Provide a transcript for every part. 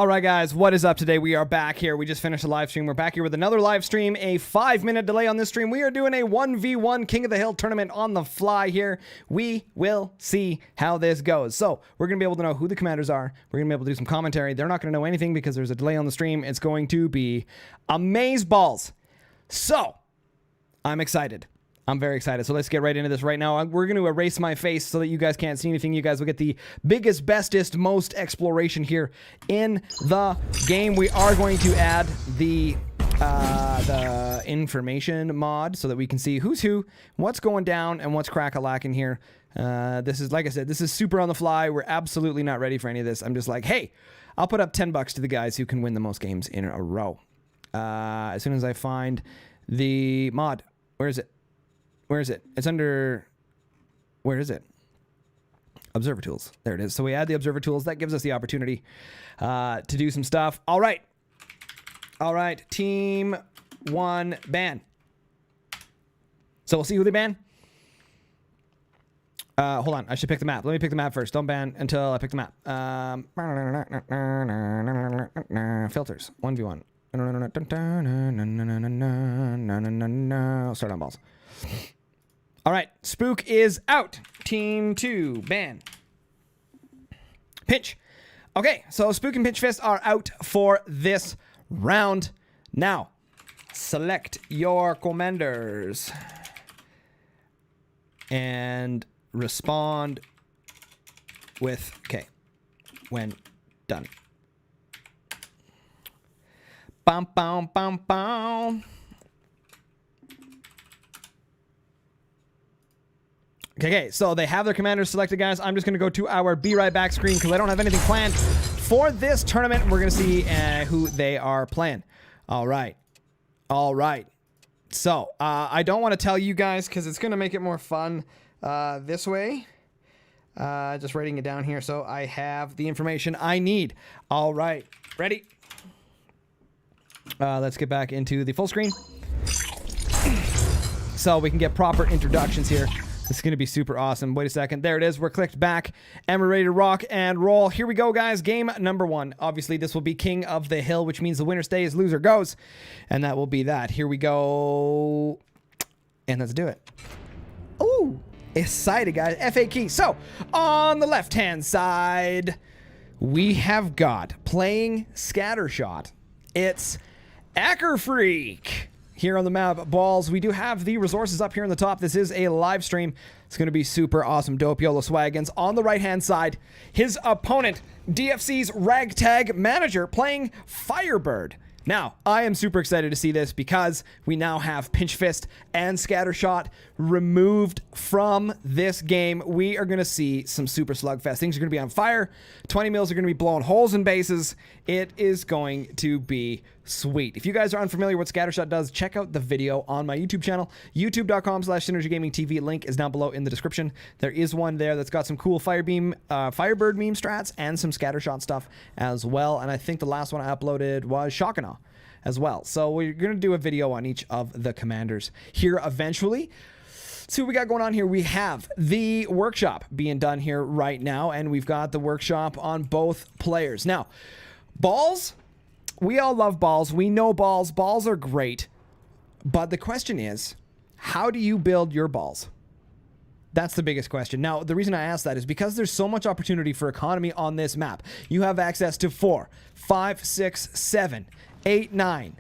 All right, guys, what is up today? We are back here. We just finished a live stream. We're back here with another live stream, a 5-minute delay on this stream. We are doing a 1v1 King of the Hill tournament on the fly here. We will see how this goes. So we're going to be able to know who the commanders are. We're going to be able to do some commentary. They're not going to know anything because there's a delay on the stream. It's going to be amazeballs. So I'm excited. I'm very excited. So let's get right into this right now. We're going to erase my face so that you guys can't see anything. You guys will get the biggest, bestest, most exploration here in the game. We are going to add the information mod so that we can see who's who, what's going down, and what's crack-a-lacking here. This is, like I said, this is super on the fly. We're absolutely not ready for any of this. I'm just like, hey, I'll put up $10 to the guys who can win the most games in a row. As soon as I find the mod. Where is it? Where is it? It's under... Where is it? Observer tools. There it is. So we add the observer tools. That gives us the opportunity to do some stuff. All right. All right. Team 1 ban. So we'll see who they ban. Hold on. I should pick the map. Let me pick the map first. Don't ban until I pick the map. Filters. 1v1. I'll start on balls. All right, Spook is out. Team 2, ban. Pinch. Okay, so Spook and Pinch Fist are out for this round. Now, select your commanders. And respond with, okay, when done. Bum, bum, bum, bum. Okay, so they have their commanders selected, guys. I'm just going to go to our Be Right Back screen because I don't have anything planned for this tournament. We're going to see who they are playing. All right. All right. So, I don't want to tell you guys because it's going to make it more fun this way. Just writing it down here so I have the information I need. All right. Ready? Let's get back into the full screen so we can get proper introductions here. It's going to be super awesome. Wait a second. There it is. We're clicked back and we're ready to rock and roll. Here we go, guys. Game number 1. Obviously, this will be King of the Hill, which means the winner stays, loser goes. And that will be that. Here we go. And let's do it. Ooh, excited, guys. FA key. So, on the left-hand side, we have got playing Scattershot. It's Acura Freak. Here on the map, balls, we do have the resources up here on the top. This is a live stream. It's going to be super awesome. Dope YOLO Swaggins. On the right-hand side, his opponent, DFC's Ragtag manager, playing Firebird. Now, I am super excited to see this because we now have Pinch Fist and Scattershot removed from this game. We are going to see some super slugfest. Things are going to be on fire. 20 mils are going to be blowing holes in bases. It is going to be sweet. If you guys are unfamiliar with what Scattershot does, check out the video on my YouTube channel, youtube.com/SynergyGamingTV. Link is down below in the description. There is one there that's got some cool Firebird meme strats and some Scattershot stuff as well. And I think the last one I uploaded was Shock and Awe as well. So we're going to do a video on each of the commanders here eventually. See what we got going on here. We have the workshop being done here right now, and we've got the workshop on both players. Now, balls, we all love balls. We know balls. Balls are great. But the question is, how do you build your balls? That's the biggest question. Now, the reason I ask that is because there's so much opportunity for economy on this map. You have access to 4, 5, 6, 7, 8, 9,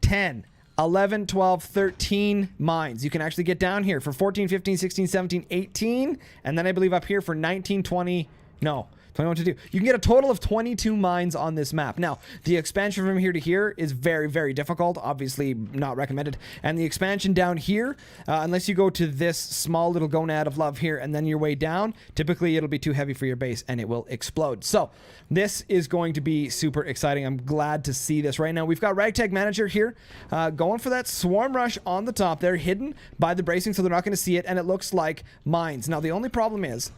10, 11, 12, 13 mines. You can actually get down here for 14, 15, 16, 17, 18. And then I believe up here for 19, 20, no, 21 to 2. You can get a total of 22 mines on this map. Now, the expansion from here to here is very, very difficult. Obviously, not recommended. And the expansion down here, unless you go to this small little gonad of love here and then your way down, typically it'll be too heavy for your base and it will explode. So, this is going to be super exciting. I'm glad to see this right now. We've got Ragtag Manager here going for that Swarm Rush on the top. They're hidden by the bracing, so they're not going to see it, and it looks like mines. Now, the only problem is,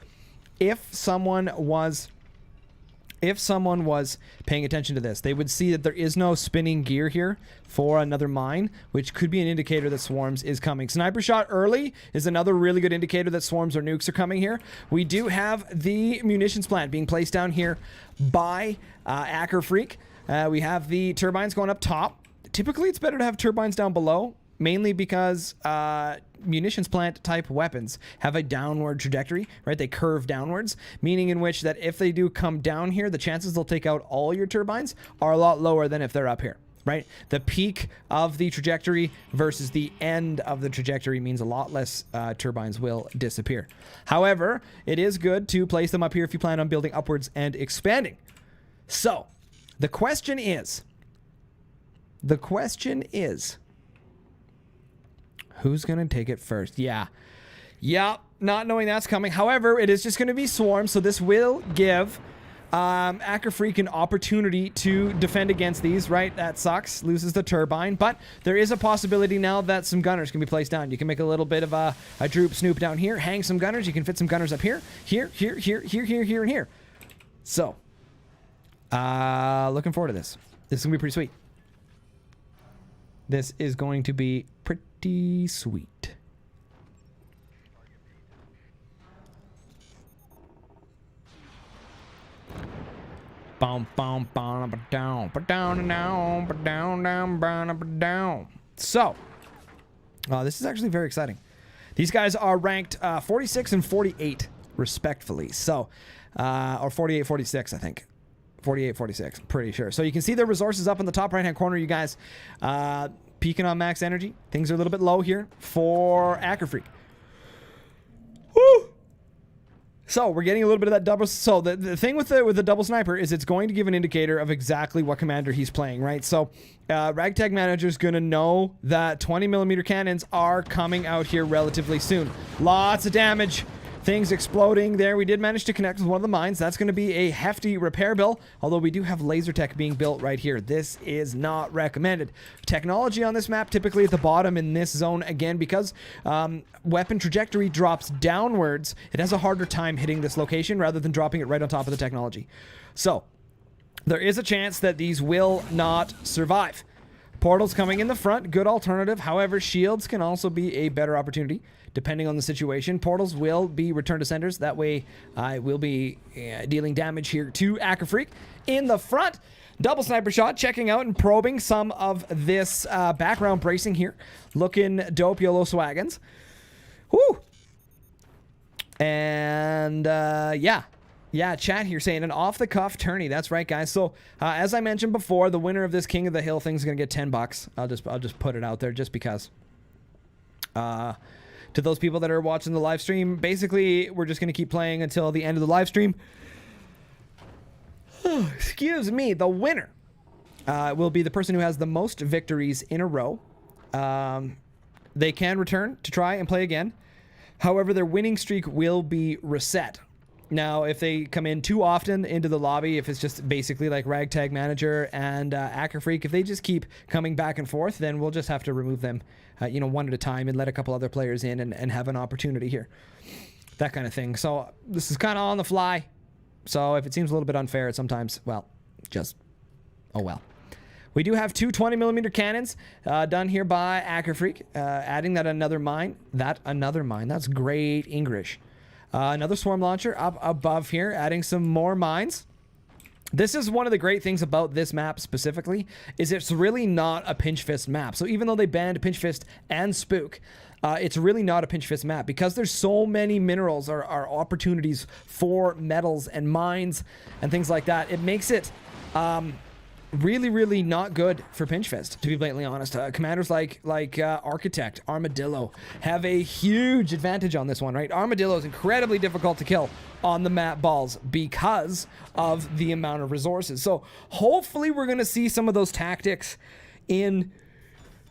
if someone was if someone was paying attention to this, they would see that there is no spinning gear here for another mine, which could be an indicator that swarms is coming. Sniper shot early is another really good indicator that swarms or nukes are coming here. We do have the munitions plant being placed down here by Acura. We have the turbines going up top. Typically, it's better to have turbines down below, mainly because munitions plant type weapons have a downward trajectory, right? They curve downwards, meaning in which that if they do come down here, the chances they'll take out all your turbines are a lot lower than if they're up here, right? The peak of the trajectory versus the end of the trajectory means a lot less turbines will disappear. However, it is good to place them up here if you plan on building upwards and expanding. So, the question is, who's going to take it first? Yeah, not knowing that's coming. However, it is just going to be swarm, so this will give Acura an opportunity to defend against these, right? That sucks. Loses the turbine, but there is a possibility now that some gunners can be placed down. You can make a little bit of a droop snoop down here, hang some gunners. You can fit some gunners up here, and here. So, looking forward to this. This is going to be pretty sweet. This is going to be pretty sweet. So, this is actually very exciting. These guys are ranked 46 and 48, respectfully. So, or 48, 46, I think. 48, 46, pretty sure. So you can see their resources up in the top right-hand corner, you guys. Peaking on max energy. Things are a little bit low here for Acura. Woo! So we're getting a little bit of that double. So the thing with the double sniper is it's going to give an indicator of exactly what commander he's playing, right? So Ragtag manager is going to know that 20mm cannons are coming out here relatively soon. Lots of damage. Things exploding there. We did manage to connect with one of the mines. That's going to be a hefty repair bill, although we do have laser tech being built right here. This is not recommended. Technology on this map typically at the bottom in this zone, again, because weapon trajectory drops downwards, it has a harder time hitting this location rather than dropping it right on top of the technology. So, there is a chance that these will not survive. Portals coming in the front, good alternative. However, shields can also be a better opportunity, depending on the situation. Portals will be return to senders. That way, I will be dealing damage here to Acura. In the front, double sniper shot, checking out and probing some of this background bracing here. Looking dope, YOLO swaggins. Woo! And, yeah, chat here saying an off-the-cuff tourney. That's right, guys. So, as I mentioned before, the winner of this King of the Hill thing is going to get $10. I'll just put it out there just because. To those people that are watching the live stream, basically, we're just going to keep playing until the end of the live stream. Excuse me. The winner will be the person who has the most victories in a row. They can return to try and play again. However, their winning streak will be reset. Now, if they come in too often into the lobby, if it's just basically like Ragtag Manager and Acura, if they just keep coming back and forth, then we'll just have to remove them, one at a time and let a couple other players in and have an opportunity here. That kind of thing. So this is kind of on the fly. So if it seems a little bit unfair, sometimes, well, just, oh well. We do have two 20mm cannons done here by Acura, adding that another mine. That's great English. Another swarm launcher up above here, adding some more mines. This is one of the great things about this map specifically, is it's really not a pinch fist map. So even though they banned pinch fist and spook, it's really not a pinch fist map because there's so many minerals or opportunities for metals and mines and things like that. It makes it really, really not good for pinch fist, to be blatantly honest. Commanders like Architect, Armadillo have a huge advantage on this one, right? Armadillo is incredibly difficult to kill on the map balls because of the amount of resources. So hopefully we're going to see some of those tactics in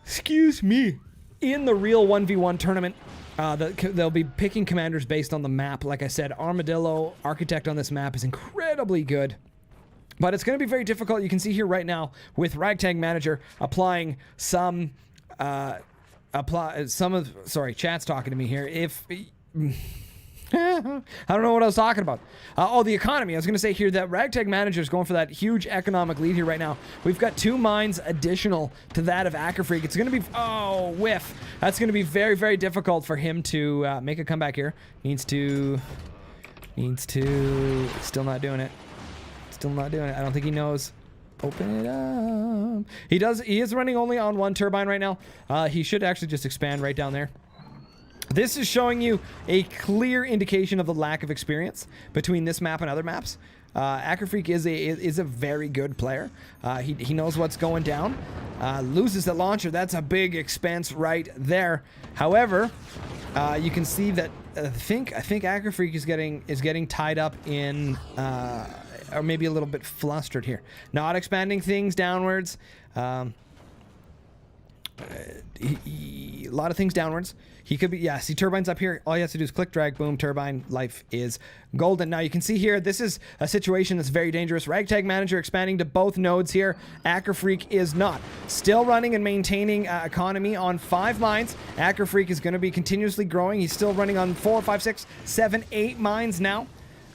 the real 1v1 tournament. They'll be picking commanders based on the map. Like I said, Armadillo, Architect on this map is incredibly good. But it's going to be very difficult. You can see here right now with Ragtag Manager applying some chat's talking to me here. I don't know what I was talking about. Oh, the economy. I was going to say here that Ragtag Manager is going for that huge economic lead here right now. We've got 2 mines additional to that of Acura. It's going to be... Oh, whiff. That's going to be very, very difficult for him to make a comeback here. Needs to... Still not doing it. Still not doing it. I don't think he knows. Open it up. He does. He is running only on 1 turbine right now. He should actually just expand right down there. This is showing you a clear indication of the lack of experience between this map and other maps. Acura is a very good player. He knows what's going down. Loses the launcher. That's a big expense right there. However, you can see that I think Acura is getting tied up in or maybe a little bit flustered here. Not expanding things downwards. A lot of things downwards. He could be, yeah, see turbine's up here. All he has to do is click, drag, boom, turbine. Life is golden. Now you can see here, this is a situation that's very dangerous. Ragtag Manager expanding to both nodes here. Acura is not. Still running and maintaining economy on 5 mines. Acura is going to be continuously growing. He's still running on 4, 5, 6, 7, 8 mines now.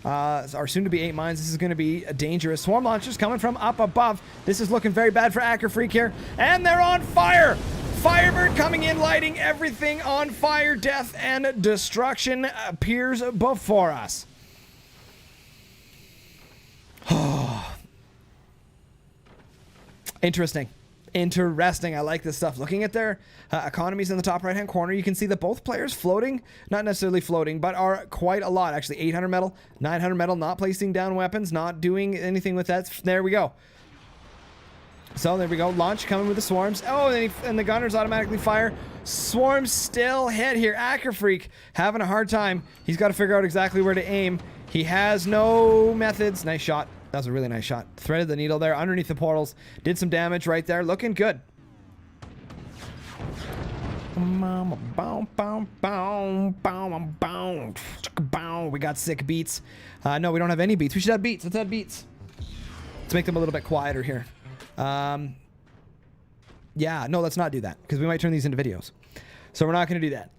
Or soon to be 8 mines. This is going to be dangerous. Swarm launchers coming from up above. This is looking very bad for Acura here. And they're on fire! Firebird coming in, lighting everything on fire. Death and destruction appears before us. Interesting. Interesting. I like this stuff. Looking at their economies in the top right-hand corner, you can see that both players floating, not necessarily floating, but are quite a lot. Actually, 800 metal, 900 metal, not placing down weapons, not doing anything with that. There we go. So there we go. Launch coming with the swarms. Oh, and the gunners automatically fire. Swarms still hit here. Acura having a hard time. He's got to figure out exactly where to aim. He has no methods. Nice shot. That was a really nice shot. Threaded the needle there underneath the portals. Did some damage right there. Looking good. We got sick beats. No, we don't have any beats. We should have beats. Let's have beats. Let's make them a little bit quieter here. Yeah, no, let's not do that because we might turn these into videos. So we're not going to do that.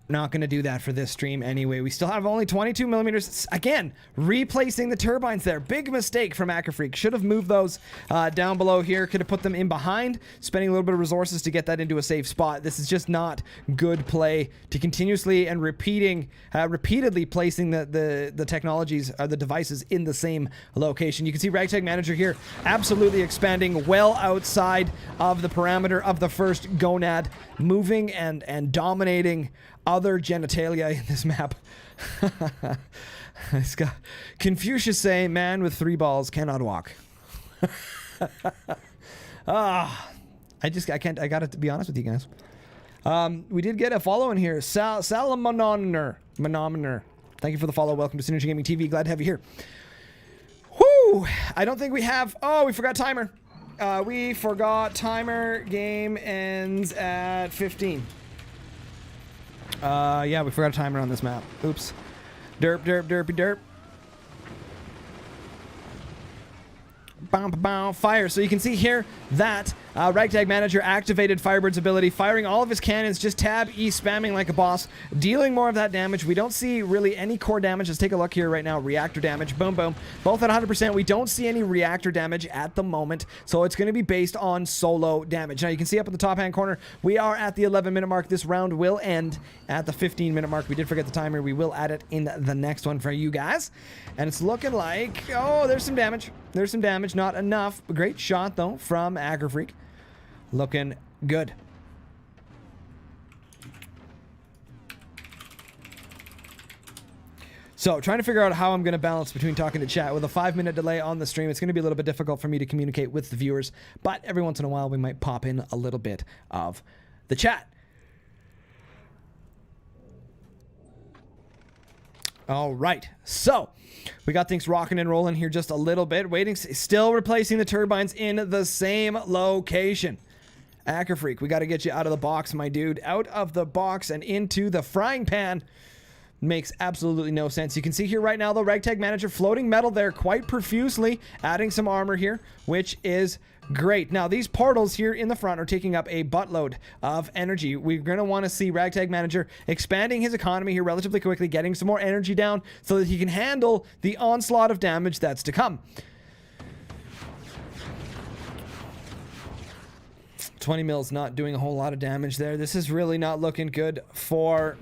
Not going to do that for this stream anyway. We still have only 22 millimeters. Again, replacing the turbines there. Big mistake from Acura. Should have moved those down below here. Could have put them in behind, spending a little bit of resources to get that into a safe spot. This is just not good play to continuously and repeatedly placing the technologies or the devices in the same location. You can see Ragtag Manager here absolutely expanding well outside of the parameter of the first gonad, moving and dominating other genitalia in this map. It's got Confucius saying, "Man with 3 balls cannot walk." I got to be honest with you guys. We did get a follow in here. Salamononer. Thank you for the follow. Welcome to SynergyGamingTV. Glad to have you here. Whoo! I don't think we have. Oh, we forgot timer. We forgot timer. Game ends at 15. Yeah, we forgot a timer on this map. Oops. Derp, derp, derpy, derp. Bow, bow, fire. So you can see here that Ragtag Manager activated Firebird's ability, firing all of his cannons, just tab E, spamming like a boss, dealing more of that damage. We don't see really any core damage. Let's take a look here right now. Reactor damage, boom, boom. Both at 100%. We don't see any reactor damage at the moment, so it's going to be based on solo damage. Now you can see up in the top-hand corner, we are at the 11-minute mark. This round will end at the 15-minute mark. We did forget the timer. We will add it in the next one for you guys. And it's looking like, oh, there's some damage. There's some damage. Not enough. A great shot, though, from Acura. Looking good. So, trying to figure out how I'm going to balance between talking to chat. With a 5-minute delay on the stream, it's going to be a little bit difficult for me to communicate with the viewers. But every once in a while, we might pop in a little bit of the chat. All right. So, we got things rocking and rolling here just a little bit. Waiting, still replacing the turbines in the same location. Acura, we got to get you out of the box, my dude. Out of the box and into the frying pan. Makes absolutely no sense. You can see here right now, the Ragtag Manager floating metal there quite profusely, adding some armor here, which is Great. Now, these portals here in the front are taking up a buttload of energy. We're going to want to see Ragtag Manager expanding his economy here relatively quickly, getting some more energy down so that he can handle the onslaught of damage that's to come. 20 mils not doing a whole lot of damage there. This is really not looking good for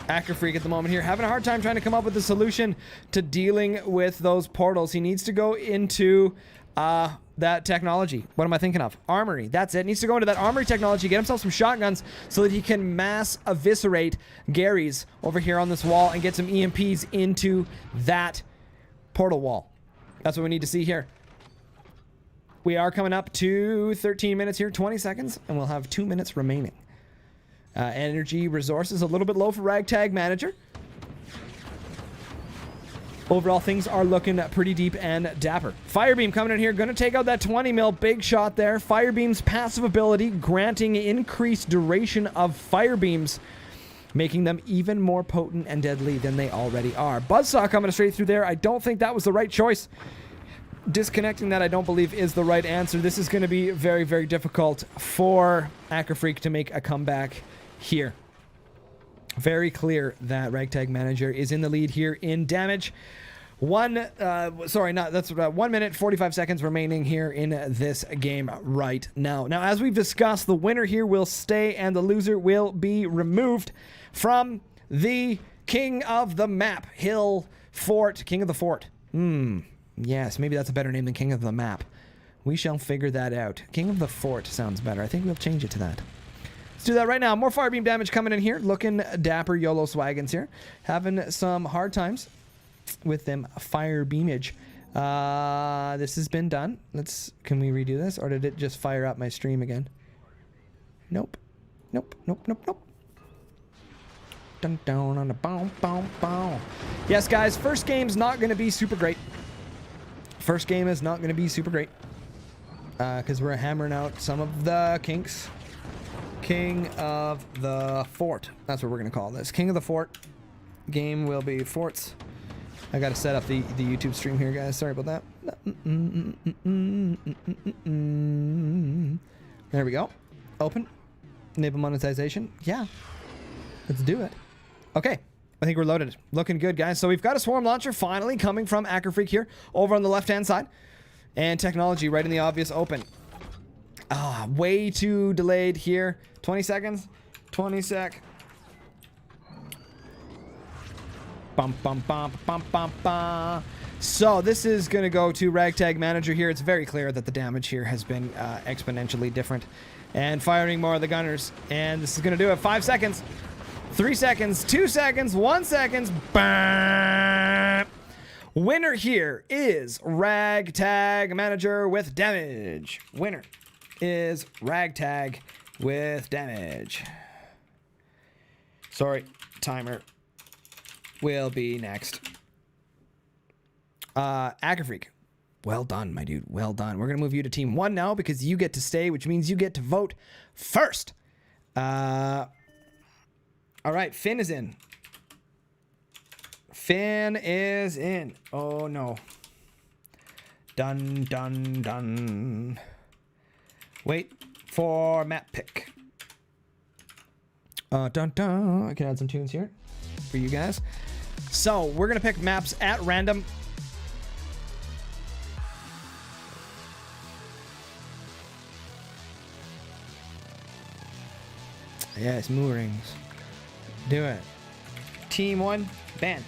Acura at the moment here. Having a hard time trying to come up with a solution to dealing with those portals. He needs to go into that technology. What am I thinking of? Armory. That's it. Needs to go into that armory technology, get himself some shotguns so that he can mass eviscerate Gary's over here on this wall and get some EMPs into that portal wall. That's what we need to see here. We are coming up to 13 minutes here, 20 seconds, and we'll have 2 minutes remaining. Energy resources a little bit low for Ragtag Manager. Overall, things are looking pretty deep and dapper. Firebeam coming in here, going to take out that 20 mil. Big shot there. Firebeam's passive ability, granting increased duration of firebeams, making them even more potent and deadly than they already are. Buzzsaw coming straight through there. I don't think that was the right choice. Disconnecting that, I don't believe, is the right answer. This is going to be very, very difficult for Acura to make a comeback here. Very clear that Ragtag Manager is in the lead here in damage. 1 minute 45 seconds remaining here in this game right now. Now, as we've discussed, the winner here will stay and the loser will be removed from the king of the map, Hill Fort, king of the fort. Yes, maybe that's a better name than king of the map. We shall figure that out. King of the fort sounds better. I think we'll change it to that. Let's do that right now. More firebeam damage coming in here. Looking dapper YOLO swaggins here. Having some hard times with them firebeamage. This has been done. Can we redo this? Or did it just fire up my stream again? Nope. Nope. Dun down on the boom, boom, boom. Yes, guys, first game's not going to be super great. First game is not going to be super great. Because we're hammering out some of the kinks. King of the Fort. That's what we're going to call this. King of the Fort. Game will be forts. I got to set up the YouTube stream here, guys. Sorry about that. There we go. Open. Enable monetization. Yeah. Let's do it. Okay. I think we're loaded. Looking good, guys. So we've got a swarm launcher finally coming from Acura here over on the left-hand side. And technology right in the obvious open. Way too delayed here. 20 seconds. 20 sec. Bum, bum, bum, bum, bum, bum. So this is going to go to Ragtag Manager here. It's very clear that the damage here has been exponentially different. And firing more of the gunners. And this is going to do it. 5 seconds. 3 seconds. 2 seconds. 1 second. Bam! Winner here is Ragtag Manager with damage. Winner is Ragtag with damage. Sorry, timer will be next. Acura, well done, my dude. Well done. We're going to move you to team 1 now because you get to stay, which means you get to vote first. All right, Finn is in. Finn is in. Oh, no. Dun, dun, dun. Wait for map pick. Dun, dun. I can add some tunes here for you guys. So, we're going to pick maps at random. Yes, moorings. Do it. Team 1, ban.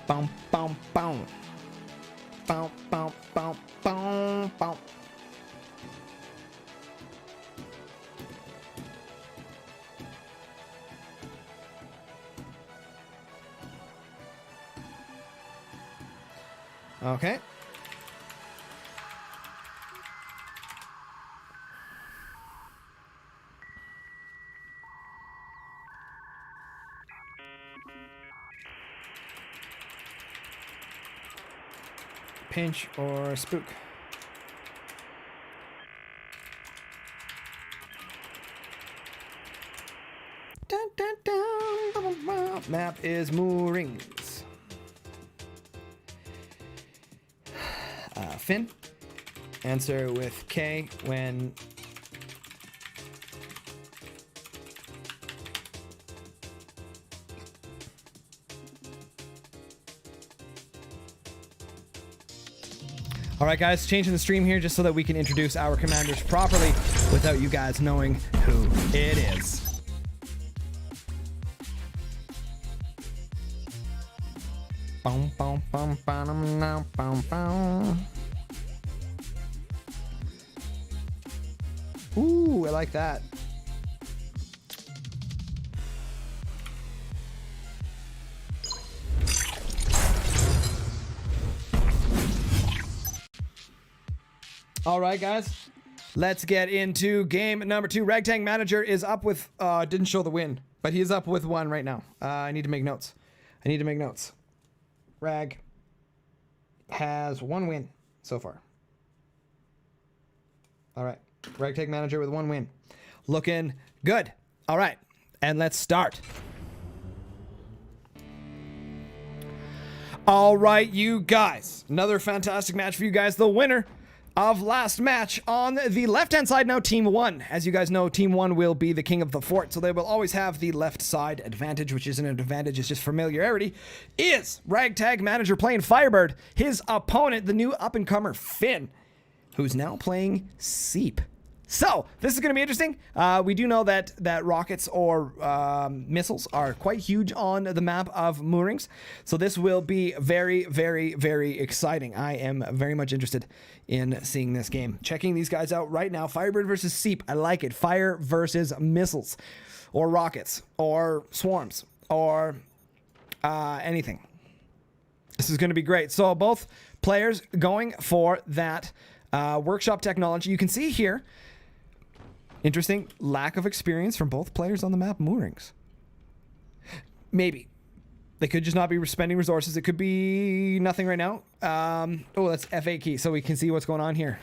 Boom, boom, boom. Boom, boom, boom, boom, boom. Okay. Pinch or spook. Dun, dun, dun, dun, dun. map is moorings. Finn. Answer with K when... All right, guys, changing the stream here just so that we can introduce our commanders properly without you guys knowing who it is. Ooh, I like that. All right, guys, let's get into game number 2. Ragtag Manager is up with, didn't show the win, but he's up with 1 right now. I need to make notes. Rag has 1 win so far. All right, Ragtag Manager with 1 win. Looking good. All right, and let's start. All right, you guys, another fantastic match for you guys. The winner of last match on the left-hand side now, Team 1. As you guys know, Team 1 will be the king of the fort, so they will always have the left side advantage, which isn't an advantage, it's just familiarity. Is Ragtag Manager playing Firebird. His opponent, the new up-and-comer Finn, who's now playing Seep. So, this is going to be interesting. We do know that rockets or missiles are quite huge on the map of moorings. So this will be very, very, very exciting. I am very much interested in seeing this game. Checking these guys out right now. Firebird versus Seep. I like it. Fire versus missiles. Or rockets. Or swarms. Or anything. This is going to be great. So both players going for that workshop technology. You can see here, interesting lack of experience from both players on the map moorings. Maybe. They could just not be spending resources. It could be nothing right now. Oh, that's F8 key, so we can see what's going on here.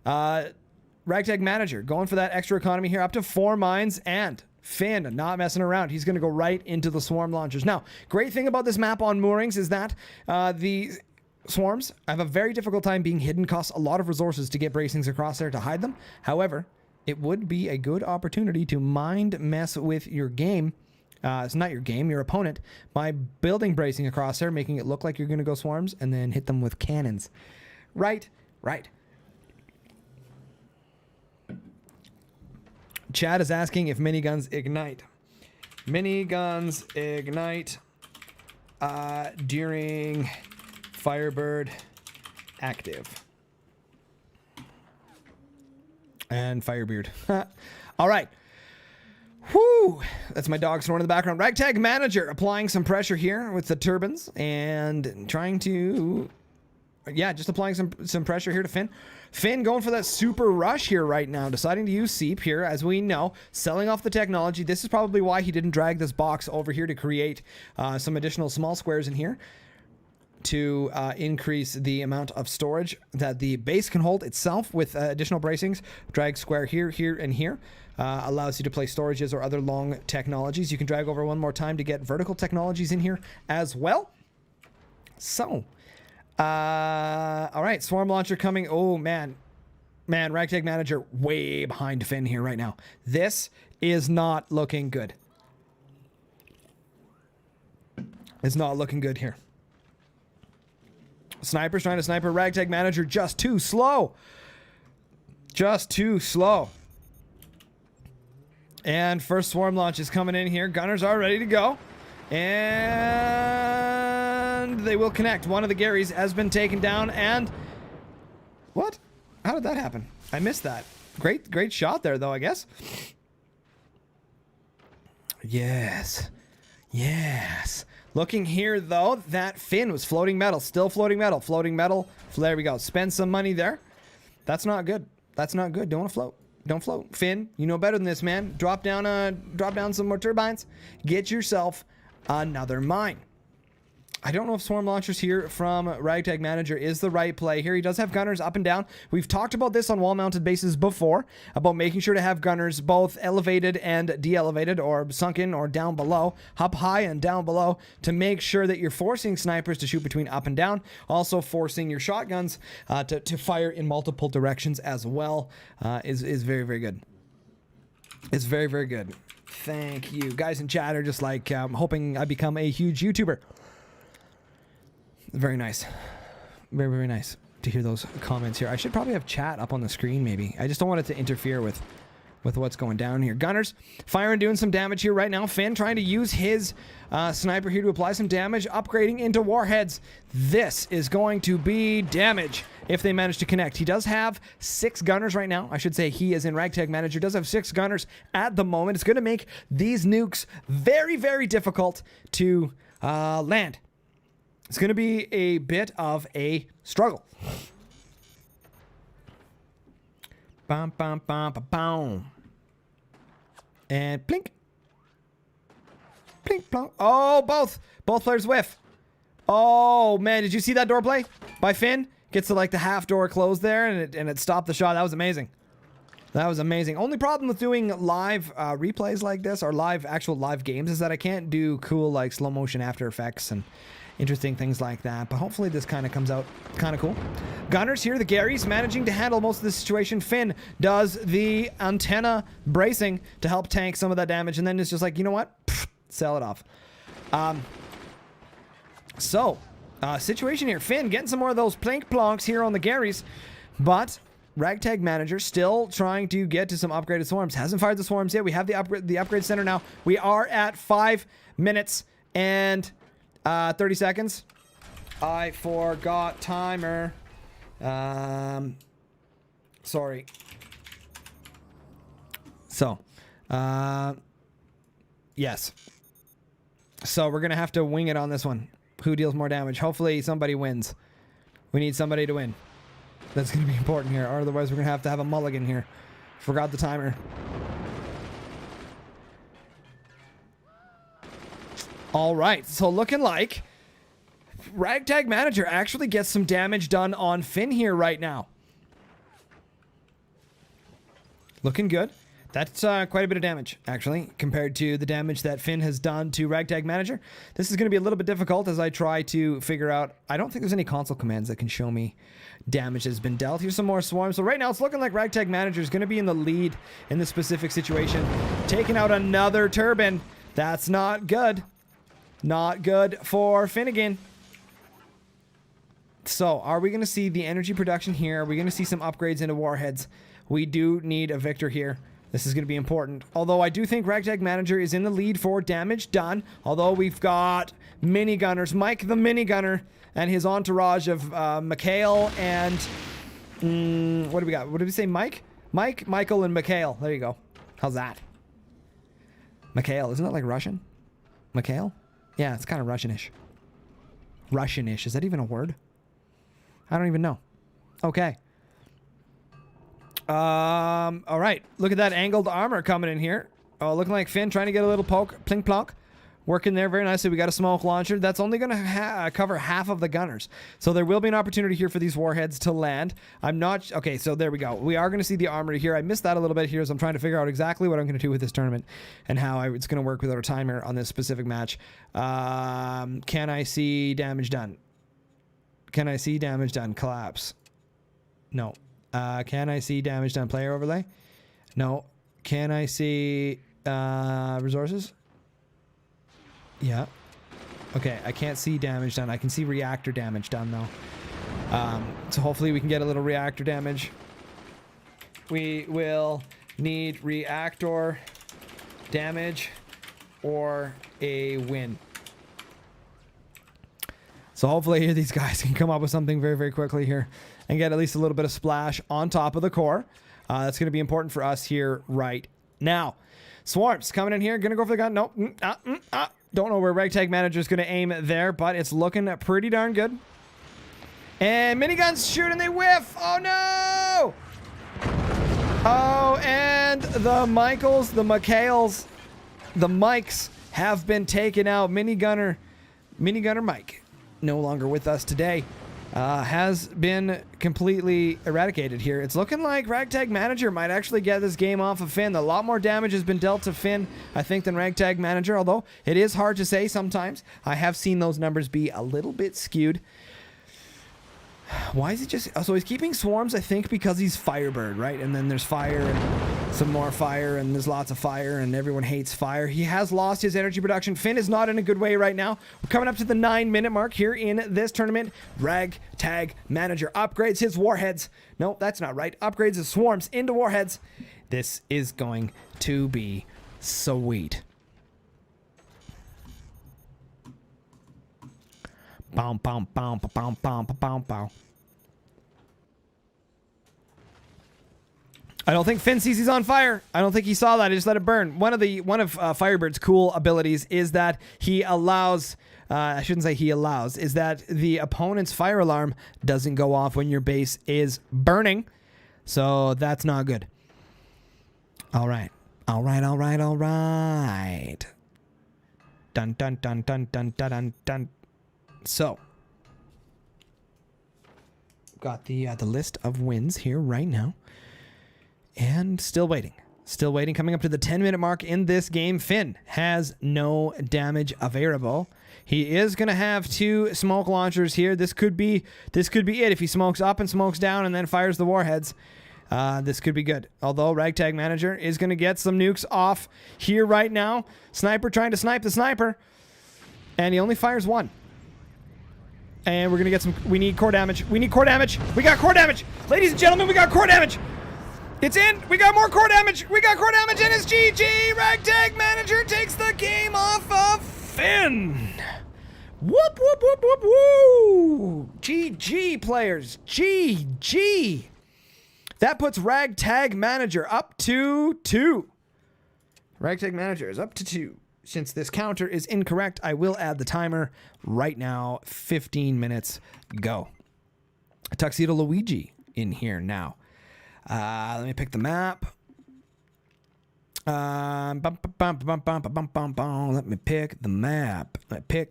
Ragtag Manager going for that extra economy here, up to 4 mines, and Finn not messing around. He's going to go right into the swarm launchers. Now, great thing about this map on moorings is that the swarms have a very difficult time being hidden, costs a lot of resources to get bracings across there to hide them. However, it would be a good opportunity to mind mess with your game. It's not your game, your opponent, by building bracing across there, making it look like you're going to go swarms, and then hit them with cannons. Right. Chad is asking if miniguns ignite. Miniguns ignite during Firebird active. And Firebeard. All right. Whoo! That's my dog snoring in the background. Ragtag Manager applying some pressure here with the turbines and trying to... Yeah, just applying some pressure here to Finn. Finn going for that super rush here right now, deciding to use Seep here, as we know, selling off the technology. This is probably why he didn't drag this box over here to create some additional small squares in here to increase the amount of storage that the base can hold itself with additional bracings. Drag square here, here, and here. Allows you to place storages or other long technologies. You can drag over 1 more time to get vertical technologies in here as well. So, all right, swarm launcher coming. Oh, man, Ragtag Manager way behind Finn here right now. This is not looking good. It's not looking good here. Sniper's trying to sniper. Ragtag Manager just too slow. Just too slow. And first swarm launch is coming in here. Gunners are ready to go. And they will connect. One of the Garys has been taken down. And what? How did that happen? I missed that. Great shot there, though, I guess. Yes. Looking here, though, that Finn was floating metal. Still floating metal. There we go. Spend some money there. That's not good. Don't want to float. Don't float. Finn, you know better than this, man. Drop down some more turbines. Get yourself another mine. I don't know if swarm launchers here from Ragtag Manager is the right play here. He does have gunners up and down. We've talked about this on wall-mounted bases before, about making sure to have gunners both elevated and de-elevated, or sunken or down below, up high and down below, to make sure that you're forcing snipers to shoot between up and down, also forcing your shotguns to fire in multiple directions as well, is very, very good. It's very, very good. Thank you. Guys in chat are just like, hoping I become a huge YouTuber. Very nice. Very, very nice to hear those comments here. I should probably have chat up on the screen maybe. I just don't want it to interfere with what's going down here. Gunners firing, doing some damage here right now. Finn trying to use his sniper here to apply some damage, upgrading into warheads. This is going to be damage if they manage to connect. He does have 6 gunners right now. I should say he, as in Ragtag Manager, does have 6 gunners at the moment. It's going to make these nukes very, very difficult to land. It's going to be a bit of a struggle. Bum, bum, bum, bum, bum. And plink. Plink, plonk. Oh, both players whiff. Oh, man. Did you see that door play by Finn? Gets to like the half door closed there, and it stopped the shot. That was amazing. That was amazing. Only problem with doing live replays like this, or actual live games, is that I can't do cool like slow motion After Effects and interesting things like that, but hopefully this kind of comes out kind of cool. Gunners here, the Garys, managing to handle most of the situation. Finn does the antenna bracing to help tank some of that damage, and then it's just like, you know what? Pfft, sell it off. Situation here. Finn getting some more of those plink plonks here on the Garys, but Ragtag Manager still trying to get to some upgraded swarms. Hasn't fired the swarms yet. We have the upgrade center now. We are at 5 minutes and 30 seconds. I forgot timer. Sorry. So, yes. So we're going to have to wing it on this one. Who deals more damage? Hopefully somebody wins. We need somebody to win. That's going to be important here. Or otherwise we're going to have a mulligan here. Forgot the timer. All right, so looking like Ragtag Manager actually gets some damage done on Finn here right now. Looking good. That's quite a bit of damage, actually, compared to the damage that Finn has done to Ragtag Manager. This is going to be a little bit difficult as I try to figure out... I don't think there's any console commands that can show me damage that has been dealt. Here's some more swarms. So right now, it's looking like Ragtag Manager is going to be in the lead in this specific situation. Taking out another turbine. That's not good. Not good for Finnegan. So, are we going to see the energy production here? Are we going to see some upgrades into warheads? We do need a victor here. This is going to be important. Although I do think Ragtag Manager is in the lead for damage done. Although we've got minigunners. Mike the minigunner and his entourage of Mikhail and... what do we got? What did we say? Mike? Mike, Michael, and Mikhail. There you go. How's that? Mikhail. Isn't that like Russian? Mikhail? Yeah, it's kind of Russianish. Russianish. Is that even a word? I don't even know. Okay. All right. Look at that angled armor coming in here. Oh, looking like Finn trying to get a little poke. Plink plonk. Working there very nicely. We got a smoke launcher. That's only going to cover half of the gunners. So there will be an opportunity here for these warheads to land. I'm not... Okay, so there we go. We are going to see the armory here. I missed that a little bit here as I'm trying to figure out exactly what I'm going to do with this tournament and how it's going to work with our timer on this specific match. Can I see damage done? Can I see damage done? Collapse. No. Can I see damage done? Player overlay? No. Can I see resources? Yeah. Okay, I can't see damage done. I can see reactor damage done, though. So hopefully we can get a little reactor damage. We will need reactor damage or a win. So hopefully these guys can come up with something very, very quickly here and get at least a little bit of splash on top of the core. That's going to be important for us here right now. Swarms coming in here. Going to go for the gun. Nope. Don't know where Ragtag Manager is going to aim there, but it's looking pretty darn good. And miniguns shoot and they whiff. Oh, no. Oh, and the Michaels, the Mikhails, the Mikes have been taken out. Minigunner Mike no longer with us today, has been completely eradicated here. It's looking like Ragtag Manager might actually get this game off of Finn. A lot more damage has been dealt to Finn, I think, than Ragtag Manager, although it is hard to say sometimes. I have seen those numbers be a little bit skewed. Why is he just... So he's keeping swarms, I think, because he's Firebird, right? And then there's fire and some more fire, and there's lots of fire, and everyone hates fire. He has lost his energy production. Finn is not in a good way right now. We're coming up to the 9-minute mark here in this tournament. Ragtag Manager upgrades his warheads. No, that's not right. Upgrades his swarms into warheads. This is going to be sweet. Bow, bow, bow, bow, bow, bow, bow. I don't think Finn sees he's on fire. I don't think he saw that. He just let it burn. One of Firebird's cool abilities is that he allows... I shouldn't say he allows. Is that the opponent's fire alarm doesn't go off when your base is burning. So that's not good. All right. All right, all right, all right. Dun, dun, dun, dun, dun, dun, dun, dun. So, got the list of wins here right now, and still waiting. Still waiting. Coming up to the 10-minute mark in this game, Finn has no damage available. He is going to have 2 smoke launchers here. This could be it. If he smokes up and smokes down and then fires the warheads, this could be good. Although Ragtag Manager is going to get some nukes off here right now. Sniper trying to snipe the sniper, and he only fires 1. And we're going to get some... We need core damage. We need core damage. We got core damage. Ladies and gentlemen, we got core damage. It's in. We got more core damage. We got core damage, and it's GG. Ragtag Manager takes the game off of Finn. Whoop, whoop, whoop, whoop, woo. GG, players. GG. That puts Ragtag Manager up to 2. Ragtag Manager is up to 2. Since this counter is incorrect, I will add the timer right now. 15 minutes, go. Tuxedo Luigi in here now. Let me pick the map. Let me pick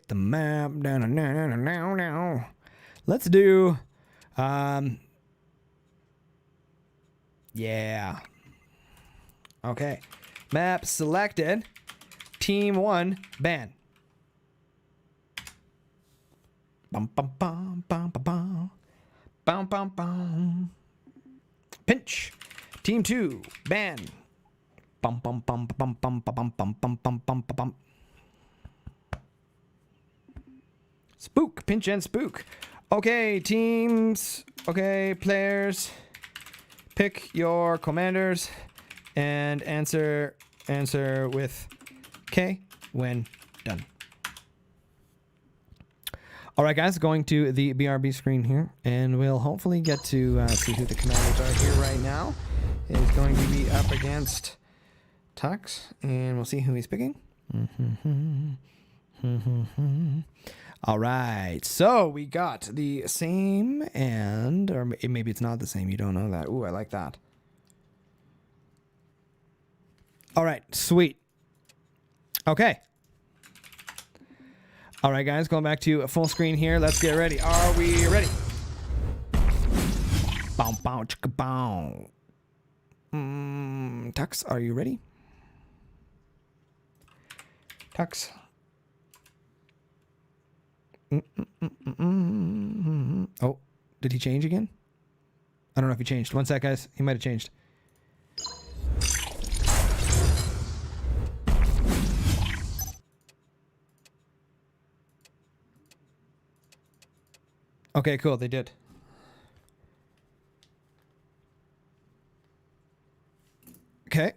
the map. Let's do... yeah. Okay. Map selected. Team 1, ban. Bum bum bum bum bum bum. Bum bum bum. Pinch. Team 2, ban. Bum bum bum bum bum bum bum bum bum bum bum. Spook. Pinch and spook. Okay, teams. Okay, players. Pick your commanders and answer with K when done. All right, guys, going to the BRB screen here, and we'll hopefully get to see who the commanders are here right now. It's going to be up against Tux, and we'll see who he's picking. All right, so we got the same, and or maybe it's not the same. You don't know that. Ooh, I like that. All right, sweet. Okay. All right, guys, going back to a full screen here. Let's get ready. Are we ready? Bow, bow, chicka, bow. Tux, are you ready? Tux. Oh, did he change again? I don't know if he changed. One sec, guys. He might have changed. Okay, cool. They did. Okay.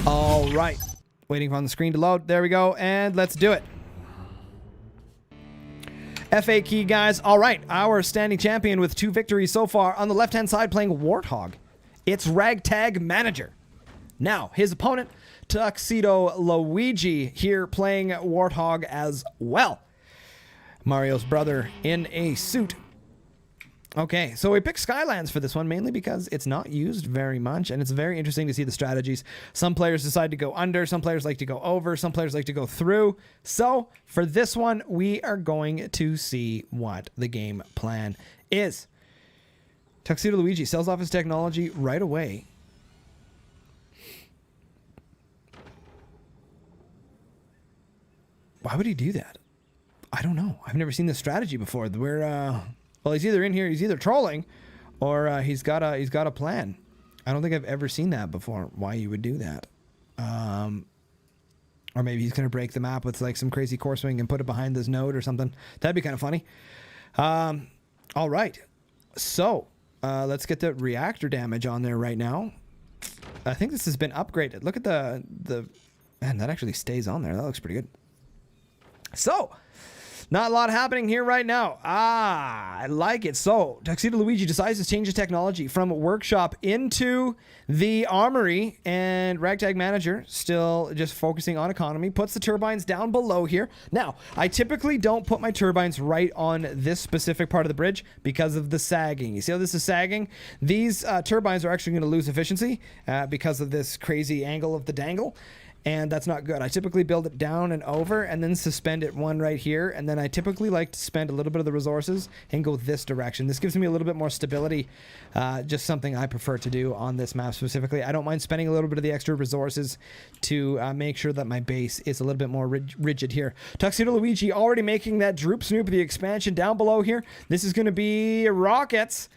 All right. Waiting on the screen to load. There we go. And let's do it. FA key, guys. All right. Our standing champion with 2 victories so far. On the left-hand side playing Warthog. It's Ragtag Manager. Now, his opponent, Tuxedo Luigi, here playing Warthog as well. Mario's brother in a suit. Okay, so we picked Skylands for this one, mainly because it's not used very much, and it's very interesting to see the strategies. Some players decide to go under, some players like to go over, some players like to go through. So for this one, we are going to see what the game plan is. Tuxedo Luigi sells off his technology right away. Why would he do that? I don't know. I've never seen this strategy before. Where, well, he's either in here, he's either trolling, or he's got a plan. I don't think I've ever seen that before. Why you would do that? Or maybe he's gonna break the map with like some crazy core swing and put it behind this node or something. That'd be kind of funny. All right, so let's get the reactor damage on there right now. I think this has been upgraded. Look at the man, that actually stays on there. That looks pretty good. So, not a lot happening here right now. I like it. So, Tuxedo Luigi decides to change his technology from workshop into the armory, and Ragtag Manager, still just focusing on economy, puts the turbines down below here. Now, I typically don't put my turbines right on this specific part of the bridge because of the sagging. You see how this is sagging? These turbines are actually going to lose efficiency because of this crazy angle of the dangle. And that's not good. I typically build it down and over and then suspend it one right here. And then I typically like to spend a little bit of the resources and go this direction. This gives me a little bit more stability. Just something I prefer to do on this map specifically. I don't mind spending a little bit of the extra resources to make sure that my base is a little bit more rigid here. Tuxedo Luigi already making that Droop Snoop, the expansion down below here. This is going to be rockets.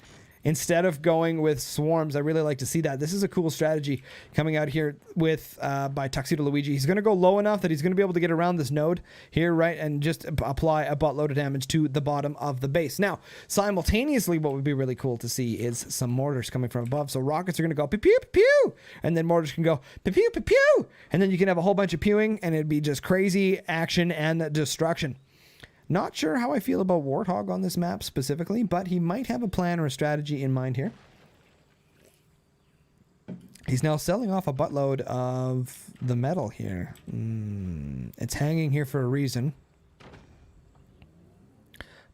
Instead of going with swarms. I really like to see that. This is a cool strategy coming out here with by Tuxedo Luigi. He's going to go low enough that he's going to be able to get around this node here, right, and just apply a buttload of damage to the bottom of the base. Now, simultaneously, what would be really cool to see is some mortars coming from above. So rockets are going to go pew pew pew, and then mortars can go pew pew pew pew, and then you can have a whole bunch of pewing, and it'd be just crazy action and destruction. Not sure how I feel about Warthog on this map specifically, but he might have a plan or a strategy in mind here. He's now selling off a buttload of the metal here. It's hanging here for a reason,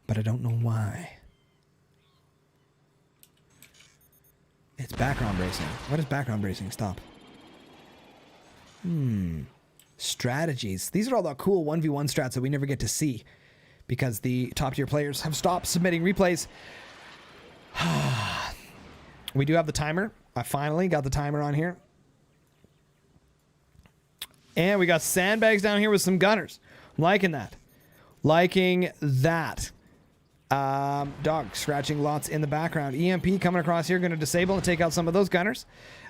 but I don't know why. It's background bracing. What is background bracing? Stop. Strategies. These are all the cool 1v1 strats that we never get to see, because the top tier players have stopped submitting replays. We do have the timer. I finally got the timer on here. And we got sandbags down here with some gunners. I'm liking that. Liking that. Dog scratching lots in the background. EMP coming across here. Going to disable and take out some of those gunners.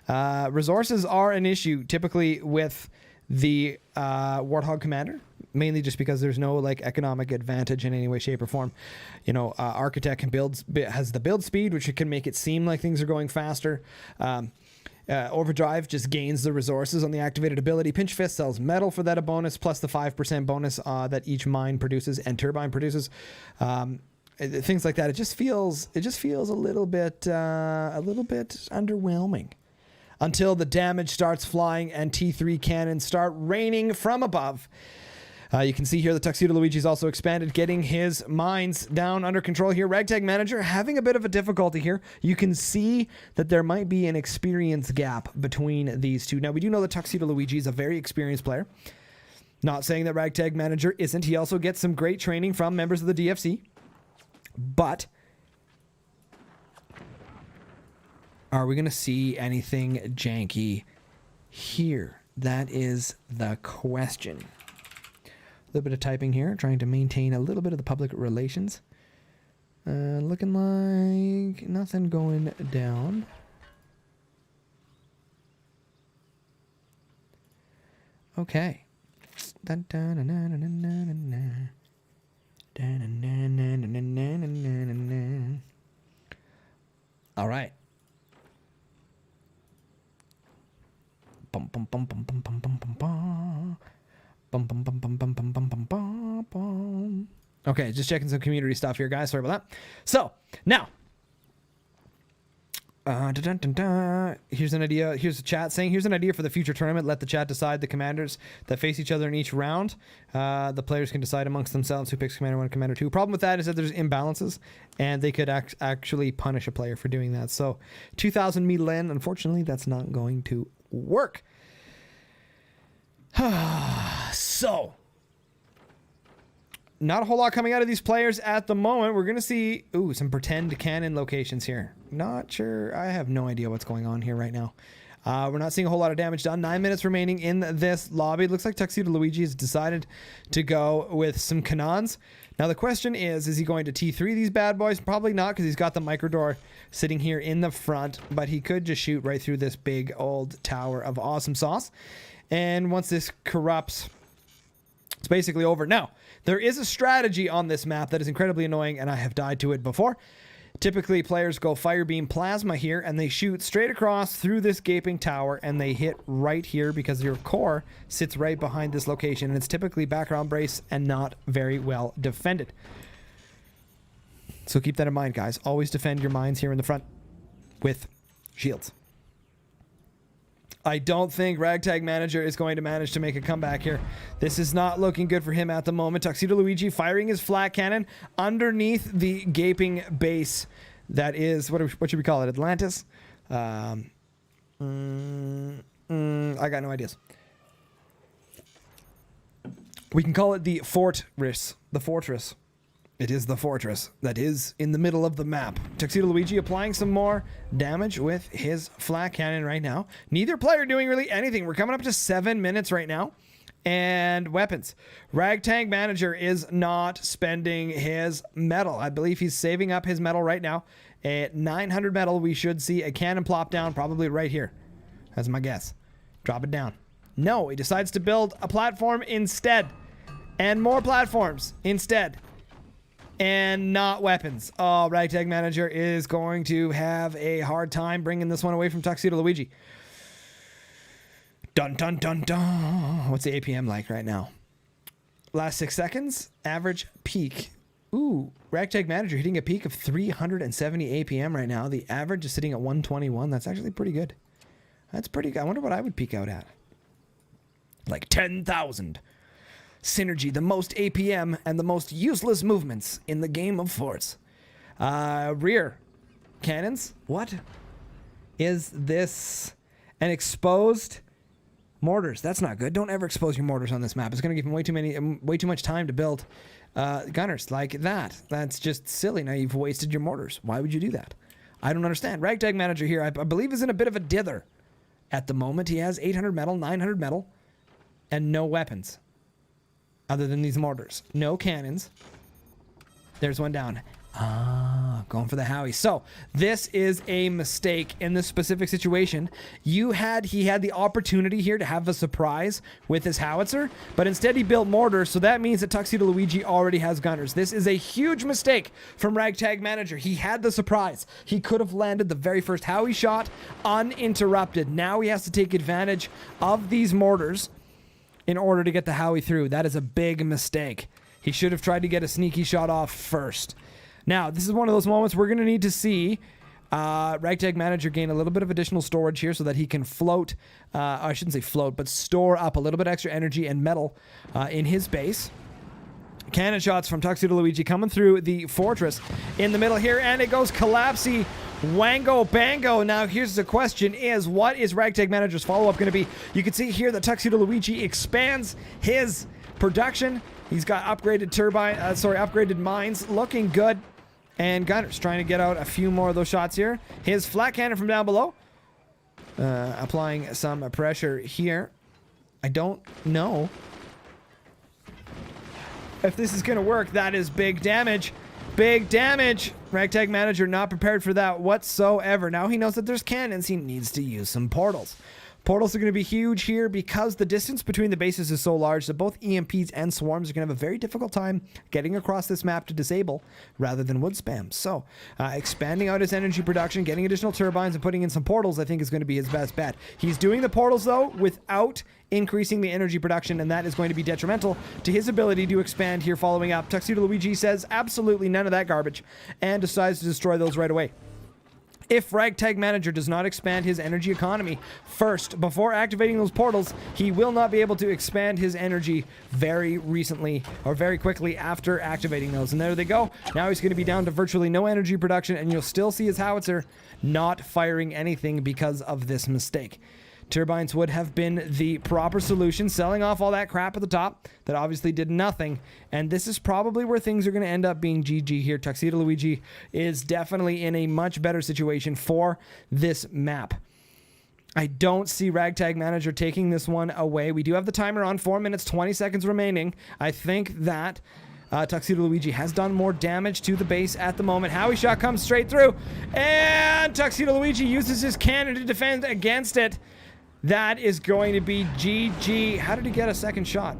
Resources are an issue typically with the Warthog Commander. Mainly just because there's no like economic advantage in any way, shape, or form. You know, Architect has the build speed, which can make it seem like things are going faster. Overdrive just gains the resources on the activated ability. Pinch Fist sells metal for that a bonus, plus the 5% bonus that each mine produces and turbine produces. Things like that. It just feels a little bit underwhelming. Until the damage starts flying and T3 cannons start raining from above. You can see here the Tuxedo Luigi's also expanded, getting his mines down under control here. Ragtag Manager having a bit of a difficulty here. You can see that there might be an experience gap between these two. Now, we do know that Tuxedo Luigi is a very experienced player. Not saying that Ragtag Manager isn't. He also gets some great training from members of the DFC. But are we going to see anything janky here? That is the question. A little bit of typing here, trying to maintain a little bit of the public relations. Looking like nothing going down. Okay. All right. Bum bum bum bum bum bum bum bum bum. Bum, bum, bum, bum, bum, bum, bum, bum, bum, bum. Okay, just checking some community stuff here, guys. Sorry about that. So, now, Dun, dun, dun. Here's an idea. Here's the chat saying, here's an idea for the future tournament. Let the chat decide the commanders that face each other in each round. The players can decide amongst themselves who picks commander 1 and commander 2. Problem with that is that there's imbalances, and they could actually punish a player for doing that. So 2,000 meal in, unfortunately, that's not going to work. So, not a whole lot coming out of these players at the moment. We're going to see, some pretend cannon locations here. Not sure. I have no idea what's going on here right now. We're not seeing a whole lot of damage done. 9 minutes remaining in this lobby. It looks like Tuxedo Luigi has decided to go with some cannons. Now the question is he going to T3 these bad boys? Probably not, because he's got the micro door sitting here in the front, but he could just shoot right through this big old tower of awesome sauce. And once this corrupts, it's basically over. Now, there is a strategy on this map that is incredibly annoying, and I have died to it before. Typically, players go Firebeam Plasma here, and they shoot straight across through this gaping tower, and they hit right here because your core sits right behind this location, and it's typically background brace and not very well defended. So keep that in mind, guys. Always defend your mines here in the front with shields. I don't think Ragtag Manager is going to manage to make a comeback here. This is not looking good for him at the moment. Tuxedo Luigi firing his flat cannon underneath the gaping base. That is, what should we call it? Atlantis? I got no ideas. We can call it the fortress. The fortress. It is the fortress that is in the middle of the map. Tuxedo Luigi applying some more damage with his flat cannon right now. Neither player doing really anything. We're coming up to 7 minutes right now. And weapons. Ragtag Manager is not spending his metal. I believe he's saving up his metal right now. At 900 metal, we should see a cannon plop down probably right here. That's my guess. Drop it down. No, he decides to build a platform instead. And more platforms instead. And not weapons. Oh, Ragtag Manager is going to have a hard time bringing this one away from Tuxedo Luigi. Dun, dun, dun, dun. What's the APM like right now? Last 6 seconds. Average peak. Ooh, Ragtag Manager hitting a peak of 370 APM right now. The average is sitting at 121. That's actually pretty good. That's pretty good. I wonder what I would peak out at. Like 10,000. Synergy, the most APM and the most useless movements in the game of forts. Rear cannons. What is this? An exposed mortars. That's not good. Don't ever expose your mortars on this map. It's going to give them way too much time to build gunners like that. That's just silly. Now you've wasted your mortars. Why would you do that? I don't understand. Ragtag Manager here, I believe, is in a bit of a dither at the moment. He has 800 metal, 900 metal, and no weapons. Other than these mortars. No cannons. There's one down. Going for the Howie. So, this is a mistake in this specific situation. He had the opportunity here to have a surprise with his howitzer, but instead he built mortars, so that means that Tuxedo Luigi already has gunners. This is a huge mistake from Ragtag Manager. He had the surprise. He could have landed the very first Howie shot uninterrupted. Now he has to take advantage of these mortars in order to get the Howie through. That is a big mistake. He should have tried to get a sneaky shot off first. Now, this is one of those moments we're going to need to see Ragtag Manager gain a little bit of additional storage here so that he can float, I shouldn't say float, but store up a little bit extra energy and metal in his base. Cannon shots from Tuxedo Luigi coming through the fortress in the middle here, and it goes collapsy. Wango Bango. Now here's the question is, what is Ragtag Manager's follow-up going to be? You can see here that Tuxedo Luigi expands his production. He's got upgraded upgraded mines, looking good. And Gunners trying to get out a few more of those shots here. His flat cannon from down below. Applying some pressure here. I don't know if this is going to work. That is big damage. Big damage. Ragtag Manager not prepared for that whatsoever. Now he knows that there's cannons. He needs to use some portals. Portals are going to be huge here because the distance between the bases is so large that both EMPs and swarms are going to have a very difficult time getting across this map to disable rather than wood spam. So expanding out his energy production, getting additional turbines, and putting in some portals I think is going to be his best bet. He's doing the portals though without increasing the energy production, and that is going to be detrimental to his ability to expand here following up. Tuxedo Luigi says absolutely none of that garbage and decides to destroy those right away. If Ragtag Manager does not expand his energy economy first before activating those portals, he will not be able to expand his energy very recently or very quickly after activating those. And there they go. Now he's going to be down to virtually no energy production, and you'll still see his howitzer not firing anything because of this mistake. Turbines would have been the proper solution, selling off all that crap at the top that obviously did nothing. And this is probably where things are going to end up being GG here. Tuxedo Luigi is definitely in a much better situation for this map. I don't see Ragtag Manager taking this one away. We do have the timer on, 4 minutes, 20 seconds remaining. I think that Tuxedo Luigi has done more damage to the base at the moment. Howie shot comes straight through, and Tuxedo Luigi uses his cannon to defend against it. That is going to be GG. How did he get a second shot?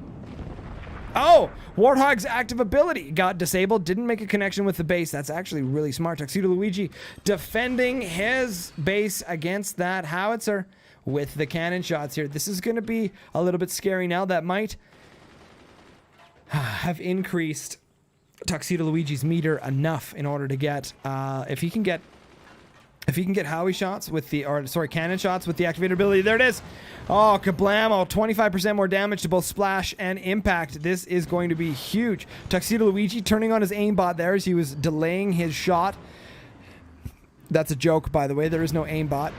Oh, Warthog's active ability got disabled. Didn't make a connection with the base. That's actually really smart. Tuxedo Luigi defending his base against that howitzer with the cannon shots here. This is going to be a little bit scary now. That might have increased Tuxedo Luigi's meter enough in order to get, if he can get Howie shots with the, cannon shots with the activated ability. There it is. Oh, kablamo. 25% more damage to both splash and impact. This is going to be huge. Tuxedo Luigi turning on his aimbot there as he was delaying his shot. That's a joke, by the way. There is no aimbot.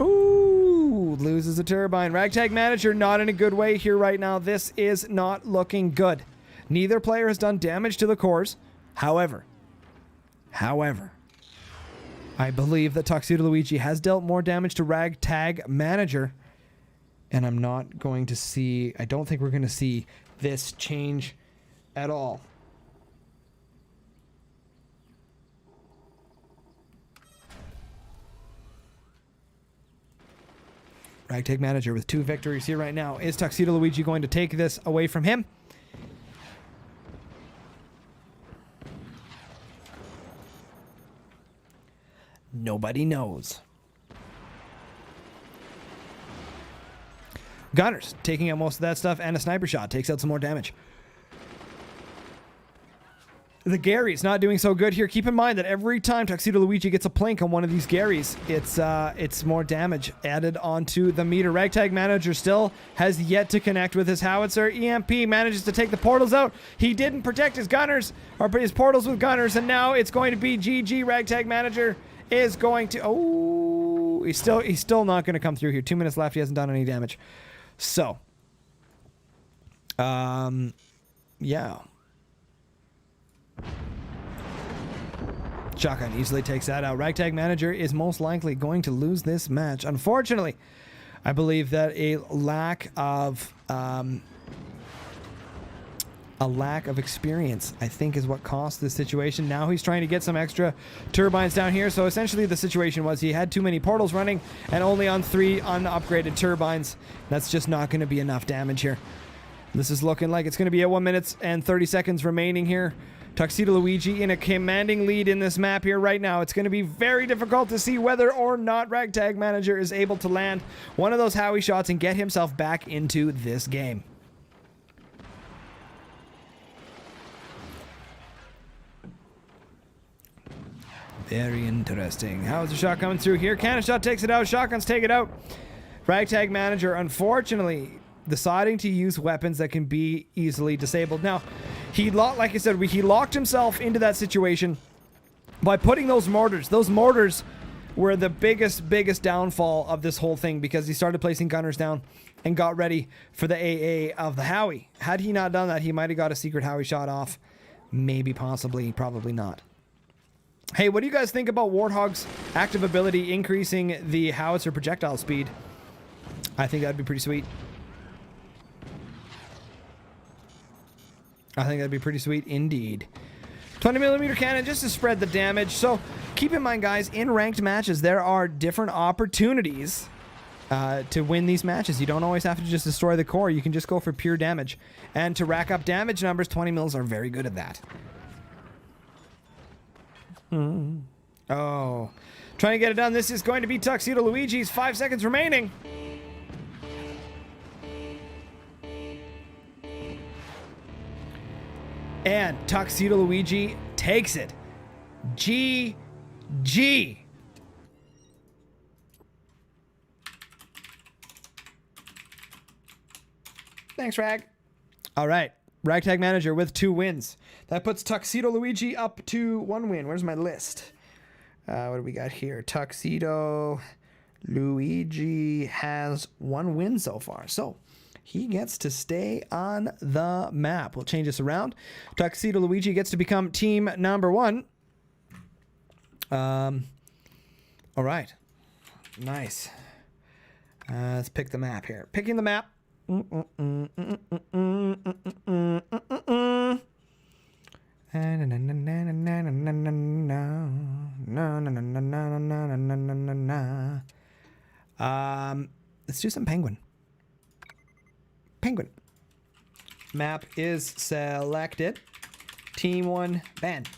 Ooh, loses a turbine. Ragtag Manager not in a good way here right now. This is not looking good. Neither player has done damage to the cores. However, I believe that Tuxedo Luigi has dealt more damage to Ragtag Manager, and I'm not going to see, I don't think we're going to see this change at all. Ragtag Manager with 2 victories here right now. Is Tuxedo Luigi going to take this away from him? Nobody knows. Gunners taking out most of that stuff, and a sniper shot takes out some more damage. The Gary's not doing so good here. Keep in mind that every time Tuxedo Luigi gets a plink on one of these Garys, it's more damage added onto the meter. Ragtag Manager still has yet to connect with his howitzer. EMP manages to take the portals out. He didn't protect his gunners, or his portals with gunners, and now it's going to be GG. Ragtag Manager is going to, oh, he's still not going to come through here. 2 minutes left. He hasn't done any damage. So, yeah. Shotgun easily takes that out. Ragtag Manager is most likely going to lose this match. Unfortunately, I believe that a lack of experience, I think, is what cost this situation. Now he's trying to get some extra turbines down here. So essentially the situation was he had too many portals running and only on 3 unupgraded turbines. That's just not going to be enough damage here. This is looking like it's going to be at 1 minute and 30 seconds remaining here. Tuxedo Luigi in a commanding lead in this map here right now. It's going to be very difficult to see whether or not Ragtag Manager is able to land one of those Howie shots and get himself back into this game. Very interesting. How's the shot coming through here? Cannon shot takes it out. Shotguns take it out. Ragtag Manager, unfortunately, deciding to use weapons that can be easily disabled. Now, like I said, he locked himself into that situation by putting those mortars. Those mortars were the biggest downfall of this whole thing, because he started placing gunners down and got ready for the AA of the Howie. Had he not done that, he might have got a secret Howie shot off. Maybe, possibly, probably not. Hey, what do you guys think about Warthog's active ability increasing the howitzer projectile speed? I think that'd be pretty sweet. I think that'd be pretty sweet indeed. 20mm cannon just to spread the damage. So keep in mind, guys, in ranked matches, there are different opportunities to win these matches. You don't always have to just destroy the core. You can just go for pure damage. And to rack up damage numbers, 20 mils are very good at that. Oh, trying to get it done. This is going to be Tuxedo Luigi's. 5 seconds remaining. And Tuxedo Luigi takes it. GG. Thanks, Rag. All right. Ragtag manager with 2 wins. That puts Tuxedo Luigi up to 1 win. Where's my list? What do we got here? Tuxedo Luigi has 1 win so far. So he gets to stay on the map. We'll change this around. Tuxedo Luigi gets to become team number 1. All right. Nice. Let's pick the map here. Picking the map. Let's do some penguin. Penguin. Map is selected. Team 1 banned.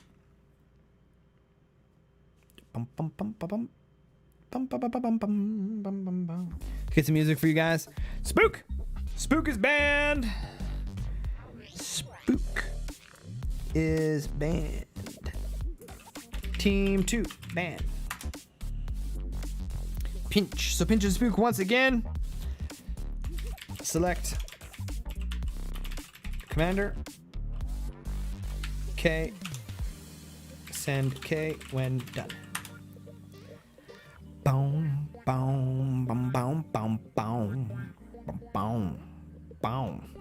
Get some music for you guys. Spook. Spook is banned. Spook is banned. Team 2 banned. Pinch. So Pinch and Spook once again. Select commander. K. Send K when done. Boom, boom, boom, boom, boom, boom, boom, boom.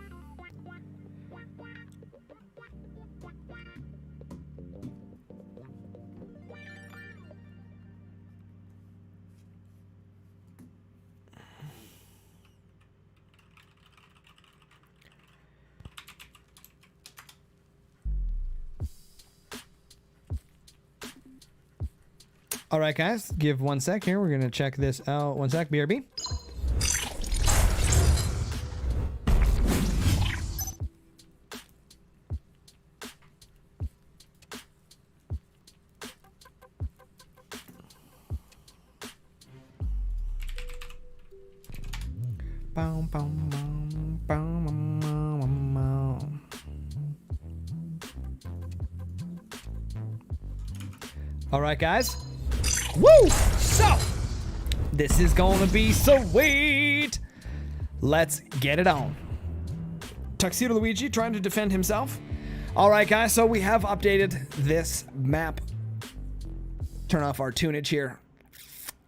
All right, guys, give 1 sec here. We're going to check this out. 1 sec, BRB. Boom, boom, boom, boom, boom, boom, boom. All right, guys. Woo! So, this is going to be sweet. Let's get it on. Tuxedo Luigi trying to defend himself. All right, guys, so we have updated this map. Turn off our tunage here.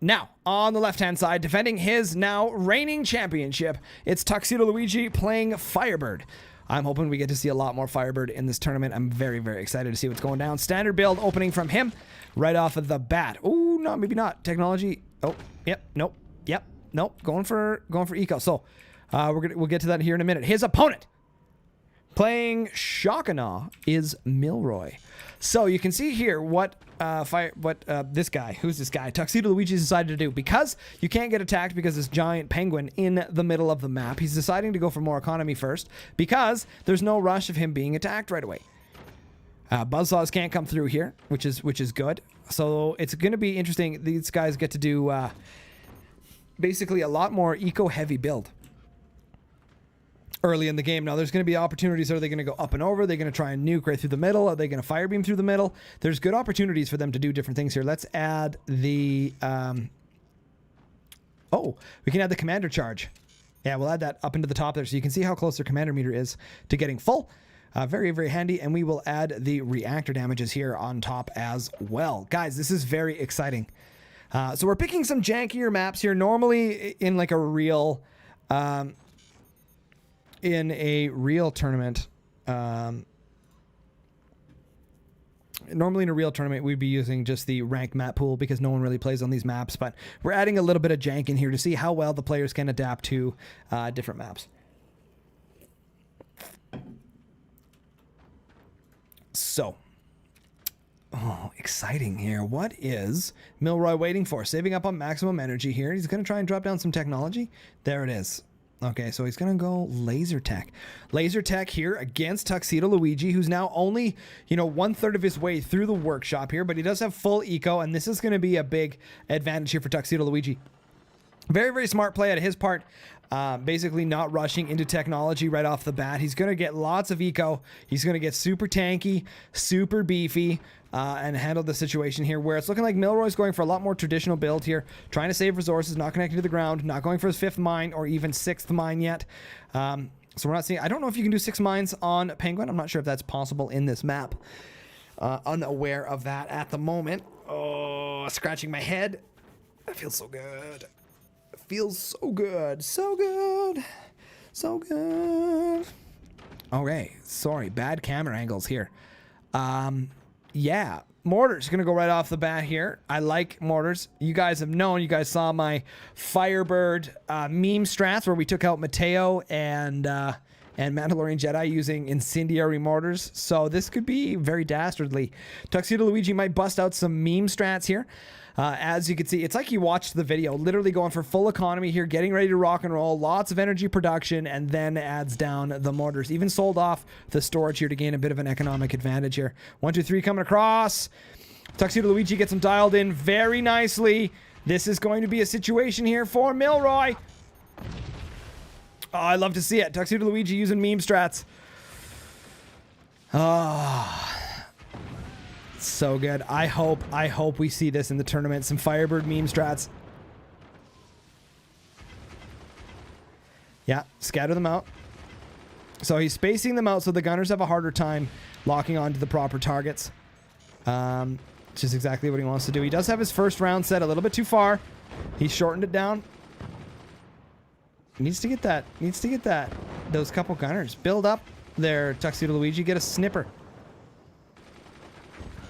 Now, on the left-hand side, defending his now reigning championship, it's Tuxedo Luigi playing Firebird. I'm hoping we get to see a lot more Firebird in this tournament. I'm very, very excited to see what's going down. Standard build opening from him right off of the bat. Ooh, no, maybe not. Technology. Oh, yep, nope, yep, nope. Going for eco. So we'll get to that here in a minute. His opponent playing Shock and Awe is Milroy. So you can see here what this guy, who's this guy, Tuxedo Luigi's decided to do. Because you can't get attacked because this giant penguin in the middle of the map, he's deciding to go for more economy first because there's no rush of him being attacked right away. Buzzsaws can't come through here, which is good. So it's going to be interesting. These guys get to do basically a lot more eco-heavy build early in the game. Now, there's going to be opportunities. Are they going to go up and over? Are they going to try and nuke right through the middle? Are they going to fire beam through the middle? There's good opportunities for them to do different things here. Let's add the... oh, we can add the commander charge. Yeah, we'll add that up into the top there so you can see how close their commander meter is to getting full. Very, very handy. And we will add the reactor damages here on top as well. Guys, this is very exciting. So we're picking some jankier maps here. Normally in like a real... in a real tournament, normally in a real tournament, we'd be using just the ranked map pool because no one really plays on these maps, but we're adding a little bit of jank in here to see how well the players can adapt to different maps. So, oh, exciting here. What is Milroy waiting for? Saving up on maximum energy here. He's going to try and drop down some technology. There it is. Okay, so he's going to go Laser Tech. Laser Tech here against Tuxedo Luigi, who's now only, 1/3 of his way through the workshop here, but he does have full eco, and this is going to be a big advantage here for Tuxedo Luigi. Very, very smart play out of his part. Basically not rushing into technology right off the bat. He's going to get lots of eco. He's going to get super tanky, super beefy, and handle the situation here where it's looking like Milroy's going for a lot more traditional build here, trying to save resources, not connecting to the ground, not going for his 5th mine or even 6th mine yet. So we're not seeing... I don't know if you can do 6 mines on Penguin. I'm not sure if that's possible in this map. Unaware of that at the moment. Oh, scratching my head. That feels so good. It feels so good. So good. So good. Okay, sorry. Bad camera angles here. Yeah. Mortar's going to go right off the bat here. I like mortars. You guys have known. You guys saw my Firebird meme strats where we took out Mateo and Mandalorian Jedi using incendiary mortars. So this could be very dastardly. Tuxedo Luigi might bust out some meme strats here. As you can see, it's like you watched the video, literally going for full economy here, getting ready to rock and roll, lots of energy production, and then adds down the mortars. Even sold off the storage here to gain a bit of an economic advantage here. 1, 2, 3 coming across. Tuxedo Luigi gets him dialed in very nicely. This is going to be a situation here for Milroy. Oh, I love to see it. Tuxedo Luigi using meme strats. Oh, so good. I hope we see this in the tournament. Some Firebird meme strats. Yeah, scatter them out. So he's spacing them out so the gunners have a harder time locking onto the proper targets. Which is exactly what he wants to do. He does have his first round set a little bit too far. He's shortened it down. Needs to get that. Those couple gunners. Build up there, Tuxedo Luigi. Get a snipper.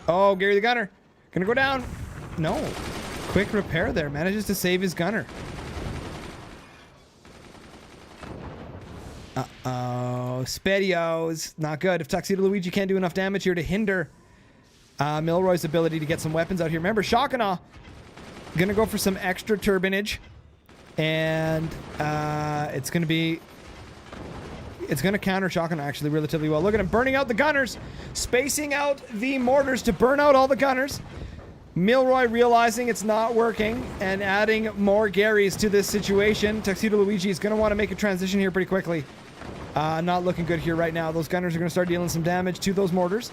Oh, Gary the gunner. Gonna go down. No. Quick repair there. Manages to save his gunner. Uh-oh. Spedios. Not good. If Tuxedo Luigi can't do enough damage here to hinder Milroy's ability to get some weapons out here. Remember, Shockana. Gonna go for some extra turbinage. And it's going to counter Shockana actually relatively well. Look at him burning out the gunners, spacing out the mortars to burn out all the gunners. Milroy realizing it's not working and adding more Garys to this situation. Tuxedo Luigi is going to want to make a transition here pretty quickly. Not looking good here right now. Those gunners are going to start dealing some damage to those mortars,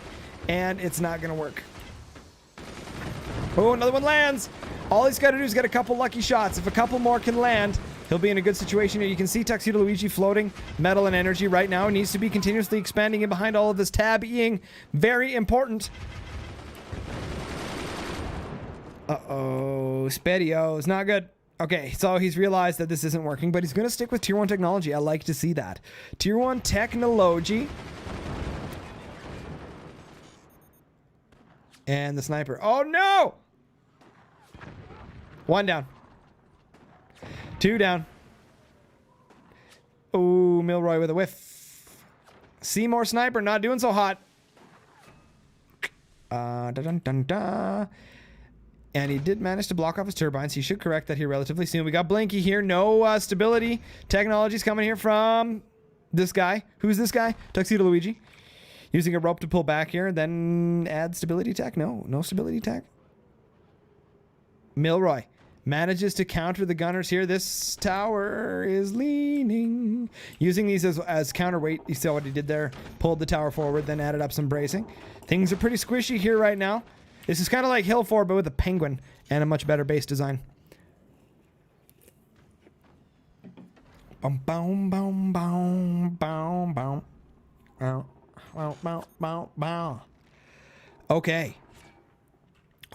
and it's not going to work. Oh, another one lands. All he's got to do is get a couple lucky shots. If a couple more can land, he'll be in a good situation here. You can see Tuxedo Luigi floating metal and energy right now. He needs to be continuously expanding in behind all of this tab-ing. Very important. Uh-oh. Spedio is not good. Okay, so he's realized that this isn't working, but he's going to stick with Tier 1 technology. I like to see that. Tier 1 technology. And the sniper. Oh, no! 1 down. 2 down. Oh, Milroy with a whiff. Seymour sniper not doing so hot. And he did manage to block off his turbines. He should correct that here relatively soon. We got Blinky here. No stability. Technology's coming here from this guy. Who's this guy? Tuxedo Luigi. Using a rope to pull back here. Then add stability tech. No stability tech. Milroy manages to counter the gunners here. This tower is leaning. Using these as counterweight. You saw what he did there. Pulled the tower forward, then added up some bracing. Things are pretty squishy here right now. This is kind of like Hill 4, but with a penguin and a much better base design. Boom, boom, boom, boom, boom, boom. Okay.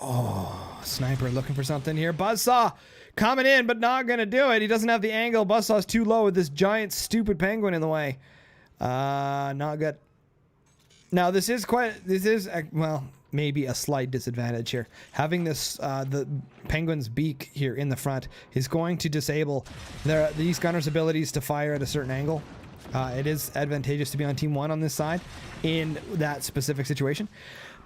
Oh, sniper looking for something here. Buzzsaw coming in, but not going to do it. He doesn't have the angle. Buzzsaw's too low with this giant, stupid penguin in the way. Not good. Now, this is, well, maybe a slight disadvantage here. Having this, the penguin's beak here in the front is going to disable these gunners' abilities to fire at a certain angle. It is advantageous to be on Team 1 on this side in that specific situation.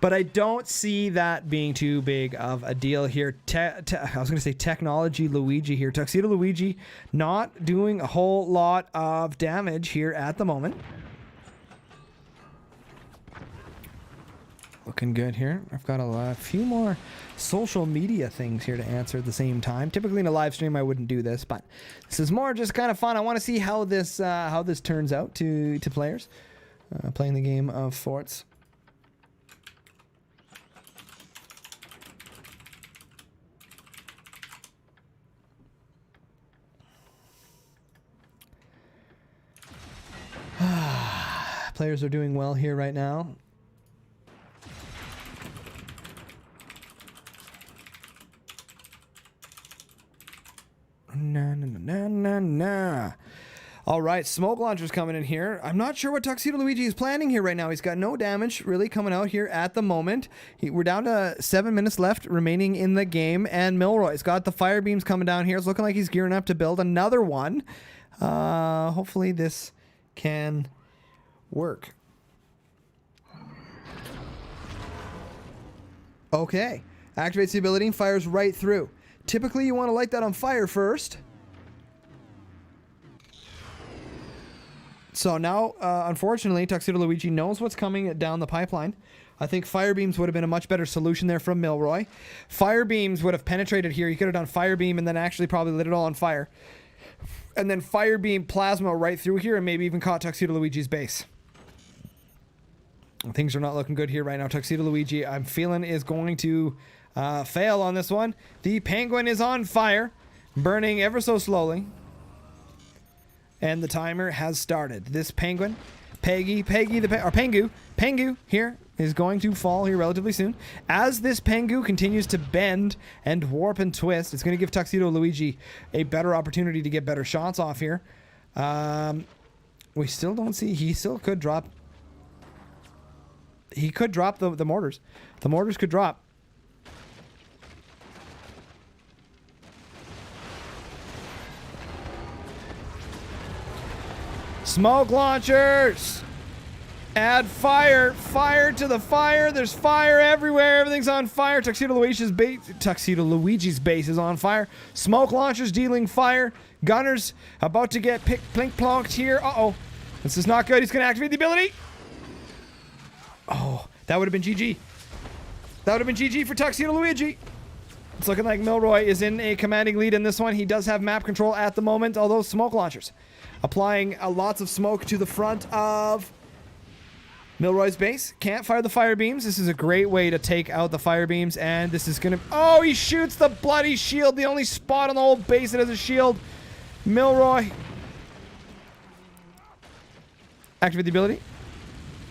But I don't see that being too big of a deal here. I was going to say technology Luigi here. Tuxedo Luigi not doing a whole lot of damage here at the moment. Looking good here. I've got a few more social media things here to answer at the same time. Typically in a live stream I wouldn't do this, but this is more just kind of fun. I want to see how this turns out to players playing the game of forts. Players are doing well here right now. Nah. All right, smoke launcher's coming in here. I'm not sure what Tuxedo Luigi is planning here right now. He's got no damage really coming out here at the moment. We're down to 7 minutes left remaining in the game, and Milroy's got the fire beams coming down here. It's looking like he's gearing up to build another one. Hopefully this can work. Okay, activates the ability and fires right through. Typically you want to light that on fire first. So now, unfortunately, Tuxedo Luigi knows what's coming down the pipeline. I think fire beams would have been a much better solution there from Milroy. Fire beams would have penetrated here. He could have done fire beam and then actually probably lit it all on fire. And then fire beam plasma right through here and maybe even caught Tuxedo Luigi's base. Things are not looking good here right now. Tuxedo Luigi, I'm feeling, is going to fail on this one. The penguin is on fire, burning ever so slowly. And the timer has started. This penguin, Pengu here is going to fall here relatively soon. As this Pengu continues to bend and warp and twist, it's going to give Tuxedo Luigi a better opportunity to get better shots off here. We still don't see, he still could drop. He could drop the mortars. The mortars could drop. Smoke launchers! Add fire! Fire to the fire! There's fire everywhere! Everything's on fire! Tuxedo Luigi's base is on fire. Smoke launchers dealing fire. Gunners about to get plink-plonked here. Uh-oh. This is not good. He's going to activate the ability. Oh, that would have been GG. That would have been GG for Tuxedo Luigi. It's looking like Milroy is in a commanding lead in this one. He does have map control at the moment, although smoke launchers. Applying lots of smoke to the front of Milroy's base. Can't fire the fire beams. This is a great way to take out the fire beams, and this is going to... Oh, he shoots the bloody shield. The only spot on the whole base that has a shield. Milroy. Activate the ability.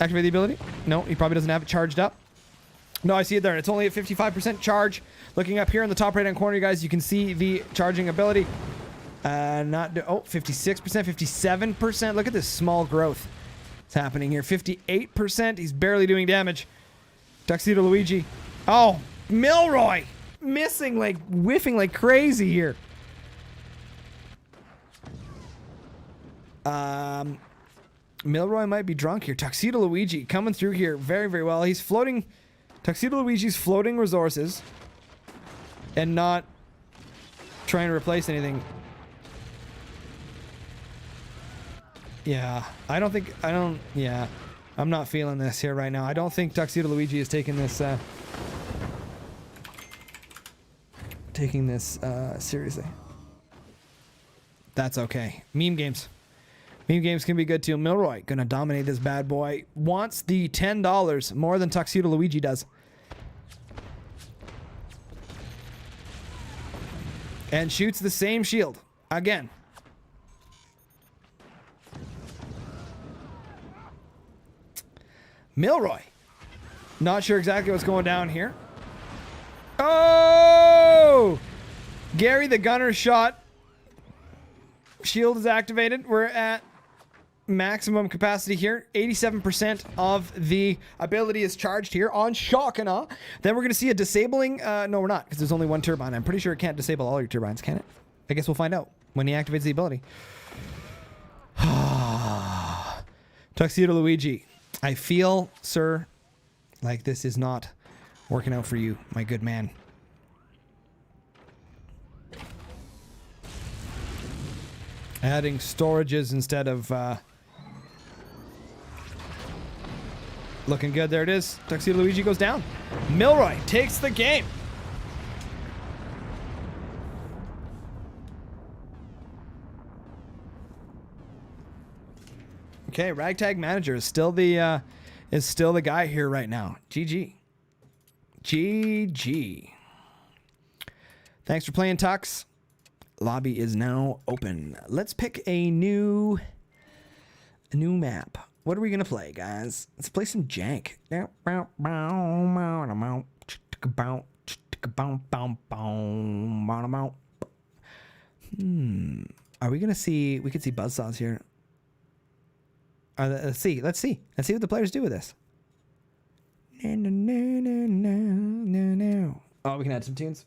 Activate the ability. No, he probably doesn't have it charged up. No, I see it there. It's only at 55% charge. Looking up here in the top right-hand corner, you guys, you can see the charging ability. 56%, 57%. Look at this small growth. It's happening here. 58%. He's barely doing damage. Tuxedo Luigi. Oh, Milroy. Missing, like, whiffing like crazy here. Milroy might be drunk here. Tuxedo Luigi coming through here very, very well. He's floating. Tuxedo Luigi's floating resources and not trying to replace anything. Yeah, yeah, I'm not feeling this here right now. I don't think Tuxedo Luigi is taking this seriously. That's okay. Meme games. Meme games can be good too. Milroy gonna dominate this bad boy. Wants the $10 more than Tuxedo Luigi does. And shoots the same shield again. Milroy. Not sure exactly what's going down here. Oh! Gary the gunner shot. Shield is activated. We're at maximum capacity here. 87% of the ability is charged here on shock and awe. Then we're going to see a disabling... no, we're not, because there's only one turbine. I'm pretty sure it can't disable all your turbines, can it? I guess we'll find out when he activates the ability. Tuxedo Luigi. I feel, sir, like this is not working out for you, my good man. Adding storages instead of Looking good. There it is. Tuxedo Luigi goes down. Milroy takes the game. Okay, Ragtag Manager is still the guy here right now. GG. GG. Thanks for playing, Tux. Lobby is now open. Let's pick a new map. What are we gonna play, guys? Let's play some jank. Are we gonna see? We could see buzzsaws here. Let's see what the players do with this. Oh, we can add some tunes.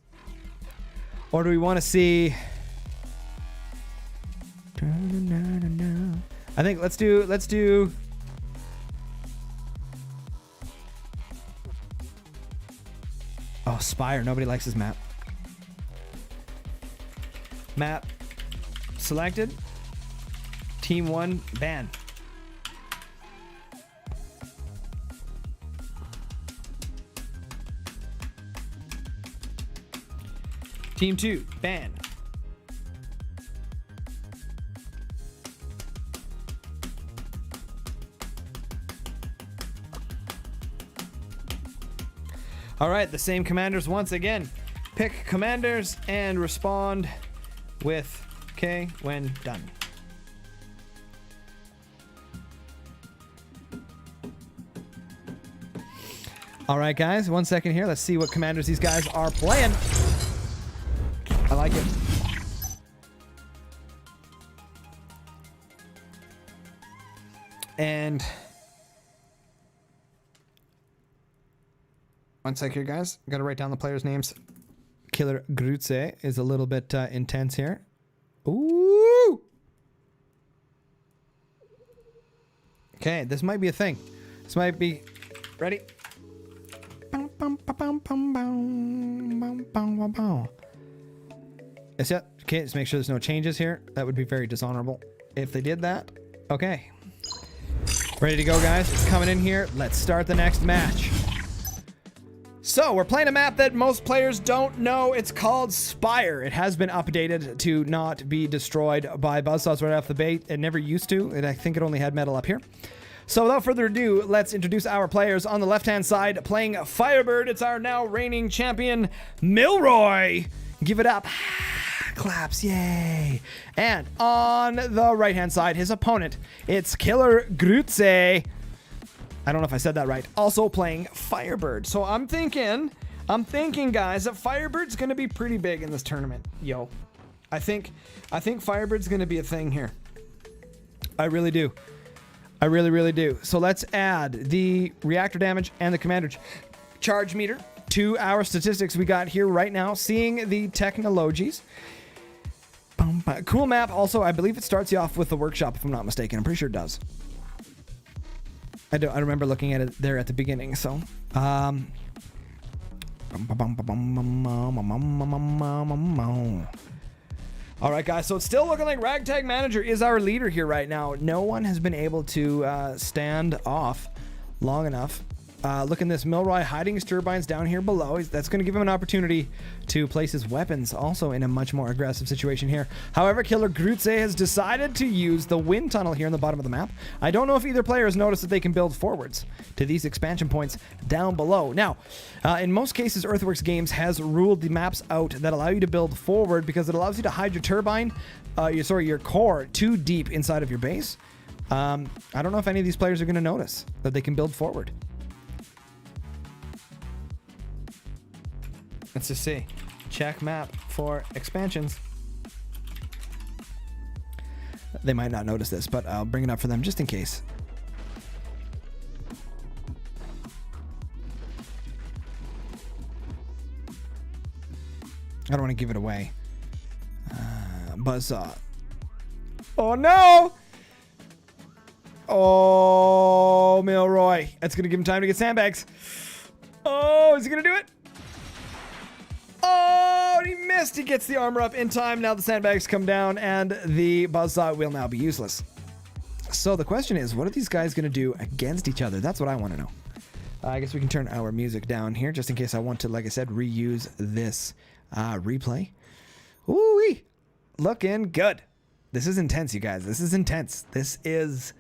Or do we want to see? I think let's do. Oh, Spire. Nobody likes this map. Map selected. Team 1 ban. Team 2 ban. All right, the same commanders once again. Pick commanders and respond with K when done. All right, guys, 1 second here. Let's see what commanders these guys are playing. I like it. And 1 sec here, guys. Got to write down the players' names. Killer Grutze is a little bit intense here. Ooh! Okay, this might be a thing. This might be... Ready? Yes, yeah. Okay, let's make sure there's no changes here. That would be very dishonorable if they did that. Okay. Ready to go, guys. It's coming in here. Let's start the next match. So, we're playing a map that most players don't know. It's called Spire. It has been updated to not be destroyed by buzzsaws right off the bat. It never used to. I think it only had metal up here. So, without further ado, let's introduce our players. On the left-hand side, playing Firebird, it's our now reigning champion, Milroy. Give it up. Claps, yay. And on the right-hand side, his opponent, it's Killer Grutze. I don't know if I said that right. Also playing Firebird. So I'm thinking, guys, that Firebird's going to be pretty big in this tournament. Yo, I think Firebird's going to be a thing here. I really do. I really, really do. So let's add the reactor damage and the commander charge meter to our statistics we got here right now. Seeing the technologies. Cool map. Also, I believe it starts you off with the workshop, if I'm not mistaken. I'm pretty sure it does. I remember looking at it there at the beginning. So, all right, guys. So it's still looking like Ragtag Manager is our leader here right now. No one has been able to stand off long enough. Look at this, Milroy hiding his turbines down here below. That's going to give him an opportunity to place his weapons also in a much more aggressive situation here. However, Killer Grutze has decided to use the wind tunnel here in the bottom of the map. I don't know if either player has noticed that they can build forwards to these expansion points down below. Now, in most cases, Earthworks Games has ruled the maps out that allow you to build forward because it allows you to hide your turbine, your core too deep inside of your base. I don't know if any of these players are going to notice that they can build forward. Let's just see. Check map for expansions. They might not notice this, but I'll bring it up for them just in case. I don't want to give it away. Buzzsaw. Oh no! Oh, Milroy. That's going to give him time to get sandbags. Oh, is he going to do it? Oh, he missed. He gets the armor up in time. Now the sandbags come down and the buzzsaw will now be useless. So the question is, what are these guys going to do against each other? That's what I want to know. I guess we can turn our music down here just in case I want to, like I said, reuse this replay. Ooh-wee. Looking good. This is intense, you guys. This is intense. This is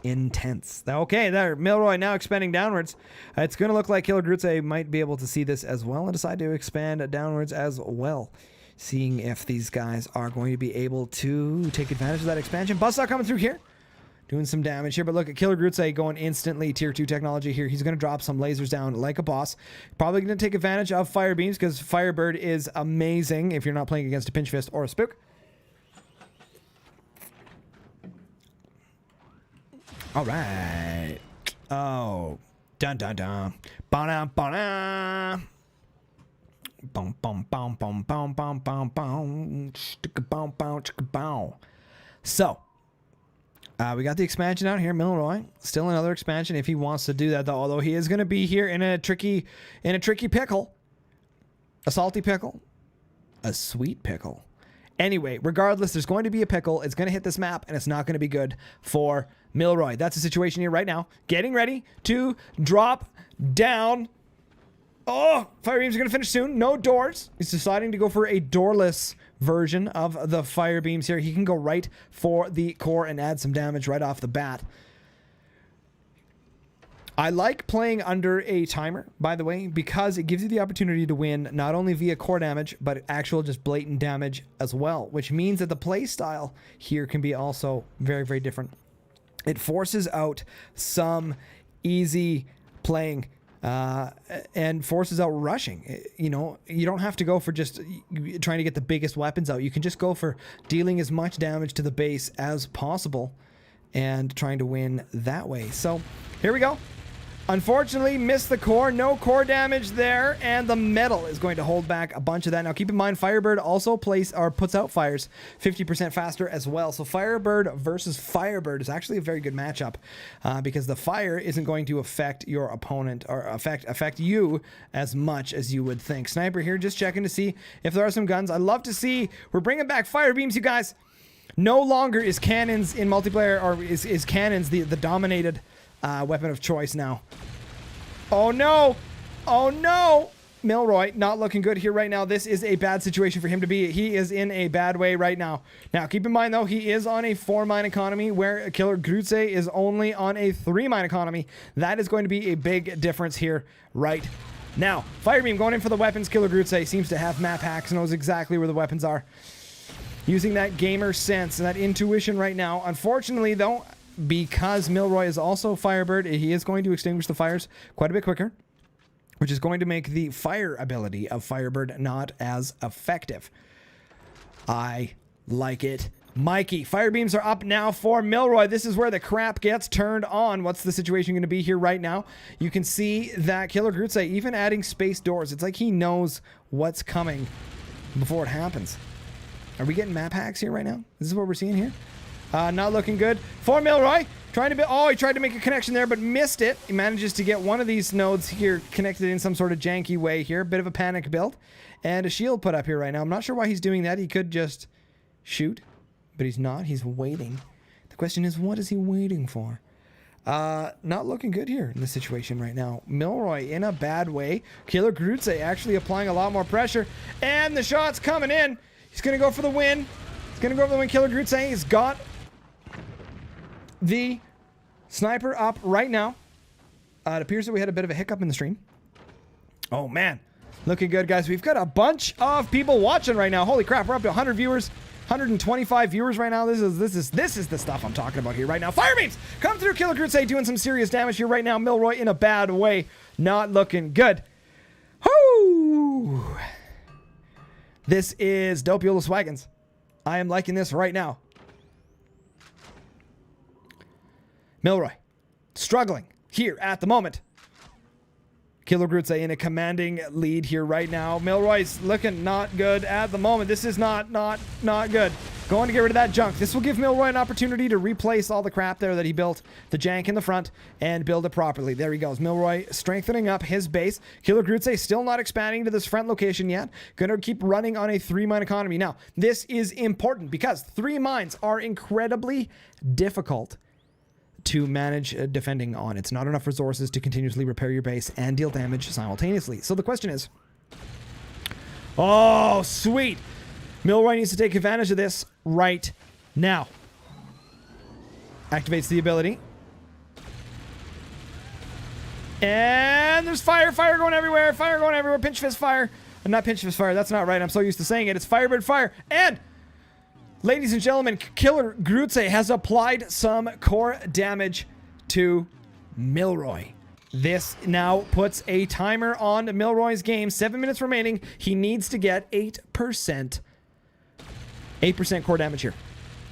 intense. Okay, there. Milroy now expanding downwards. It's going to look like Killer Grutze might be able to see this as well and decide to expand downwards as well. Seeing if these guys are going to be able to take advantage of that expansion. Buzzsaw coming through here. Doing some damage here, but look at Killer Grutze going instantly tier 2 technology here. He's going to drop some lasers down like a boss. Probably going to take advantage of fire beams because Firebird is amazing if you're not playing against a Pinch Fist or a Spook. All right. Oh. Dun dun dun. Ba-da ba-da. Bum bum bum bum bum bum bum bum. Chicka-bow bow chicka-bow. So. We got the expansion out here, Milroy. Still another expansion if he wants to do that, though. Although he is going to be here in a tricky pickle. A salty pickle. A sweet pickle. Anyway, regardless, there's going to be a pickle. It's going to hit this map, and it's not going to be good for Milroy. That's the situation here right now. Getting ready to drop down. Oh, fire beams are going to finish soon. No doors. He's deciding to go for a doorless version of the fire beams here. He can go right for the core and add some damage right off the bat. I like playing under a timer, by the way, because it gives you the opportunity to win not only via core damage, but actual just blatant damage as well, which means that the play style here can be also very, very different. It forces out some easy playing and forces out rushing. You know, you don't have to go for just trying to get the biggest weapons out. You can just go for dealing as much damage to the base as possible and trying to win that way. So here we go. Unfortunately, missed the core. No core damage there, and the metal is going to hold back a bunch of that. Now, keep in mind, Firebird also puts out fires 50% faster as well. So Firebird versus Firebird is actually a very good matchup because the fire isn't going to affect your opponent or affect you as much as you would think. Sniper here, just checking to see if there are some guns. I'd love to see. We're bringing back fire beams, you guys. No longer is cannons in multiplayer, or is cannons the dominated weapon of choice now. Oh no! Oh no! Milroy not looking good here right now. This is a bad situation for him to be. He is in a bad way right now. Now keep in mind though, he is on a 4-mine economy where Killer Grutze is only on a 3-mine economy. That is going to be a big difference here right now. Firebeam going in for the weapons. Killer Grutze seems to have map hacks, knows exactly where the weapons are. Using that gamer sense and that intuition right now. Unfortunately though, because Milroy is also Firebird, he is going to extinguish the fires quite a bit quicker, which is going to make the fire ability of Firebird not as effective. I like it. Mikey, fire beams are up now for Milroy. This is where the crap gets turned on. What's the situation going to be here right now? You can see that Killer Grutze even adding space doors. It's like he knows what's coming before it happens. Are we getting map hacks here right now? This is what we're seeing here. Not looking good for Milroy. Trying to be, oh, he tried to make a connection there, but missed it. He manages to get one of these nodes here connected in some sort of janky way here. Bit of a panic build. And a shield put up here right now. I'm not sure why he's doing that. He could just shoot, but he's not. He's waiting. The question is, what is he waiting for? Not looking good here in this situation right now. Milroy in a bad way. Killer Grutze actually applying a lot more pressure. And the shot's coming in. He's going to go for the win. He's going to go for the win. Killer Grutze has got the sniper up right now. It appears that we had a bit of a hiccup in the stream. Oh man, looking good, guys. We've got a bunch of people watching right now. Holy crap, we're up to 100 viewers, 125 viewers right now. This is the stuff I'm talking about here right now. Fire beams come through. Killer Grutze doing some serious damage here right now. Milroy in a bad way, not looking good. Whoo! This is Dopeulus Wagons. I am liking this right now. Milroy, struggling here at the moment. Killer Grutze in a commanding lead here right now. Milroy's looking not good at the moment. This is not good. Going to get rid of that junk. This will give Milroy an opportunity to replace all the crap there that he built, the jank in the front, and build it properly. There he goes. Milroy strengthening up his base. Killer Grutze still not expanding to this front location yet. Going to keep running on a 3-mine economy. Now, this is important because 3 mines are incredibly difficult to manage defending on. It's not enough resources to continuously repair your base and deal damage simultaneously. So the question is, oh, sweet. Milroy needs to take advantage of this right now. Activates the ability. And there's fire going everywhere. Fire going everywhere. Pinch fist fire. Not pinch fist fire. That's not right. I'm so used to saying it. It's Firebird fire. And, ladies and gentlemen, Killer Grutze has applied some core damage to Milroy. This now puts a timer on Milroy's game. 7 minutes remaining. He needs to get 8%. 8% core damage here.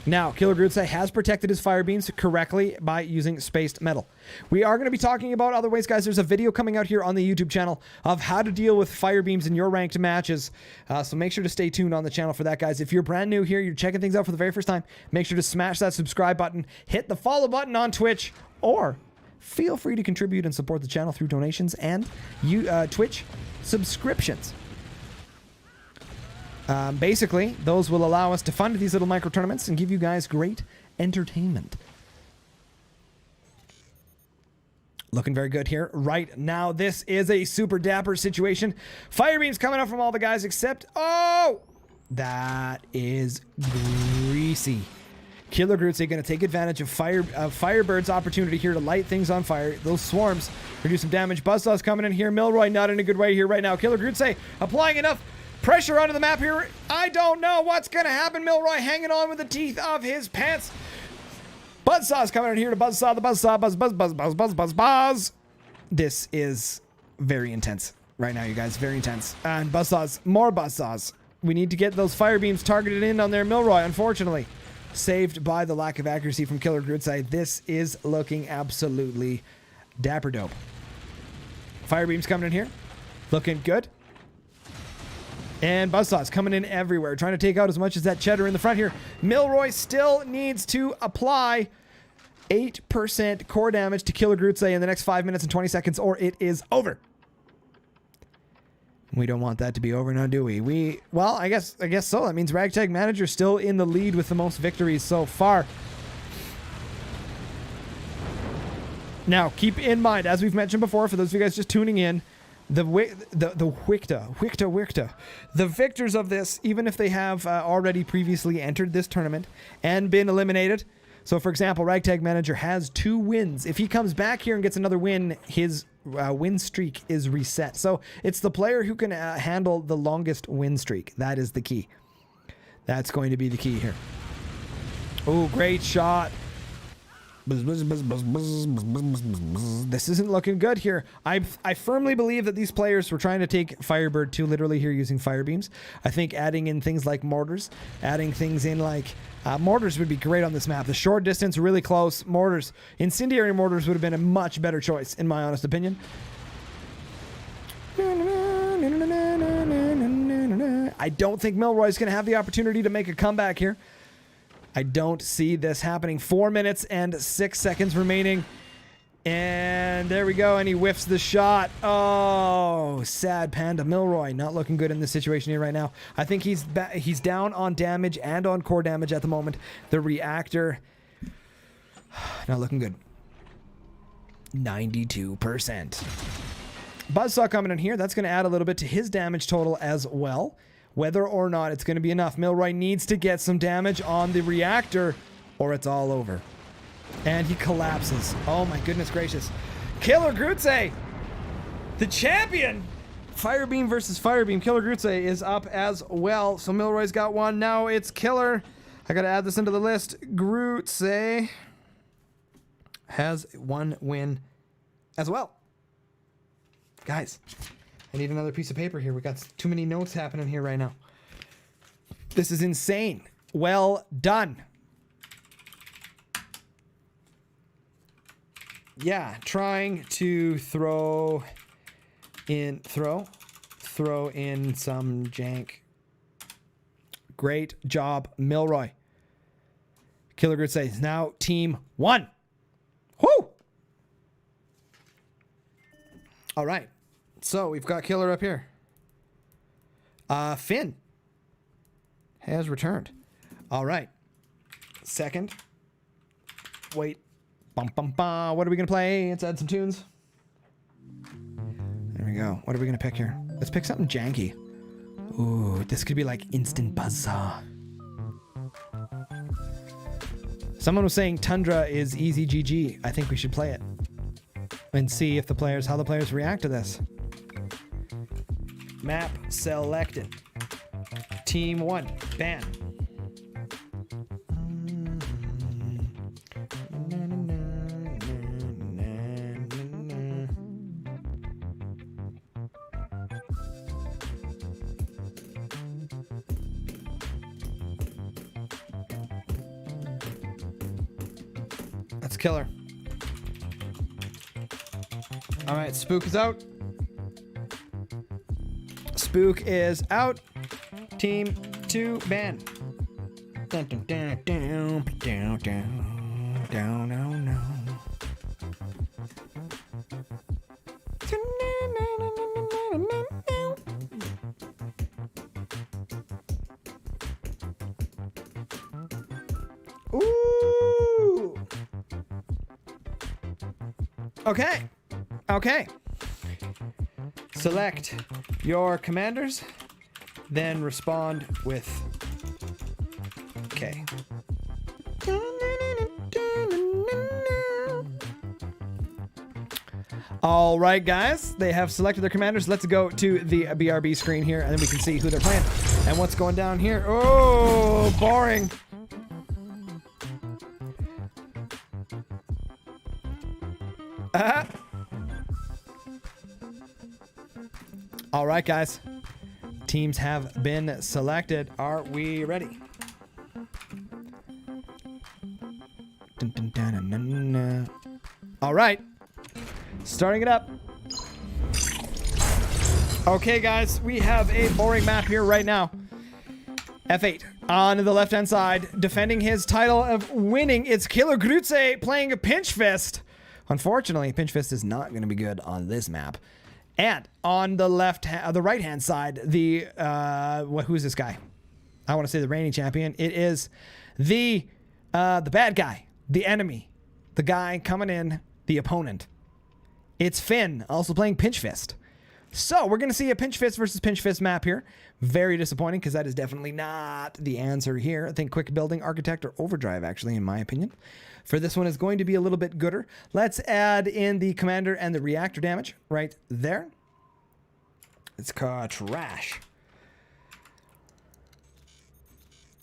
Now, Killer Grutze has protected his fire beams correctly by using spaced metal. We are going to be talking about other ways, guys. There's a video coming out here on the YouTube channel of how to deal with fire beams in your ranked matches. So make sure to stay tuned on the channel for that, guys. If you're brand new here, you're checking things out for the very first time, make sure to smash that subscribe button, hit the follow button on Twitch, or feel free to contribute and support the channel through donations and Twitch subscriptions. Basically, those will allow us to fund these little micro tournaments and give you guys great entertainment. Looking very good here right now. This is a super dapper situation. Fire beams coming up from all the guys except... Oh! That is greasy. Killer Grutze going to take advantage of Firebird's opportunity here to light things on fire. Those swarms reduce some damage. Buzzsaw's coming in here. Milroy not in a good way here right now. Killer Grutze applying enough pressure onto the map here. I don't know what's going to happen. Milroy hanging on with the teeth of his pants. Buzzsaw's coming in here to buzzsaw the buzzsaw. Buzz. This is very intense right now, you guys. Very intense. And buzzsaws. More buzzsaws. We need to get those fire beams targeted in on their Milroy, unfortunately. Saved by the lack of accuracy from Killer Grutze. This is looking absolutely dapper dope. Fire beams coming in here. Looking good. And buzzsaws coming in everywhere, trying to take out as much as that cheddar in the front here. Milroy still needs to apply 8% core damage to Killer Grutze in the next 5 minutes and 20 seconds, or it is over. We don't want that to be over now, do we? Well, I guess so. That means Ragtag Manager still in the lead with the most victories so far. Now, keep in mind, as we've mentioned before, for those of you guys just tuning in, the victors of this, even if they have already previously entered this tournament and been eliminated. So, for example, Ragtag Manager has 2 wins. If he comes back here and gets another win, his win streak is reset. So it's the player who can handle the longest win streak. That is the key. That's going to be the key here. Oh, great shot. This isn't looking good here. I firmly believe that these players were trying to take Firebird too literally here using fire beams. I think adding in things like mortars, adding things in like mortars would be great on this map. The short distance, really close mortars. Incendiary mortars would have been a much better choice, in my honest opinion. I don't think Milroy's going to have the opportunity to make a comeback here. I don't see this happening. 4 minutes and 6 seconds remaining. And there we go. And he whiffs the shot. Oh, sad Panda. Milroy not looking good in this situation here right now. I think he's down on damage and on core damage at the moment. The reactor not looking good. 92%. Buzzsaw coming in here. That's going to add a little bit to his damage total as well. Whether or not it's going to be enough. Milroy needs to get some damage on the reactor or it's all over. And he collapses. Oh my goodness gracious. Killer Grutze, the champion. Firebeam versus Firebeam. Killer Grutze is up as well. So Milroy's got one. Now it's Killer. I got to add this into the list. Grutze has 1 win as well. Guys, I need another piece of paper here. We got too many notes happening here right now. This is insane. Well done. Yeah, trying to throw in some jank. Great job, Milroy. Killer Grutze is now team 1. Whoo! All right. So we've got Killer up here. Finn has returned. All right. Second. Wait Bum, bum, bum. What are we going to play? Let's add some tunes. There we go. What are we going to pick here? Let's pick something janky. Ooh, this could be like instant buzzsaw. Someone was saying Tundra is easy GG. I think we should play it and see if how the players react to this. Map selected. Team 1, ban. That's killer. All right, Spook is out. Spook is out. Team 2 ban. Dun, dun, dun, down, down, down, down, down, down. Ooh. Okay. Okay. Select your commanders, then respond with K. All right, guys, they have selected their commanders. Let's go to the BRB screen here, and then we can see who they're playing and what's going down here. Oh, boring. All right, guys. Teams have been selected. Are we ready? Dun, dun, dun, dun, dun, dun. All right. Starting it up. Okay, guys. We have a boring map here right now. F8 on the left-hand side. Defending his title of winning. It's Killer Grutze playing a Pinch Fist. Unfortunately, Pinch Fist is not going to be good on this map. And on the the right-hand side, who's this guy? I want to say the reigning champion. It is the bad guy, the enemy, the guy coming in, the opponent. It's Finn, also playing Pinch Fist. So we're going to see a Pinch Fist versus Pinch Fist map here. Very disappointing because that is definitely not the answer here. I think Quick Building, Architect, or Overdrive, actually, in my opinion. For this one is going to be a little bit gooder. Let's add in the commander and the reactor damage right there. It's called trash.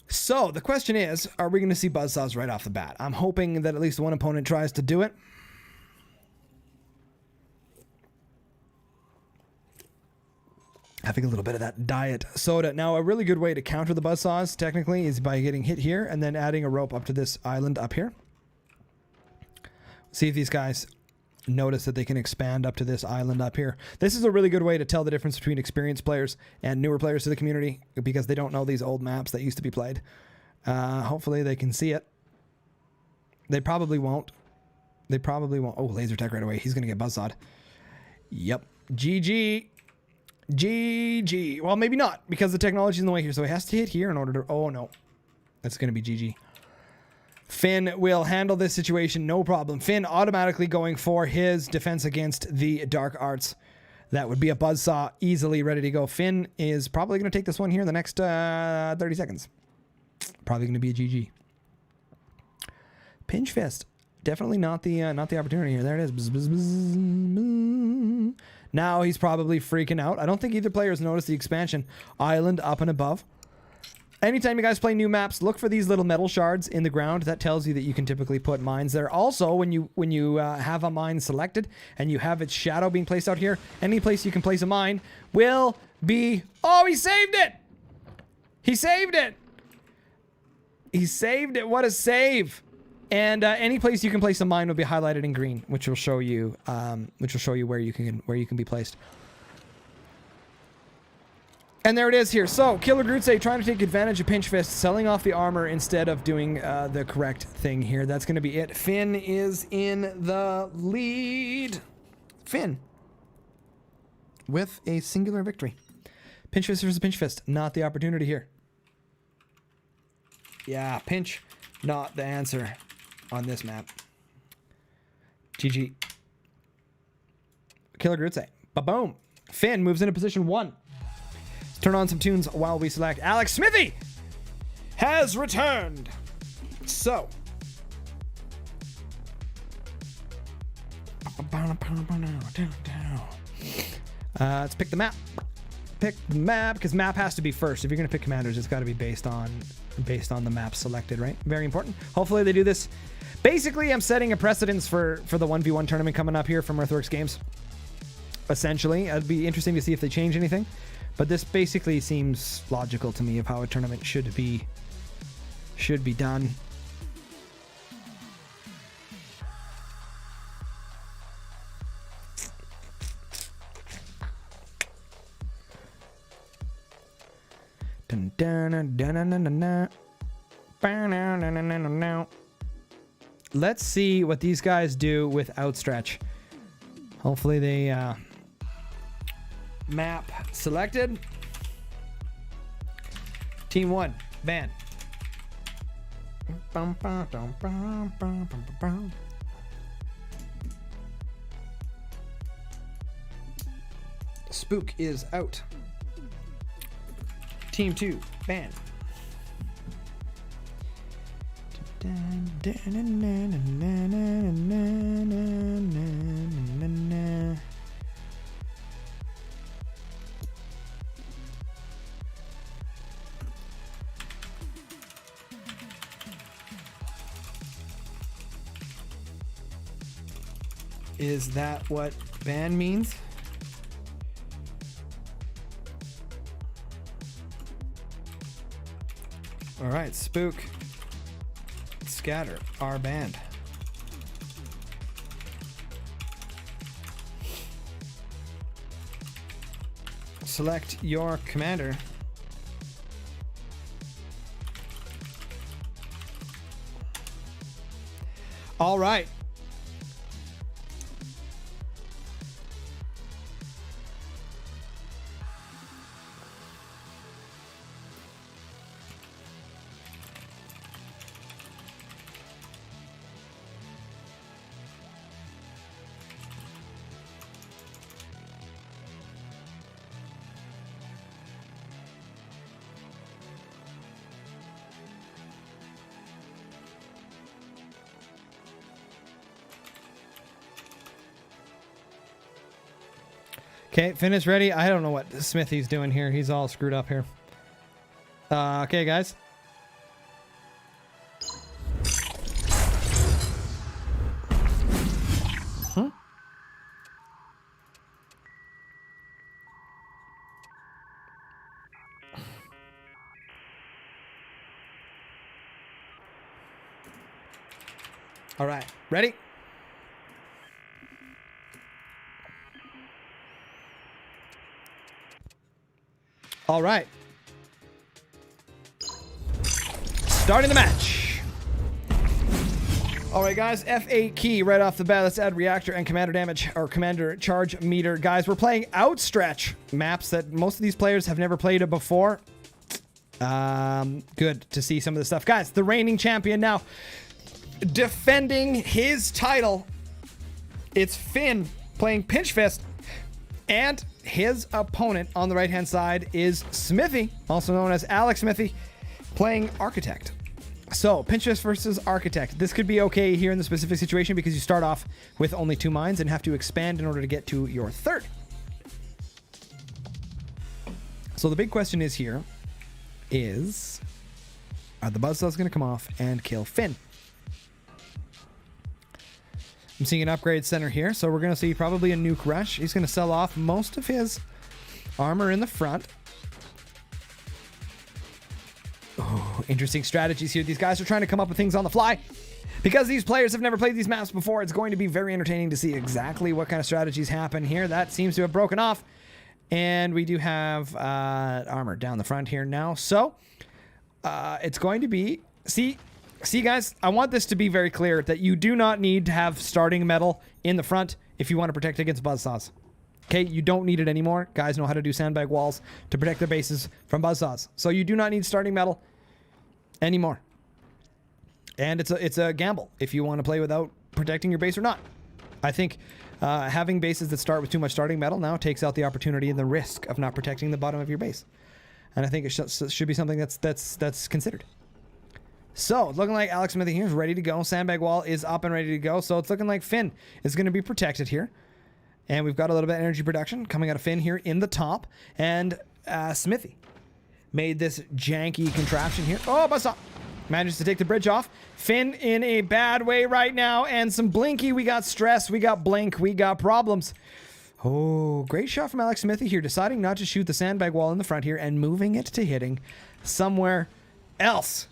So the question is, are we going to see buzzsaws right off the bat? I'm hoping that at least one opponent tries to do it. Having a little bit of that diet soda. Now, a really good way to counter the buzzsaws, technically, is by getting hit here and then adding a rope up to this island up here. See if these guys notice that they can expand up to this island up here. This is a really good way to tell the difference between experienced players and newer players to the community because they don't know these old maps that used to be played. Hopefully they can see it. They probably won't. They probably won't. Oh, laser tech right away. He's going to get buzzsawed. Yep. GG. GG. Well, maybe not because the technology's in the way here. So he has to hit here in order to... Oh, no. That's going to be GG. Finn will handle this situation, no problem. Finn automatically going for his defense against the dark arts. That would be a buzzsaw, easily ready to go. Finn is probably going to take this one here in the next 30 seconds. Probably going to be a GG. Pinch Fist. Definitely not the opportunity here. There it is. Bzz, bzz, bzz, bzz. Now he's probably freaking out. I don't think either player has noticed the expansion island up and above. Anytime you guys play new maps, look for these little metal shards in the ground. That tells you that you can typically put mines there. Also, when you have a mine selected and you have its shadow being placed out here, any place you can place a mine will be... Oh, he saved it! He saved it! He saved it. What a save! And any place you can place a mine will be highlighted in green, which will show you where you can be placed. And there it is here. So, Killer Grutze trying to take advantage of Pinch Fist, selling off the armor instead of doing the correct thing here. That's going to be it. Finn is in the lead. Finn. With a singular victory. Pinch Fist versus Pinch Fist. Not the opportunity here. Yeah, Pinch, not the answer on this map. GG. Killer Grutze. Ba-boom. Finn moves into position 1. Let's turn on some tunes while we select. Alex Smithy has returned. So. Let's pick the map. Pick the map, because map has to be first. If you're going to pick commanders, it's got to be based on the map selected, right? Very important. Hopefully they do this. Basically, I'm setting a precedence for the 1v1 tournament coming up here from Earthworks Games. Essentially, it'd be interesting to see if they change anything. But this basically seems logical to me of how a tournament should be done. Let's see what these guys do with outstretch. Hopefully they map selected. Team 1, ban. Spook is out. Team 2, ban. Is that what ban means? All right, Spook, Scatter are banned. Select your commander. All right. Okay, Finn is ready. I don't know what Smithy's doing here. He's all screwed up here. Okay, guys. Huh? All right, ready? All right. Starting the match. All right, guys. F8 key right off the bat. Let's add reactor and commander damage or commander charge meter. Guys, we're playing outstretch maps that most of these players have never played it before. Good to see some of this stuff. Guys, the reigning champion now defending his title. It's Finn playing Pinch Fist. And his opponent on the right-hand side is Smithy, also known as Alex Smithy, playing Architect. So, Pinch Fist versus Architect. This could be okay here in the specific situation because you start off with only 2 mines and have to expand in order to get to your third. So the big question is here is, are the Buzzsaws going to come off and kill Finn? I'm seeing an upgrade center here, so we're going to see probably a nuke rush. He's going to sell off most of his armor in the front. Oh, interesting strategies here. These guys are trying to come up with things on the fly. Because these players have never played these maps before, it's going to be very entertaining to see exactly what kind of strategies happen here. That seems to have broken off. And we do have armor down the front here now. So, it's going to be... See, guys, I want this to be very clear that you do not need to have starting metal in the front if you want to protect against buzzsaws. Okay, you don't need it anymore. Guys know how to do sandbag walls to protect their bases from buzzsaws. So you do not need starting metal anymore. And it's a gamble if you want to play without protecting your base or not. I think having bases that start with too much starting metal now takes out the opportunity and the risk of not protecting the bottom of your base. And I think it should be something that's considered. So, it's looking like Alex Smithy here is ready to go. Sandbag wall is up and ready to go. So, it's looking like Finn is going to be protected here. And we've got a little bit of energy production coming out of Finn here in the top. And Smithy made this janky contraption here. Oh, buzzsaw! Manages to take the bridge off. Finn in a bad way right now. And some blinky. We got stress. We got blink. We got problems. Oh, great shot from Alex Smithy here. Deciding not to shoot the sandbag wall in the front here and moving it to hitting somewhere else.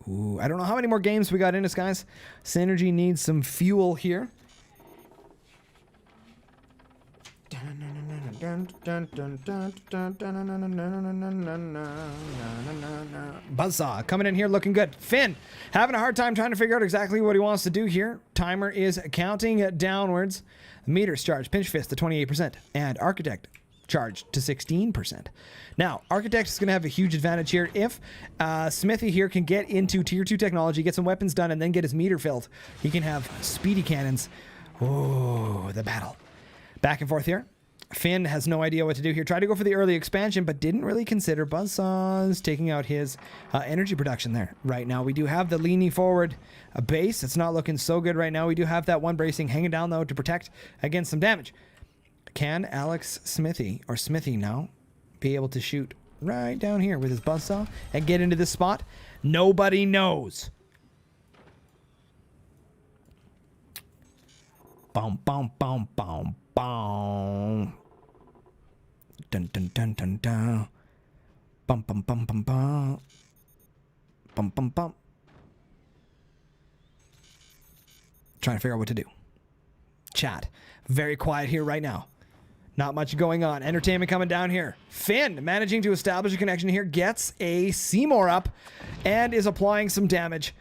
Ooh, I don't know how many more games we got in us, guys. Synergy needs some fuel here. Buzzsaw coming in here looking good. Finn having a hard time trying to figure out exactly what he wants to do here. Timer is counting downwards. Meters charged. Pinch fist to 28%. And Architect charged to 16%. Now, Architect is going to have a huge advantage here. If Smithy here can get into tier 2 technology, get some weapons done, and then get his meter filled, he can have speedy cannons. Oh, the battle. Back and forth here. Finn has no idea what to do here. Tried to go for the early expansion, but didn't really consider Buzzsaws taking out his energy production there. Right now, we do have the leaning forward base. It's not looking so good right now. We do have that one bracing hanging down, though, to protect against some damage. Can Alex Smithy, or Smithy now, be able to shoot right down here with his buzzsaw and get into this spot? Nobody knows. Boom, boom, boom, boom, boom. Dun, dun, dun, dun, dun. Bum, bum, bum, bum, bum. Bum, bum, bum. Trying to figure out what to do. Chat. Very quiet here right now. Not much going on. Entertainment coming down here. Finn managing to establish a connection here. Gets a Seymour up and is applying some damage.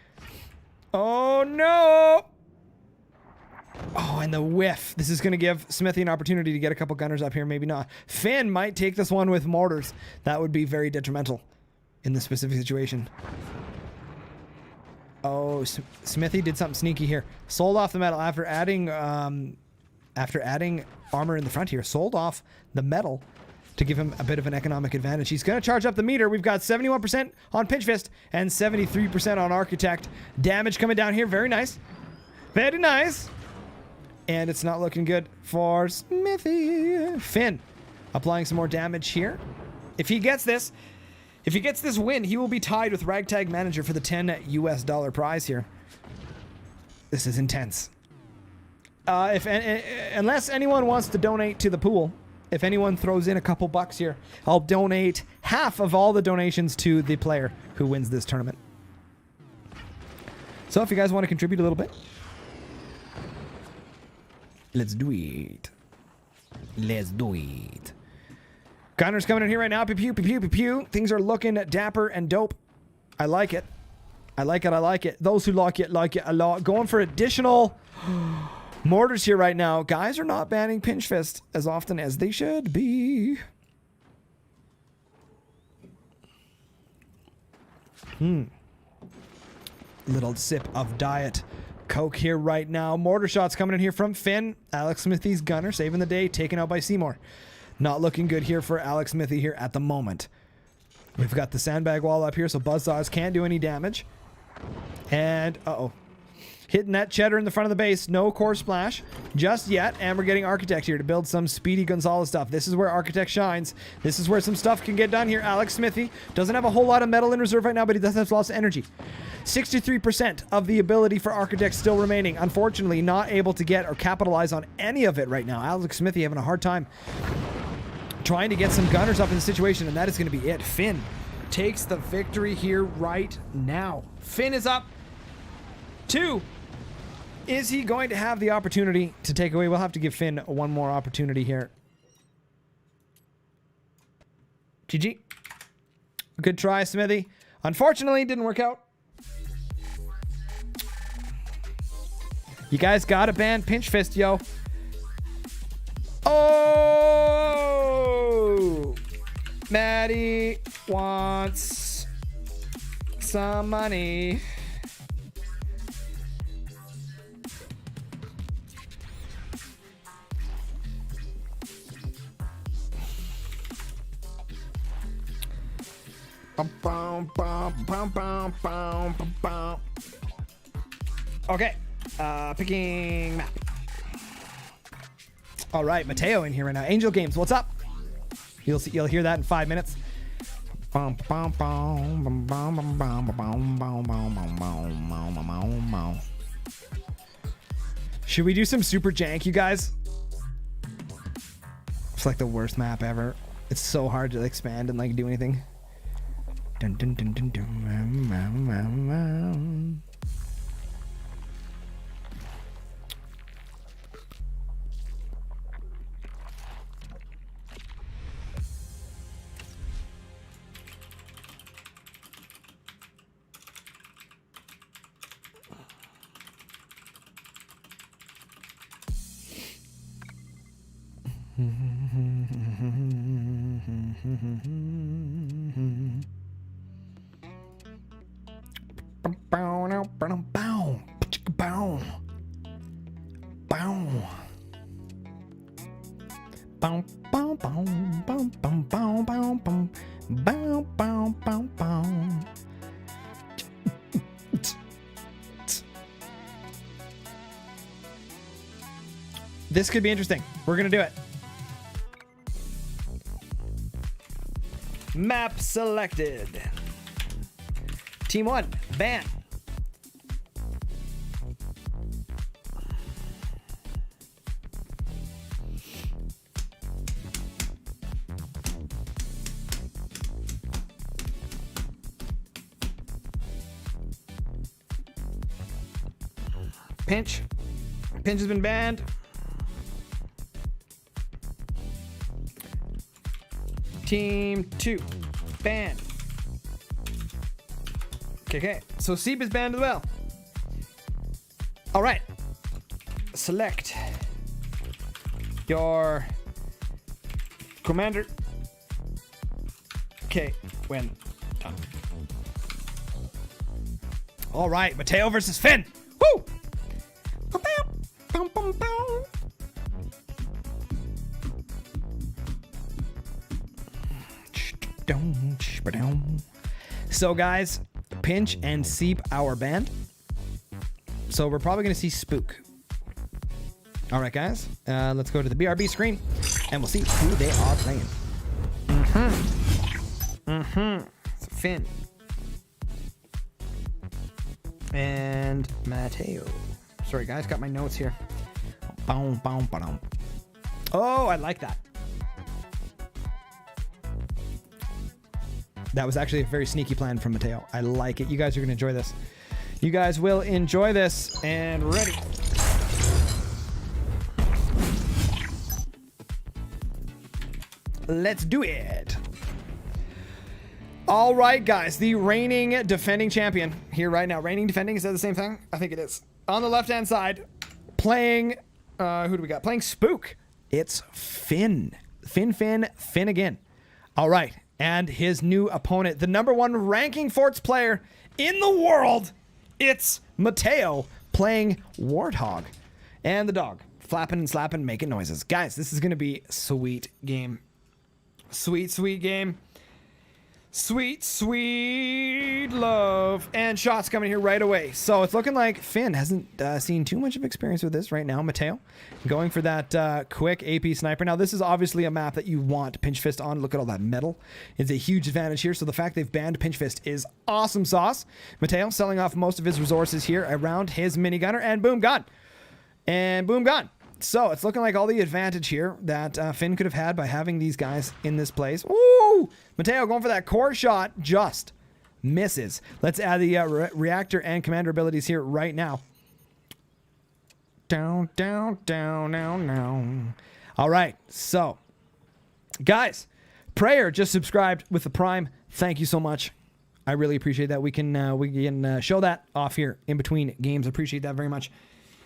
Oh, no. Oh, and the whiff. This is going to give Smithy an opportunity to get a couple gunners up here. Maybe not. Finn might take this one with mortars. That would be very detrimental in this specific situation. Oh, Smithy did something sneaky here. Sold off the metal after adding armor in the front here. Sold off the metal to give him a bit of an economic advantage. He's going to charge up the meter. We've got 71% on Pinch Fist and 73% on Architect. Damage coming down here. Very nice. Very nice. And it's not looking good for Smithy. Finn applying some more damage here. If he gets this win, he will be tied with Ragtag Manager for the $10 US prize here. This is intense. Unless anyone wants to donate to the pool, if anyone throws in a couple bucks here, I'll donate half of all the donations to the player who wins this tournament. So if you guys want to contribute a little bit, let's do it. Let's do it. Gunners coming in here right now. Pew, pew, pew, pew, pew, pew. Things are looking dapper and dope. I like it. I like it. I like it. Those who like it a lot. Going for additional mortars here right now. Guys are not banning Pinch Fist as often as they should be. Little sip of Diet Coke here right now. Mortar shots coming in here from Finn. Alex Smithy's gunner saving the day, taken out by Seymour. Not looking good here for Alex Smithy here at the moment. We've got the sandbag wall up here, so Buzzsaws can't do any damage. And, hitting that cheddar in the front of the base. No core splash just yet. And we're getting Architect here to build some speedy Gonzalez stuff. This is where Architect shines. This is where some stuff can get done here. Alex Smithy doesn't have a whole lot of metal in reserve right now, but he does have lots of energy. 63% of the ability for Architect still remaining. Unfortunately, not able to get or capitalize on any of it right now. Alex Smithy having a hard time trying to get some gunners up in the situation, and that is going to be it. Finn takes the victory here right now. Finn is up 2. Is he going to have the opportunity to take away? We'll have to give Finn one more opportunity here. GG. Good try, Smithy. Unfortunately, didn't work out. You guys gotta ban Pinch Fist, yo. Oh! Maddie wants some money. Okay, picking map. All right, Mateo in here right now. Angel Games, what's up? You'll hear that in 5 minutes. Should we do some super jank, you guys? It's like the worst map ever. It's so hard to expand and like do anything. Dun, dun, dun, dun, dun. This could be interesting. We're gonna do it. Map selected. Team 1, ban. Pinch. Pinch has been banned. Team 2, banned. Okay. So Seep is banned as well. All right. Select your commander. Okay, when done. All right, Mateo versus Finn. Woo! So guys, Pinch and Seep our band. So we're probably going to see Spook. All right, guys, let's go to the BRB screen and we'll see who they are playing. So Finn and Mateo. Sorry, guys, got my notes here. Oh, I like that. That was actually a very sneaky plan from Mateo. I like it. You guys are going to enjoy this. You guys will enjoy this. And ready. Let's do it. All right, guys. The reigning defending champion here right now. Reigning defending, is that the same thing? I think it is. On the left-hand side, playing... who do we got? Playing Spook. It's Finn. Finn again. All right. And his new opponent, the #1 ranking Forts player in the world, it's Mateo playing Warthog. And the dog, flapping and slapping, making noises. Guys, this is going to be a sweet game. Sweet game. Sweet love. And shots coming here right away. So it's looking like Finn hasn't seen too much of experience with this right now. Mateo going for that quick AP sniper. Now, this is obviously a map that you want Pinch Fist on. Look at all that metal. It's a huge advantage here. So the fact they've banned Pinch Fist is awesome sauce. Mateo selling off most of his resources here around his minigunner. And boom, gone. And boom, gone. So it's looking like all the advantage here that Finn could have had by having these guys in this place. Woo! Mateo going for that core shot, just misses. Let's add the reactor and commander abilities here right now. Down. All right, so guys, Prayer just subscribed with the Prime. Thank you so much. I really appreciate that. We can show that off here in between games. Appreciate that very much.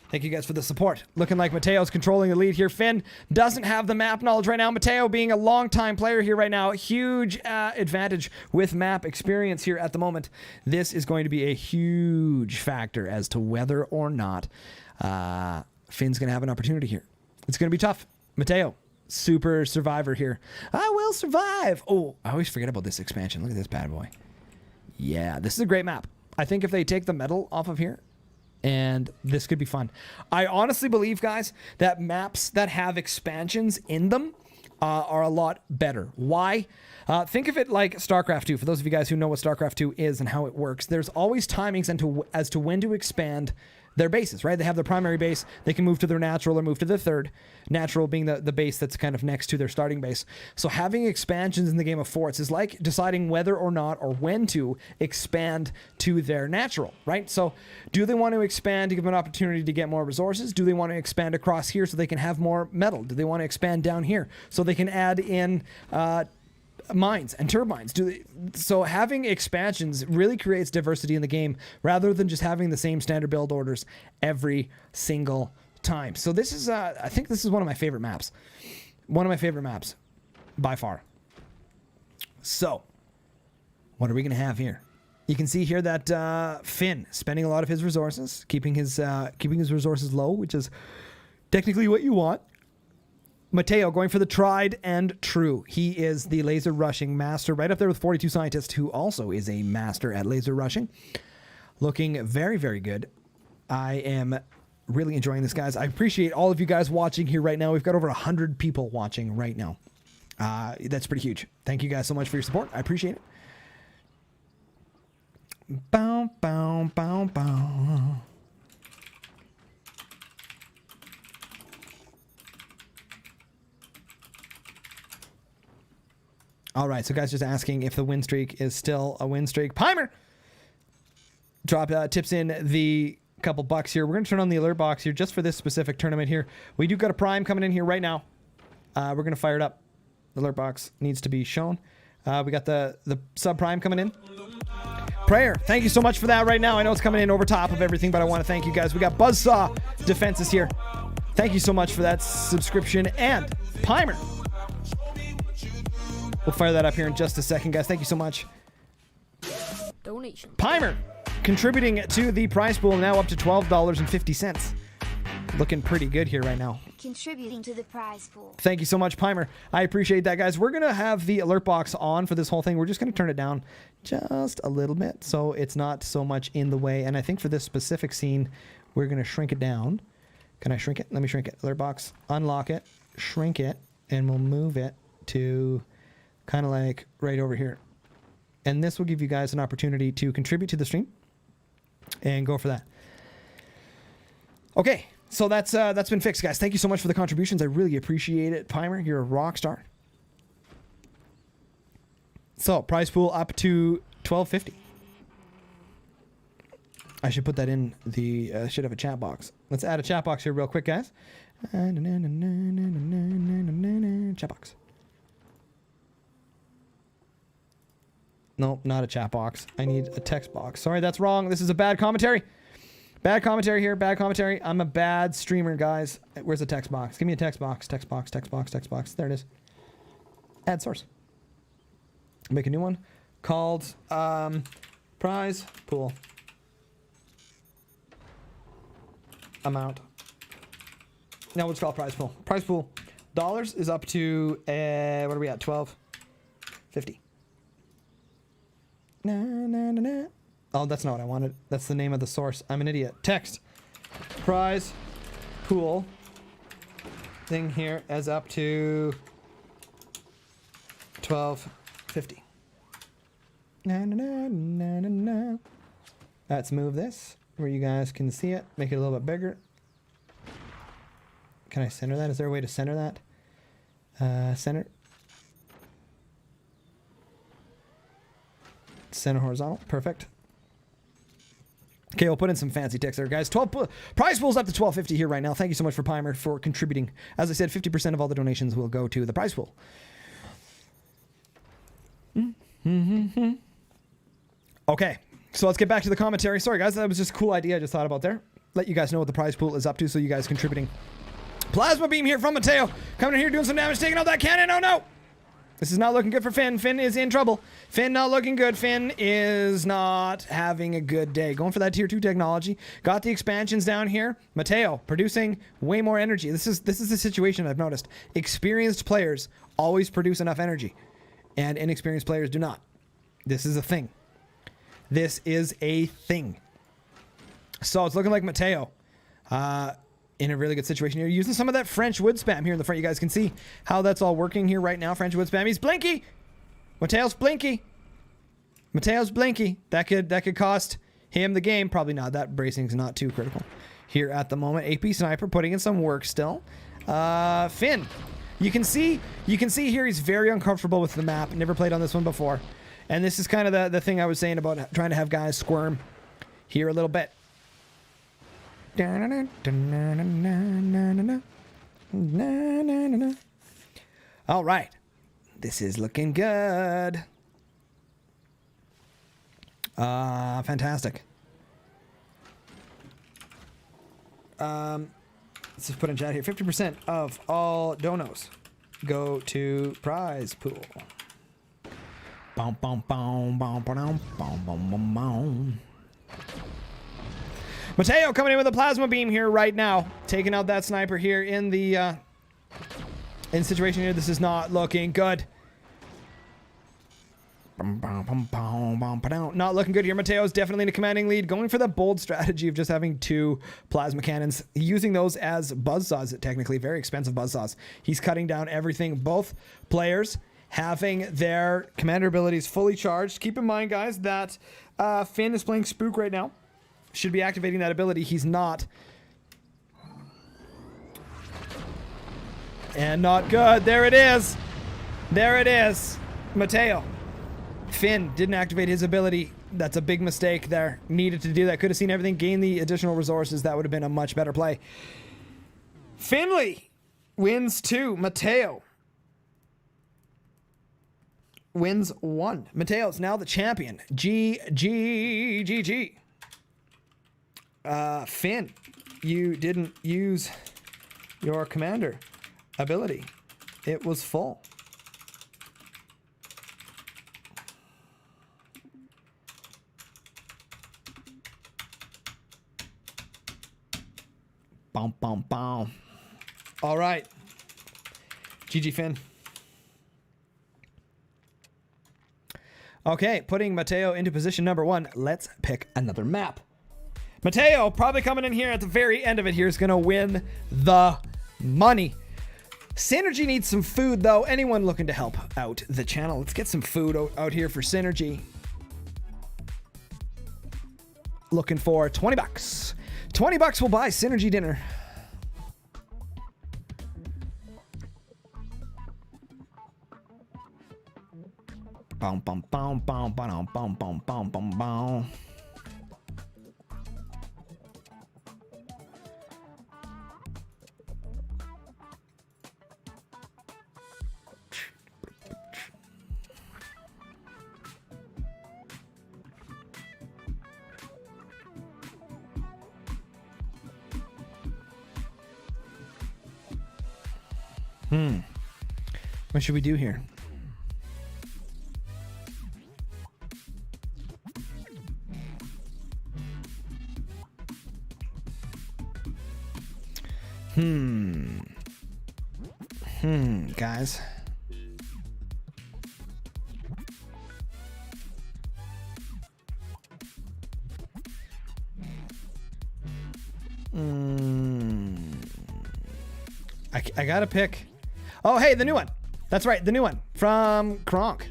Thank you guys for the support. Looking like Mateo's controlling the lead here. Finn doesn't have the map knowledge right now. Mateo being a long-time player here right now. Huge advantage with map experience here at the moment. This is going to be a huge factor as to whether or not Finn's going to have an opportunity here. It's going to be tough. Mateo, super survivor here. I will survive. Oh, I always forget about this expansion. Look at this bad boy. Yeah, this is a great map. I think if they take the metal off of here, and this could be fun. I honestly believe, guys, that maps that have expansions in them are a lot better. Why? Think of it like StarCraft 2. For those of you guys who know what StarCraft 2 is and how it works, there's always timings as to when to expand their bases, right? They have their primary base. They can move to their natural or move to the third. Natural being the base that's kind of next to their starting base. So having expansions in the game of forts is like deciding whether or not or when to expand to their natural, right? So do they want to expand to give them an opportunity to get more resources? Do they want to expand across here so they can have more metal? Do they want to expand down here so they can add in mines and turbines? So having expansions really creates diversity in the game rather than just having the same standard build orders every single time. So this is I think this is one of my favorite maps. One of my favorite maps by far. So what are we gonna have here? You can see here that Finn spending a lot of his resources, keeping his resources low, which is technically what you want. Mateo going for the tried and true. He is the laser rushing master, right up there with 42 Scientist, who also is a master at laser rushing. Looking very, very good. I am really enjoying this, guys. I appreciate all of you guys watching here right now. We've got over 100 people watching right now. That's pretty huge. Thank you guys so much for your support. I appreciate it. Bow, bow, bow, bow. All right, so guys, just asking if the win streak is still a win streak. Pimer tips in the couple bucks here. We're going to turn on the alert box here just for this specific tournament here. We do got a prime coming in here right now. We're going to fire it up. The alert box needs to be shown. We got the sub prime coming in. Prayer, thank you so much for that right now. I know it's coming in over top of everything, but I want to thank you guys. We got Buzzsaw Defenses here. Thank you so much for that subscription. And Pimer. We'll fire that up here in just a second, guys. Thank you so much. Donation. Pimer contributing to the prize pool, now up to $12.50. Looking pretty good here right now. Contributing to the prize pool. Thank you so much, Pimer. I appreciate that, guys. We're going to have the alert box on for this whole thing. We're just going to turn it down just a little bit so it's not so much in the way. And I think for this specific scene, we're going to shrink it down. Can I shrink it? Let me shrink it. Alert box. Unlock it. Shrink it. And we'll move it to kind of like right over here. And this will give you guys an opportunity to contribute to the stream and go for that. Okay, so that's been fixed, guys. Thank you so much for the contributions. I really appreciate it. Pimer, you're a rock star. So prize pool up to $12.50. I should put that in the should have a chat box. Let's add a chat box here real quick, guys. Chat box. No, not a chat box. I need a text box. Sorry, that's wrong. This is a bad commentary. Bad commentary here. Bad commentary. I'm a bad streamer, guys. Where's the text box? Give me a text box. Text box. Text box. Text box. There it is. Add source. Make a new one called prize pool amount. Now let's call it prize pool. Prize pool dollars is up to what are we at? $12.50. Na, na, na, na. Oh, that's not what I wanted. That's the name of the source. I'm an idiot. Text. Prize pool thing here is up to $12.50. Na, na, na, na, na, na. Let's move this where you guys can see it. Make it a little bit bigger. Can I center that? Is there a way to center that? Center. Center horizontal. Perfect. Okay, we'll put in some fancy text there, guys. Prize pool's up to $12.50 here right now. Thank you so much for Pimer for contributing. As I said, 50% of all the donations will go to the prize pool. Okay, so let's get back to the commentary. Sorry, guys, that was just a cool idea I just thought about there. Let you guys know what the prize pool is up to, so you guys contributing. Plasma beam here from Mateo. Coming in here doing some damage, taking out that cannon. Oh, no. This is not looking good for Finn. Finn is in trouble. Finn not looking good. Finn is not having a good day. Going for that tier 2 technology. Got the expansions down here. Mateo producing way more energy. This is the situation I've noticed. Experienced players always produce enough energy, and inexperienced players do not. This is a thing. This is a thing. So it's looking like Mateo in a really good situation here. Using some of that French wood spam here in the front. You guys can see how that's all working here right now. French wood spam. He's blinky. Mateo's blinky. Mateo's blinky. That could cost him the game. Probably not. That bracing's not too critical here at the moment. AP Sniper putting in some work still. Finn. You can see here he's very uncomfortable with the map. Never played on this one before. And this is kind of the thing I was saying about trying to have guys squirm here a little bit. All right. This is looking good. Fantastic. Let's just put in chat here. 50% of all donos go to prize pool. Boom, boom, boom, boom, boom, boom, boom, boom, boom. Mateo coming in with a plasma beam here right now, taking out that sniper here in the situation here. This is not looking good. Not looking good here. Mateo's definitely in a commanding lead, going for the bold strategy of just having 2 plasma cannons, using those as buzzsaws, technically very expensive buzzsaws. He's cutting down everything. Both players having their commander abilities fully charged. Keep in mind, guys, that Finn is playing Spook right now. Should be activating that ability. He's not. And not good. There it is. There it is. Mateo. Finn didn't activate his ability. That's a big mistake there. Needed to do that. Could have seen everything, gain the additional resources. That would have been a much better play. Finley wins 2. Mateo wins 1. Mateo's now the champion. GG. Finn, you didn't use your commander ability. It was full. Boom, boom, boom. All right. GG, Finn. Okay, putting Mateo into position number 1. Let's pick another map. Mateo, probably coming in here at the very end of it here, is going to win the money. Synergy needs some food, though. Anyone looking to help out the channel, let's get some food out here for Synergy. Looking for 20 bucks. 20 bucks will buy Synergy dinner. Boom, boom, boom, boom, boom, boom, boom, boom, boom, boom. What should we do here? Guys. I gotta pick. Oh, hey, the new one. That's right, the new one from Kronk.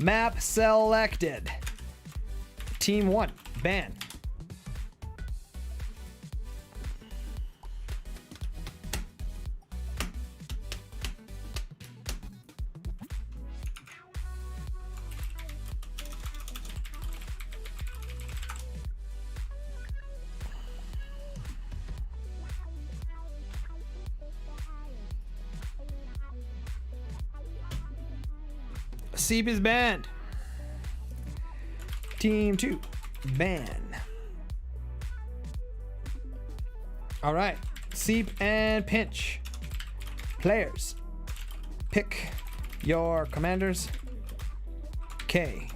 Map selected. Team 1, ban. Seep is banned. Team 2, ban. All right. Seep and pinch. Players, pick your commanders. Okay.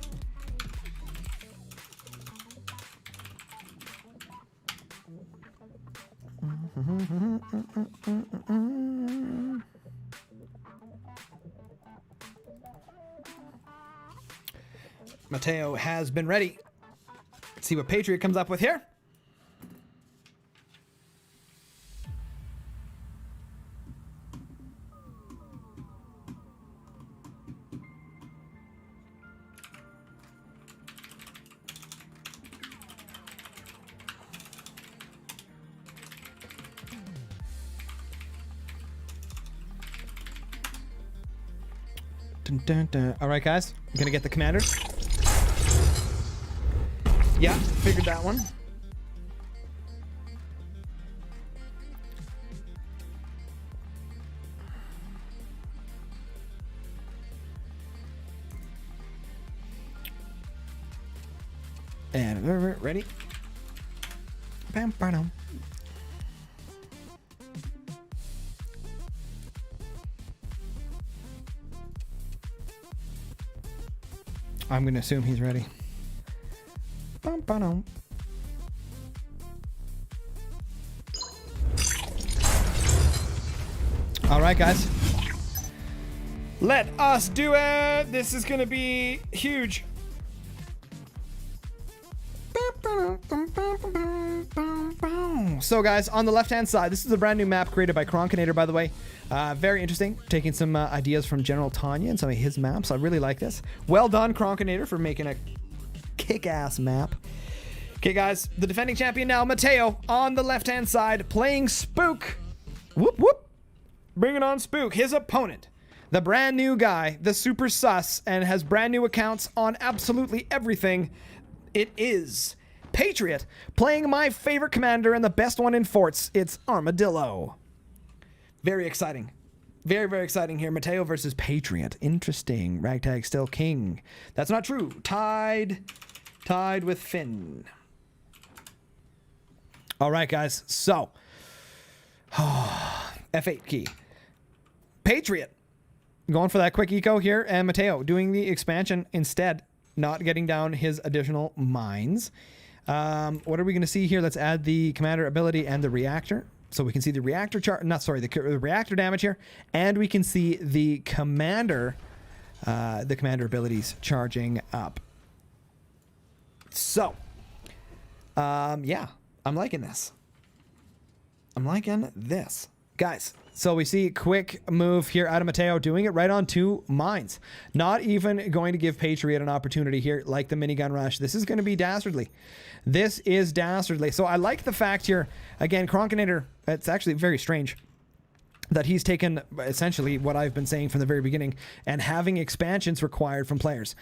Mateo has been ready. Let's see what Patriot comes up with here. Dun, dun, dun. All right, guys. I'm going to get the commanders. Yeah, figured that one. And we're ready. Bam, bam. I'm going to assume he's ready. Bum, ba-dum. All right, guys. Let us do it. This is going to be huge. So, guys, on the left-hand side, this is a brand new map created by Kronkinator, by the way. Very interesting. Taking some ideas from General Tanya and some of his maps. I really like this. Well done, Kronkinator, for making a kick-ass map. Okay, guys, the defending champion now, Mateo, on the left-hand side, playing Spook. Whoop, whoop. Bring it on, Spook. His opponent, the brand new guy, the super sus, and has brand new accounts on absolutely everything. It is Patriot, playing my favorite commander and the best one in forts. It's Armadillo. Very exciting. Very, very exciting here. Mateo versus Patriot. Interesting. Ragtag still king. That's not true. Tied with Finn. All right, guys. So, F8 key. Patriot going for that quick eco here, and Mateo doing the expansion instead, not getting down his additional mines. What are we going to see here? Let's add the commander ability and the reactor. So we can see the reactor the reactor damage here, and we can see the commander abilities charging up. So, yeah, I'm liking this. I'm liking this, guys. So we see quick move here out of Mateo, doing it right on 2 mines. Not even going to give Patriot an opportunity here like the minigun rush. This is going to be dastardly. This is dastardly. So I like the fact here, again, Kronkinator, it's actually very strange that he's taken essentially what I've been saying from the very beginning and having expansions required from players.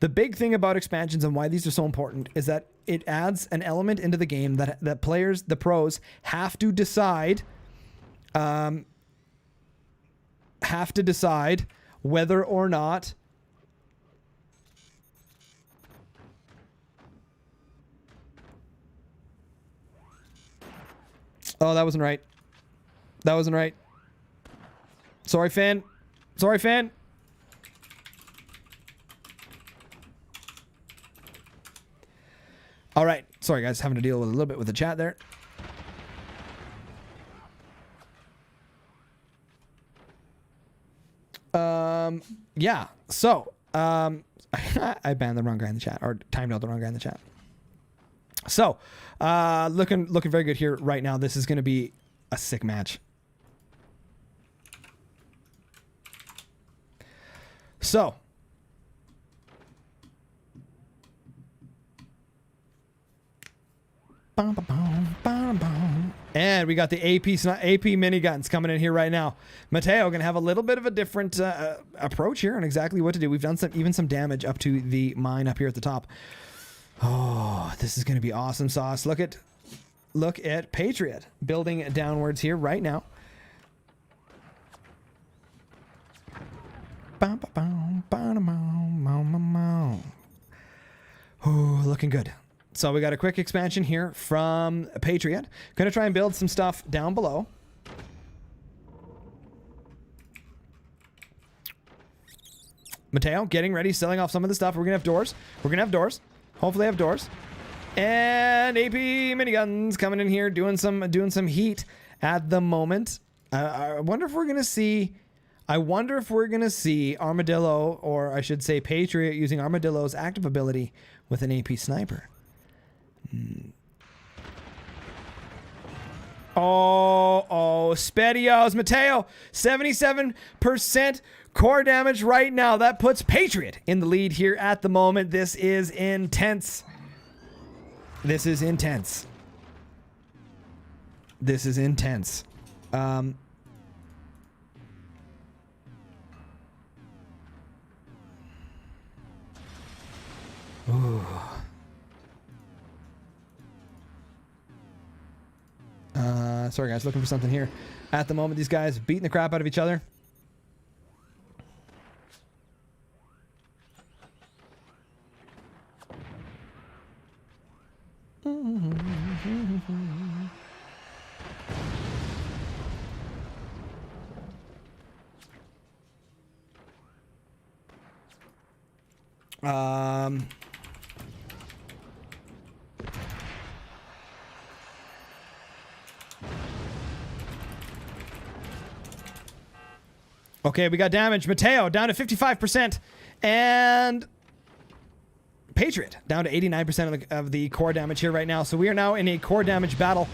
The big thing about expansions and why these are so important is that it adds an element into the game that players, the pros, have to decide whether or not that wasn't right. That wasn't right. Sorry, fan. Sorry, fan. All right. Sorry, guys. Having to deal with a little bit with the chat there. Yeah. So, I banned the wrong guy in the chat, or timed out the wrong guy in the chat. So, looking very good here right now. This is going to be a sick match. So, and we got the AP miniguns coming in here right now. Mateo gonna have a little bit of a different approach here on exactly what to do. We've done even some damage up to the mine up here at the top. Oh, this is gonna be awesome sauce. Look at Patriot building downwards here right now. Oh, looking good. So we got a quick expansion here from Patriot. Going to try and build some stuff down below. Mateo getting ready, selling off some of the stuff. We're gonna have doors. We're gonna have doors. Hopefully have doors. And AP miniguns coming in here, doing some heat at the moment. I wonder if we're gonna see. I wonder if we're gonna see Armadillo, or I should say Patriot, using Armadillo's active ability with an AP sniper. Oh, Spedios. Mateo, 77% core damage right now. That puts Patriot in the lead here at the moment. This is intense. This is intense. This is intense. Ooh. Sorry guys, looking for something here. At the moment, these guys beating the crap out of each other. Okay, we got damage. Mateo down to 55%, and Patriot down to 89% of the core damage here right now. So we are now in a core damage battle.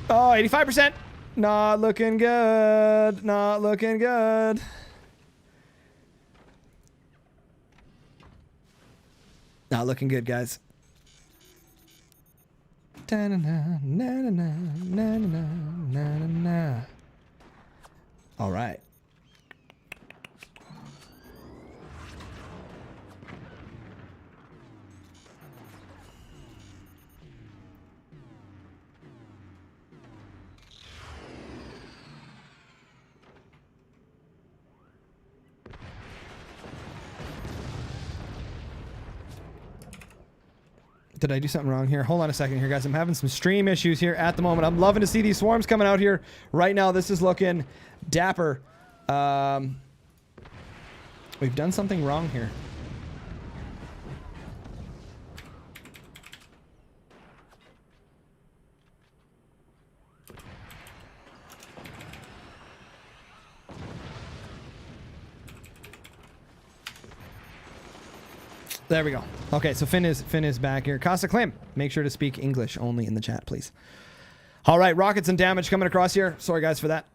Oh, 85%. Not looking good. Not looking good. Not looking good, guys. All right. Did I do something wrong here? Hold on a second here, guys. I'm having some stream issues here at the moment. I'm loving to see these swarms coming out here right now. This is looking dapper. We've done something wrong here. There we go. Okay, so Finn is back here. Casa Klim, make sure to speak English only in the chat, please. All right, rockets and damage coming across here. Sorry, guys, for that.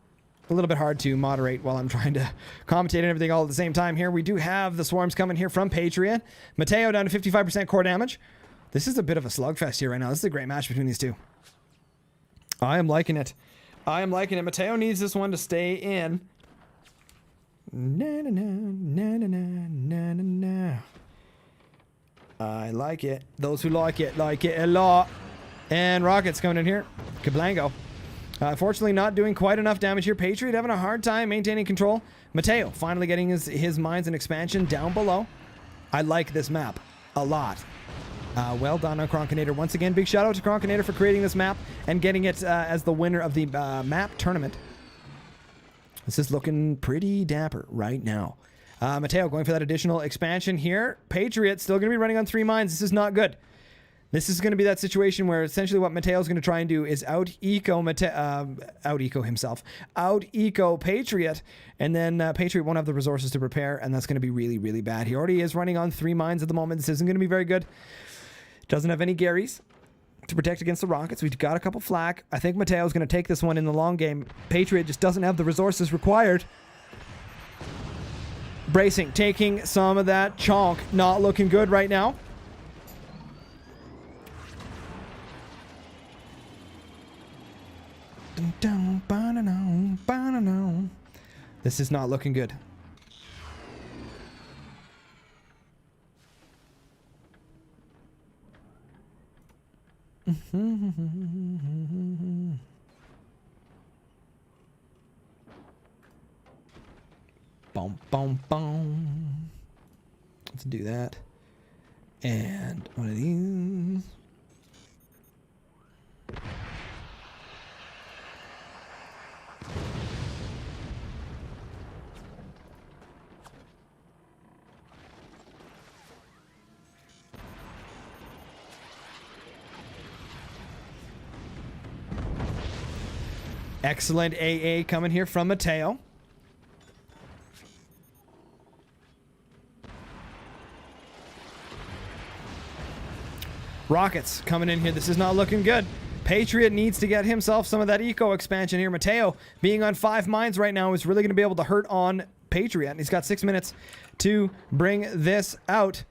A little bit hard to moderate while I'm trying to commentate and everything all at the same time here. We do have the swarms coming here from Patriot. Mateo down to 55% core damage. This is a bit of a slugfest here right now. This is a great match between these two. I am liking it. I am liking it. Mateo needs this one to stay in. Na na na na na na na na. I like it. Those who like it a lot. And rockets coming in here. Kablango. Unfortunately, not doing quite enough damage here. Patriot having a hard time maintaining control. Mateo finally getting his mines and expansion down below. I like this map a lot. Well done on Kronkinator. Once again, big shout out to Kronkinator for creating this map and getting it as the winner of the map tournament. This is looking pretty dapper right now. Mateo going for that additional expansion here. Patriot still going to be running on 3 mines. This is not good. This is going to be that situation where essentially what Mateo's going to try and do is out-eco himself. Out-eco Patriot, and then Patriot won't have the resources to repair, and that's going to be really, really bad. He already is running on 3 mines at the moment. This isn't going to be very good. Doesn't have any Garys to protect against the rockets. We've got a couple flak. I think Mateo's going to take this one in the long game. Patriot just doesn't have the resources required. Bracing, taking some of that chonk. Not looking good right now. This is not looking good. Boom, boom, boom. Let's do that. And one of these. Excellent AA coming here from Mateo. Rockets coming in here. This is not looking good. Patriot needs to get himself some of that eco expansion here. Mateo being on 5 mines right now is really going to be able to hurt on Patriot. And he's got 6 minutes to bring this out.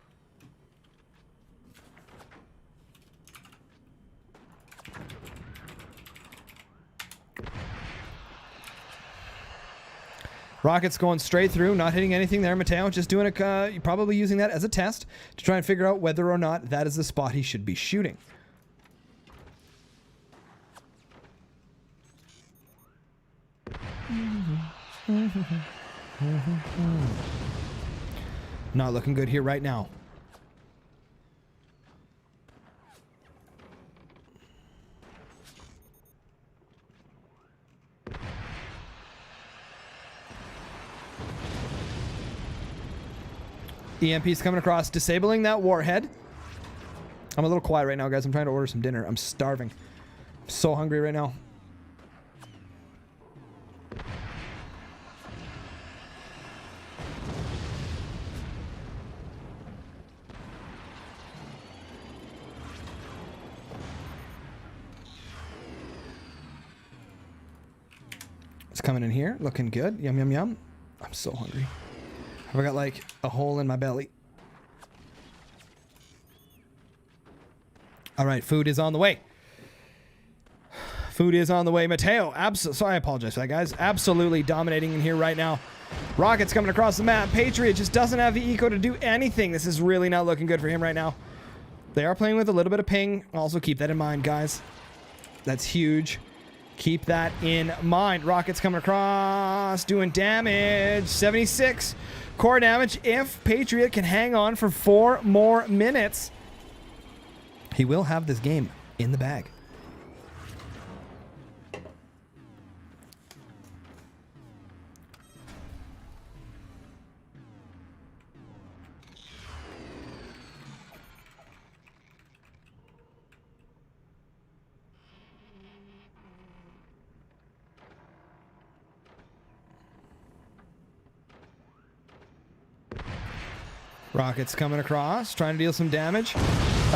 Rockets going straight through, not hitting anything there. Mateo just doing a, probably using that as a test to try and figure out whether or not that is the spot he should be shooting. Not looking good here right now. EMP's coming across, disabling that warhead. I'm a little quiet right now, guys. I'm trying to order some dinner. I'm starving. I'm so hungry right now. It's coming in here, looking good. Yum, yum, yum. I'm so hungry. Have I got like a hole in my belly? All right, food is on the way. Food is on the way. Mateo, sorry, I apologize for that, guys. Absolutely dominating in here right now. Rockets coming across the map. Patriot just doesn't have the eco to do anything. This is really not looking good for him right now. They are playing with a little bit of ping. Also keep that in mind, guys. That's huge. Keep that in mind. Rockets coming across, doing damage. 76 core damage. If Patriot can hang on for 4 more minutes, he will have this game in the bag. Rockets coming across, trying to deal some damage.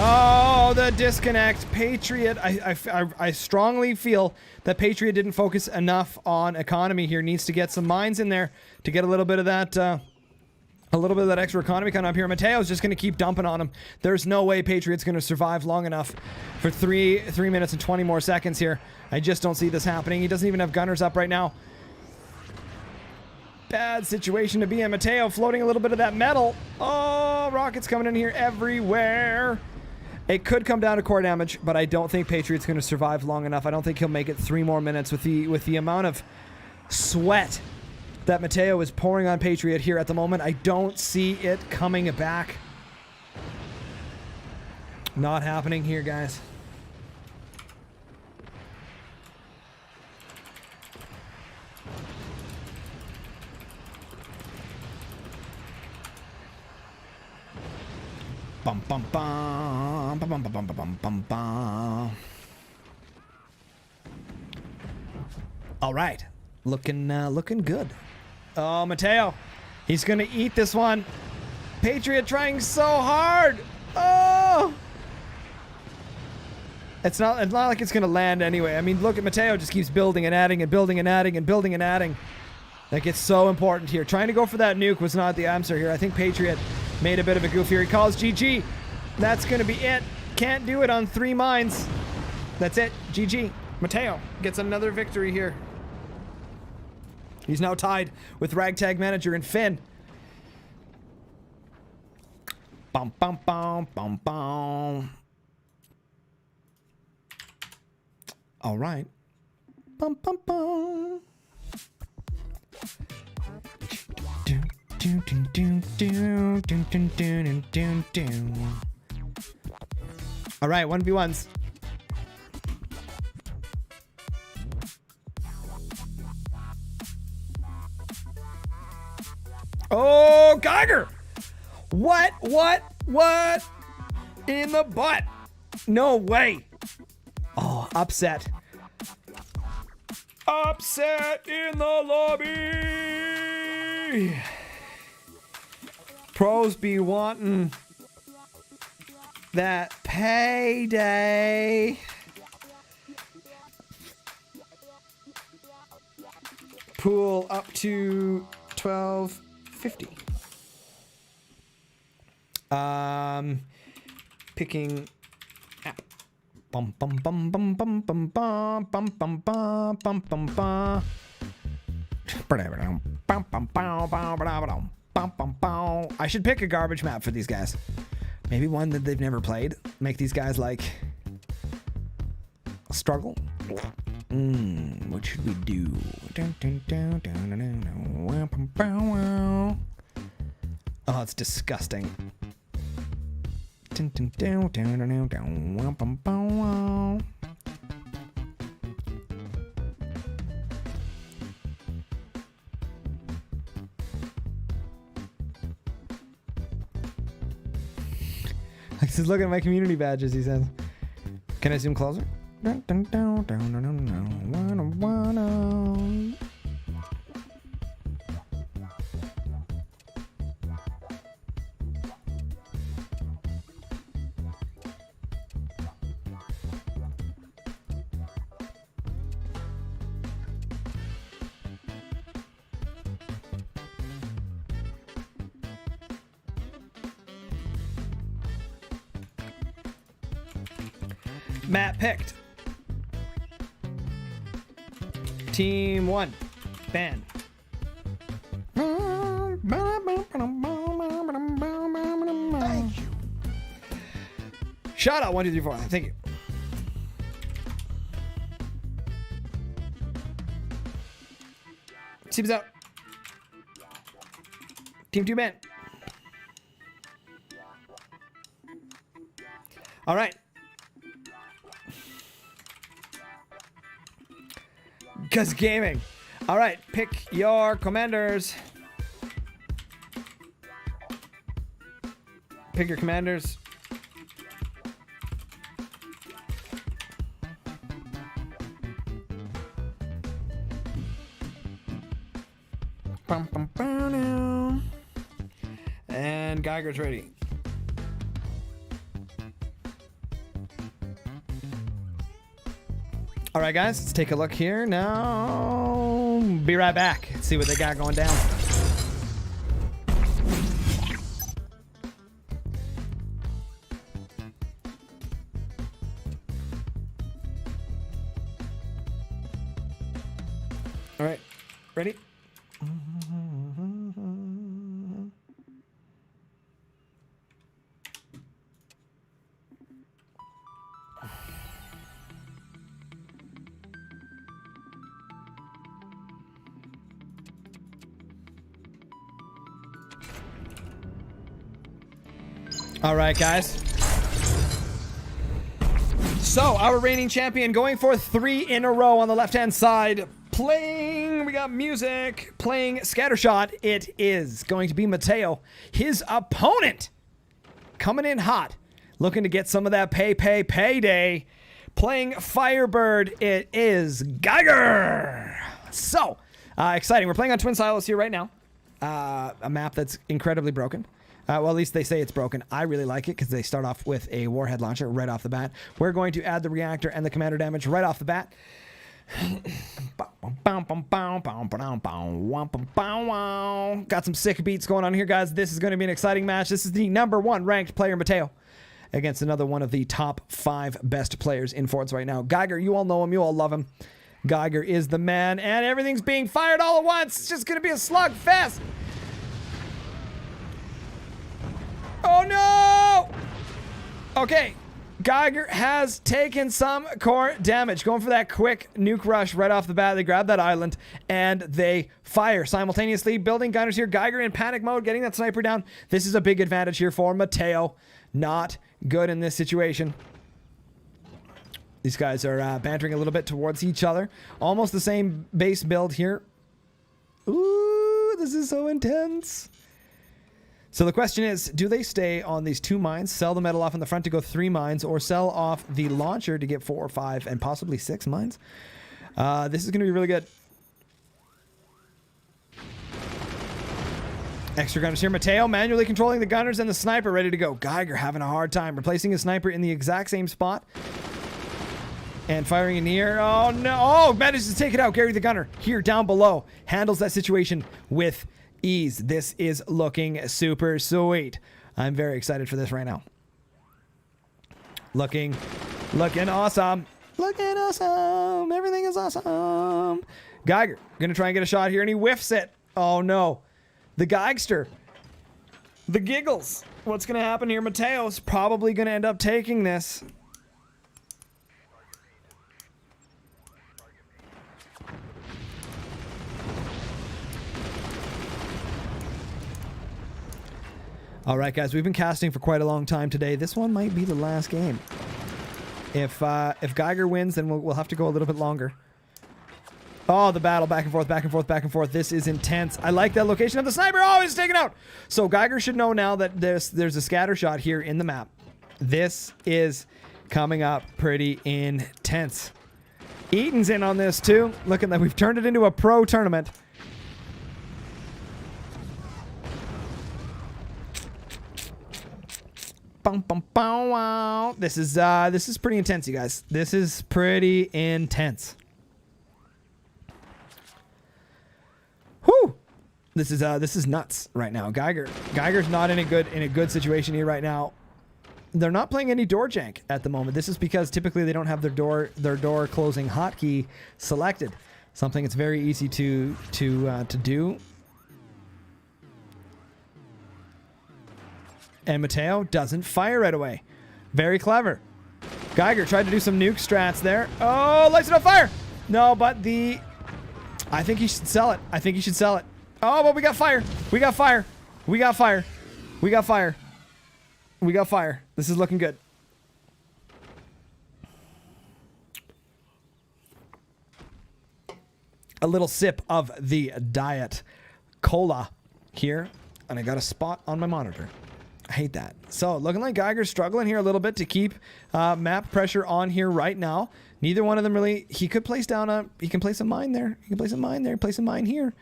Oh, the disconnect. Patriot, I strongly feel that Patriot didn't focus enough on economy here. Needs to get some mines in there to get a little bit of that extra economy coming up here. Mateo's just going to keep dumping on him. There's no way Patriot's going to survive long enough for 3 minutes and 20 more seconds here. I just don't see this happening. He doesn't even have gunners up right now. Bad situation to be in. Mateo floating a little bit of that metal. Oh, rockets coming in here everywhere. It could come down to core damage, but I don't think Patriot's going to survive long enough. I don't think he'll make it 3 more minutes with the amount of sweat that Mateo is pouring on Patriot here at the moment. I don't see it coming back. Not happening here, guys. Bum, bum, bum, bum, bum, bum, bum, bum, bum, bum. All right, looking good. Oh, Mateo, he's gonna eat this one. Patriot trying so hard. Oh, it's not like it's gonna land anyway. I mean, look at Mateo, just keeps building and adding and building and adding and building and adding. Like, it's so important here. Trying to go for that nuke was not the answer here. I think Patriot made a bit of a goof here. He calls GG. That's going to be it. Can't do it on 3 mines. That's it. GG. Mateo gets another victory here. He's now tied with Ragtag Manager and Finn. Bum, bum, bum, bum, bum. All right. Bum, bum, bum. All right, 1v1s. Oh, Geiger! What in the butt? No way. Oh, upset. Upset in the lobby. Pros be wanting that payday. Pool up to 1250. Picking app. Bum bum bum bum bum bum bum bum bum bum bum bum bum. I should pick a garbage map for these guys. Maybe one that they've never played. Make these guys like struggle. What should we do? Oh, it's disgusting. He's looking at my community badges, he says. Can I zoom closer? Matt picked. Team 1. Ban. Thank you. Shout out 1, 2, 3, 4. Thank you. Team's out. Team 2 ban. All right. Cuz gaming. All right, pick your commanders. Pick your commanders. And Geiger's ready. All right, guys, let's take a look here now. Be right back. Let's see what they got going down. All right, ready? All right, guys. So, our reigning champion going for 3 in a row on the left-hand side. Playing, we got music, playing Scattershot. It is going to be Mateo. His opponent coming in hot, looking to get some of that payday. Playing Firebird, it is Geiger. So, exciting. We're playing on Twin Silos here right now. A map that's incredibly broken. Well, at least they say it's broken. I really like it because they start off with a warhead launcher right off the bat. We're going to add the reactor and the commander damage right off the bat. Got some sick beats going on here, guys. This is going to be an exciting match. This is the #1 ranked player, Mateo, against another one of the top 5 best players in Forts right now. Geiger, you all know him. You all love him. Geiger is the man, and everything's being fired all at once. It's just going to be a slugfest. Oh no! Okay, Geiger has taken some core damage. Going for that quick nuke rush right off the bat. They grab that island and they fire simultaneously. Building gunners here. Geiger in panic mode, getting that sniper down. This is a big advantage here for Mateo. Not good in this situation. These guys are bantering a little bit towards each other. Almost the same base build here. Ooh, this is so intense. So the question is, do they stay on these 2 mines, sell the metal off in the front to go 3 mines, or sell off the launcher to get 4 or 5 and possibly 6 mines? This is going to be really good. Extra gunners here. Mateo manually controlling the gunners and the sniper ready to go. Geiger having a hard time replacing his sniper in the exact same spot. And firing in the air. Oh, no. Oh, manages to take it out. Gary the gunner here down below handles that situation with ease. This is looking super sweet. I'm very excited for this right now. Looking awesome. Looking awesome. Everything is awesome. Geiger going to try and get a shot here, and he whiffs it. Oh, no. The Geigster. The giggles. What's going to happen here? Mateo's probably going to end up taking this. All right, guys, we've been casting for quite a long time today. This one might be the last game. If Geiger wins, then we'll have to go a little bit longer. Oh, the battle back and forth, back and forth, back and forth. This is intense. I like that location of the sniper. Oh, he's taken out. So Geiger should know now that there's a scatter shot here in the map. This is coming up pretty intense. Eaton's in on this too. Looking like we've turned it into a pro tournament. Wow. This is pretty intense, you guys. This is pretty intense. Whew. This is nuts right now. Geiger's not in a good situation here right now. They're not playing any door jank at the moment. This is because typically they don't have their door closing hotkey selected. Something that's very easy to do. And Mateo doesn't fire right away. Very clever. Geiger tried to do some nuke strats there. Oh, lights it on fire. No, but I think he should sell it. I think he should sell it. Oh, but we got fire. We got fire. We got fire. We got fire. We got fire. This is looking good. A little sip of the Diet Cola here. And I got a spot on my monitor. I hate that. So looking like Geiger's struggling here a little bit to keep map pressure on here right now. Neither one of them really. He could place down he can place a mine there. He can place a mine there. Place a mine here.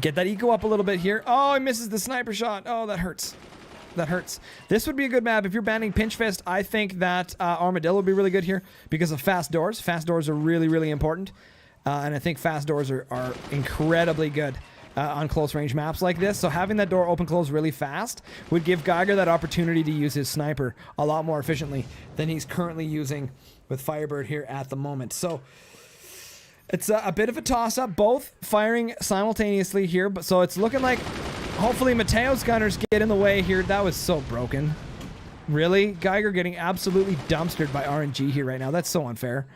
Get that eco up a little bit here. Oh, he misses the sniper shot. Oh, that hurts. That hurts. This would be a good map if you're banning Pinch Fist. I think that Armadillo would be really good here because of fast doors. Fast doors are really, really important. And I think fast doors are incredibly good on close range maps like this. So having that door open close really fast would give Geiger that opportunity to use his sniper a lot more efficiently than he's currently using with Firebird here at the moment. So it's a bit of a toss-up, both firing simultaneously here, but so it's looking like hopefully Mateo's gunners get in the way here. That was so broken. Really? Geiger getting absolutely dumpstered by RNG here right now. That's so unfair.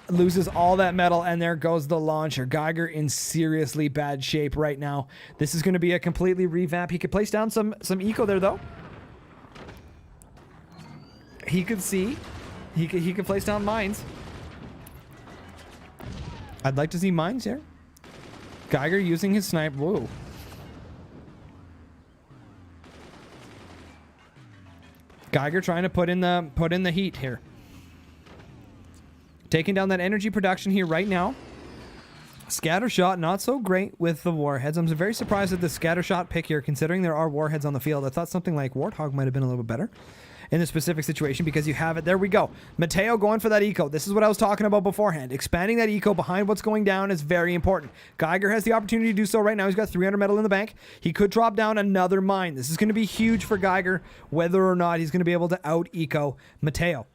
Loses all that metal, and there goes the launcher. Geiger in seriously bad shape right now. This is going to be a completely revamp. He could place down some eco there, though. He could see. He could place down mines. I'd like to see mines here. Geiger using his sniper. Whoa. Geiger trying to put in the heat here. Taking down that energy production here right now. Scatter shot, not so great with the warheads. I'm very surprised at the scatter shot pick here, considering there are warheads on the field. I thought something like Warthog might have been a little bit better in this specific situation because you have it. There we go. Mateo going for that eco. This is what I was talking about beforehand. Expanding that eco behind what's going down is very important. Geiger has the opportunity to do so right now. He's got 300 metal in the bank. He could drop down another mine. This is going to be huge for Geiger, whether or not he's going to be able to out-eco Mateo.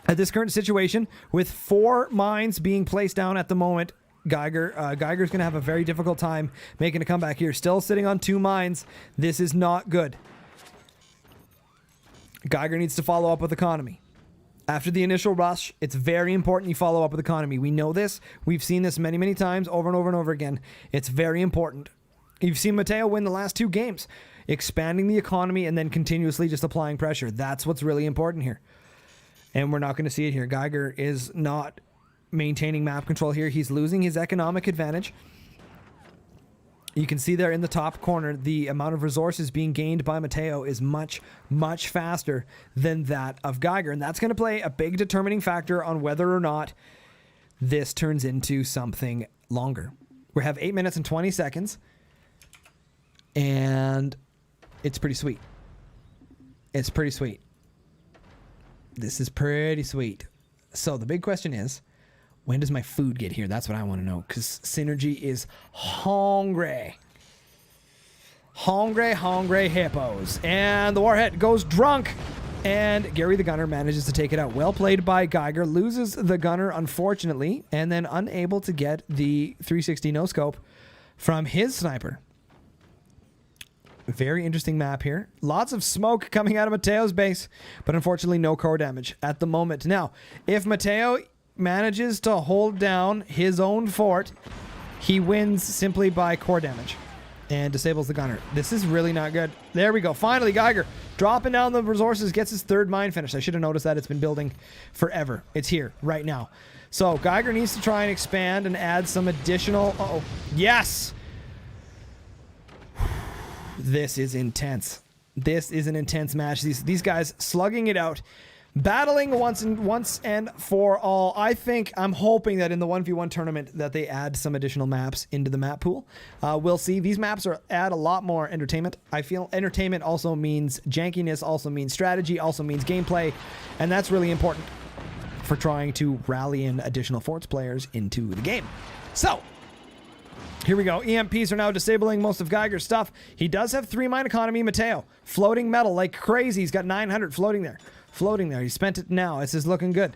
At this current situation, with 4 mines being placed down at the moment, Geiger's going to have a very difficult time making a comeback here. Still sitting on 2 mines. This is not good. Geiger needs to follow up with economy. After the initial rush, it's very important you follow up with economy. We know this. We've seen this many, many times over and over and over again. It's very important. You've seen Mateo win the last 2 games. Expanding the economy and then continuously just applying pressure. That's what's really important here. And we're not going to see it here. Geiger is not maintaining map control here. He's losing his economic advantage. You can see there in the top corner, the amount of resources being gained by Mateo is much, much faster than that of Geiger. And that's going to play a big determining factor on whether or not this turns into something longer. We have 8 minutes and 20 seconds. And it's pretty sweet. It's pretty sweet. This is pretty sweet. So the big question is, when does my food get here? That's what I want to know, because Synergy is hungry. Hungry hippos. And the warhead goes drunk. And Gary the Gunner manages to take it out. Well played by Geiger. Loses the gunner, unfortunately, and then unable to get the 360 no-scope from his sniper. Very interesting map here. Lots of smoke coming out of Mateo's base, but unfortunately no core damage at the moment. Now, if Mateo manages to hold down his own fort, he wins simply by core damage and disables the gunner. This is really not good. There we go. Finally, Geiger dropping down the resources, gets his third mine finished. I should have noticed that. It's been building forever. It's here right now. So Geiger needs to try and expand and add some additional... Uh-oh. Yes! This is intense. This is an intense match. These guys slugging it out, battling once and for all. I'm hoping that in the 1v1 tournament that they add some additional maps into the map pool. We'll see. These maps add a lot more entertainment. I feel entertainment also means jankiness, also means strategy, also means gameplay, and that's really important for trying to rally in additional Forts players into the game. So here we go. EMPs are now disabling most of Geiger's stuff. He does have 3 mine economy. Mateo, floating metal like crazy. He's got 900 floating there. He spent it now. This is looking good.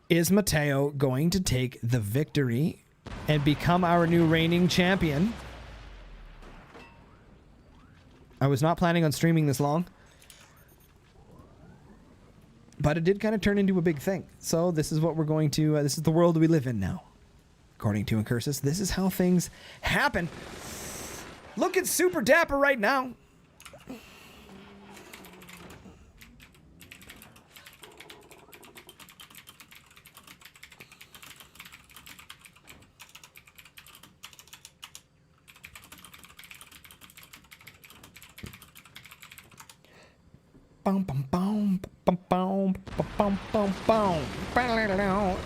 Is Mateo going to take the victory and become our new reigning champion? I was not planning on streaming this long, but it did kind of turn into a big thing. So this is what we're going to... this is the world we live in now. According to Incursus, this is how things happen. Looking super dapper right now.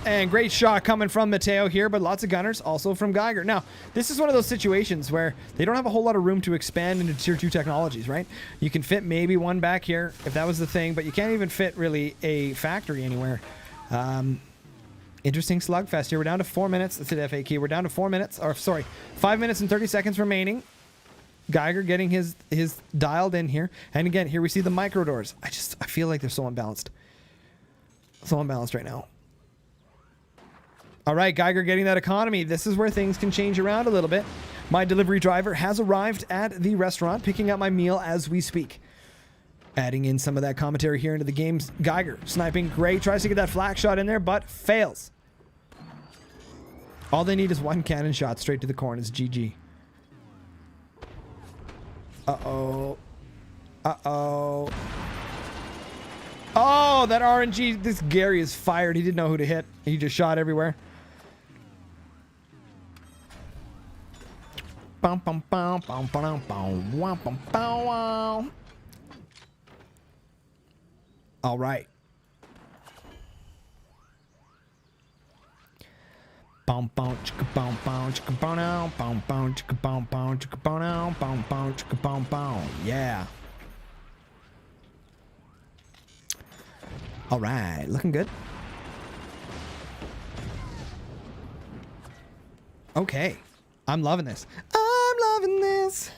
And great shot coming from Mateo here, but lots of gunners also from Geiger. Now, this is one of those situations where they don't have a whole lot of room to expand into tier 2 technologies, right? You can fit maybe one back here if that was the thing, but you can't even fit really a factory anywhere. Interesting slugfest here. We're down to 4 minutes. That's an FAQ. We're down to 4 minutes, or sorry, 5 minutes and 30 seconds remaining. Geiger getting his dialed in here. And again, here we see the micro doors. I feel like they're so unbalanced. So unbalanced right now. All right, Geiger getting that economy. This is where things can change around a little bit. My delivery driver has arrived at the restaurant, picking up my meal as we speak. Adding in some of that commentary here into the games. Geiger sniping great. Tries to get that flak shot in there, but fails. All they need is one cannon shot straight to the core and it's GG. Uh-oh. Uh-oh. Oh, that RNG. This Gary is fired. He didn't know who to hit. He just shot everywhere. All right. Yeah. All right, looking good. Okay, I'm loving this. I'm loving this.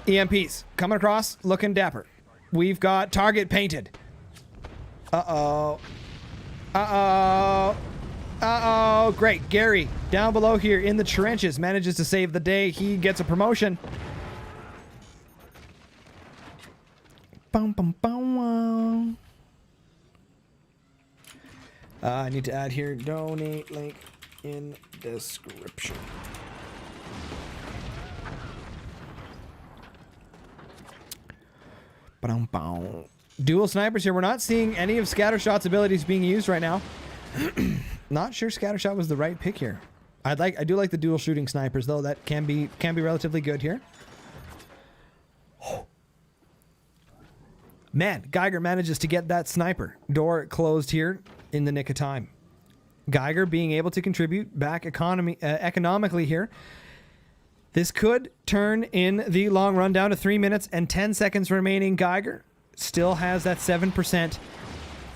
EMPs coming across, looking dapper. We've got target painted. Uh-oh. Uh-oh. Uh-oh. Great. Gary, down below here in the trenches, manages to save the day. He gets a promotion. I need to add here, donate link in description. Dual snipers here. We're not seeing any of Scattershot's abilities being used right now. Not sure Scattershot was the right pick here. I do like the dual shooting snipers though. That can be relatively good here. Man, Geiger manages to get that sniper. Door closed here in the nick of time. Geiger being able to contribute back economically here. This could turn in the long run down to 3 minutes and 10 seconds remaining. Geiger still has that 7%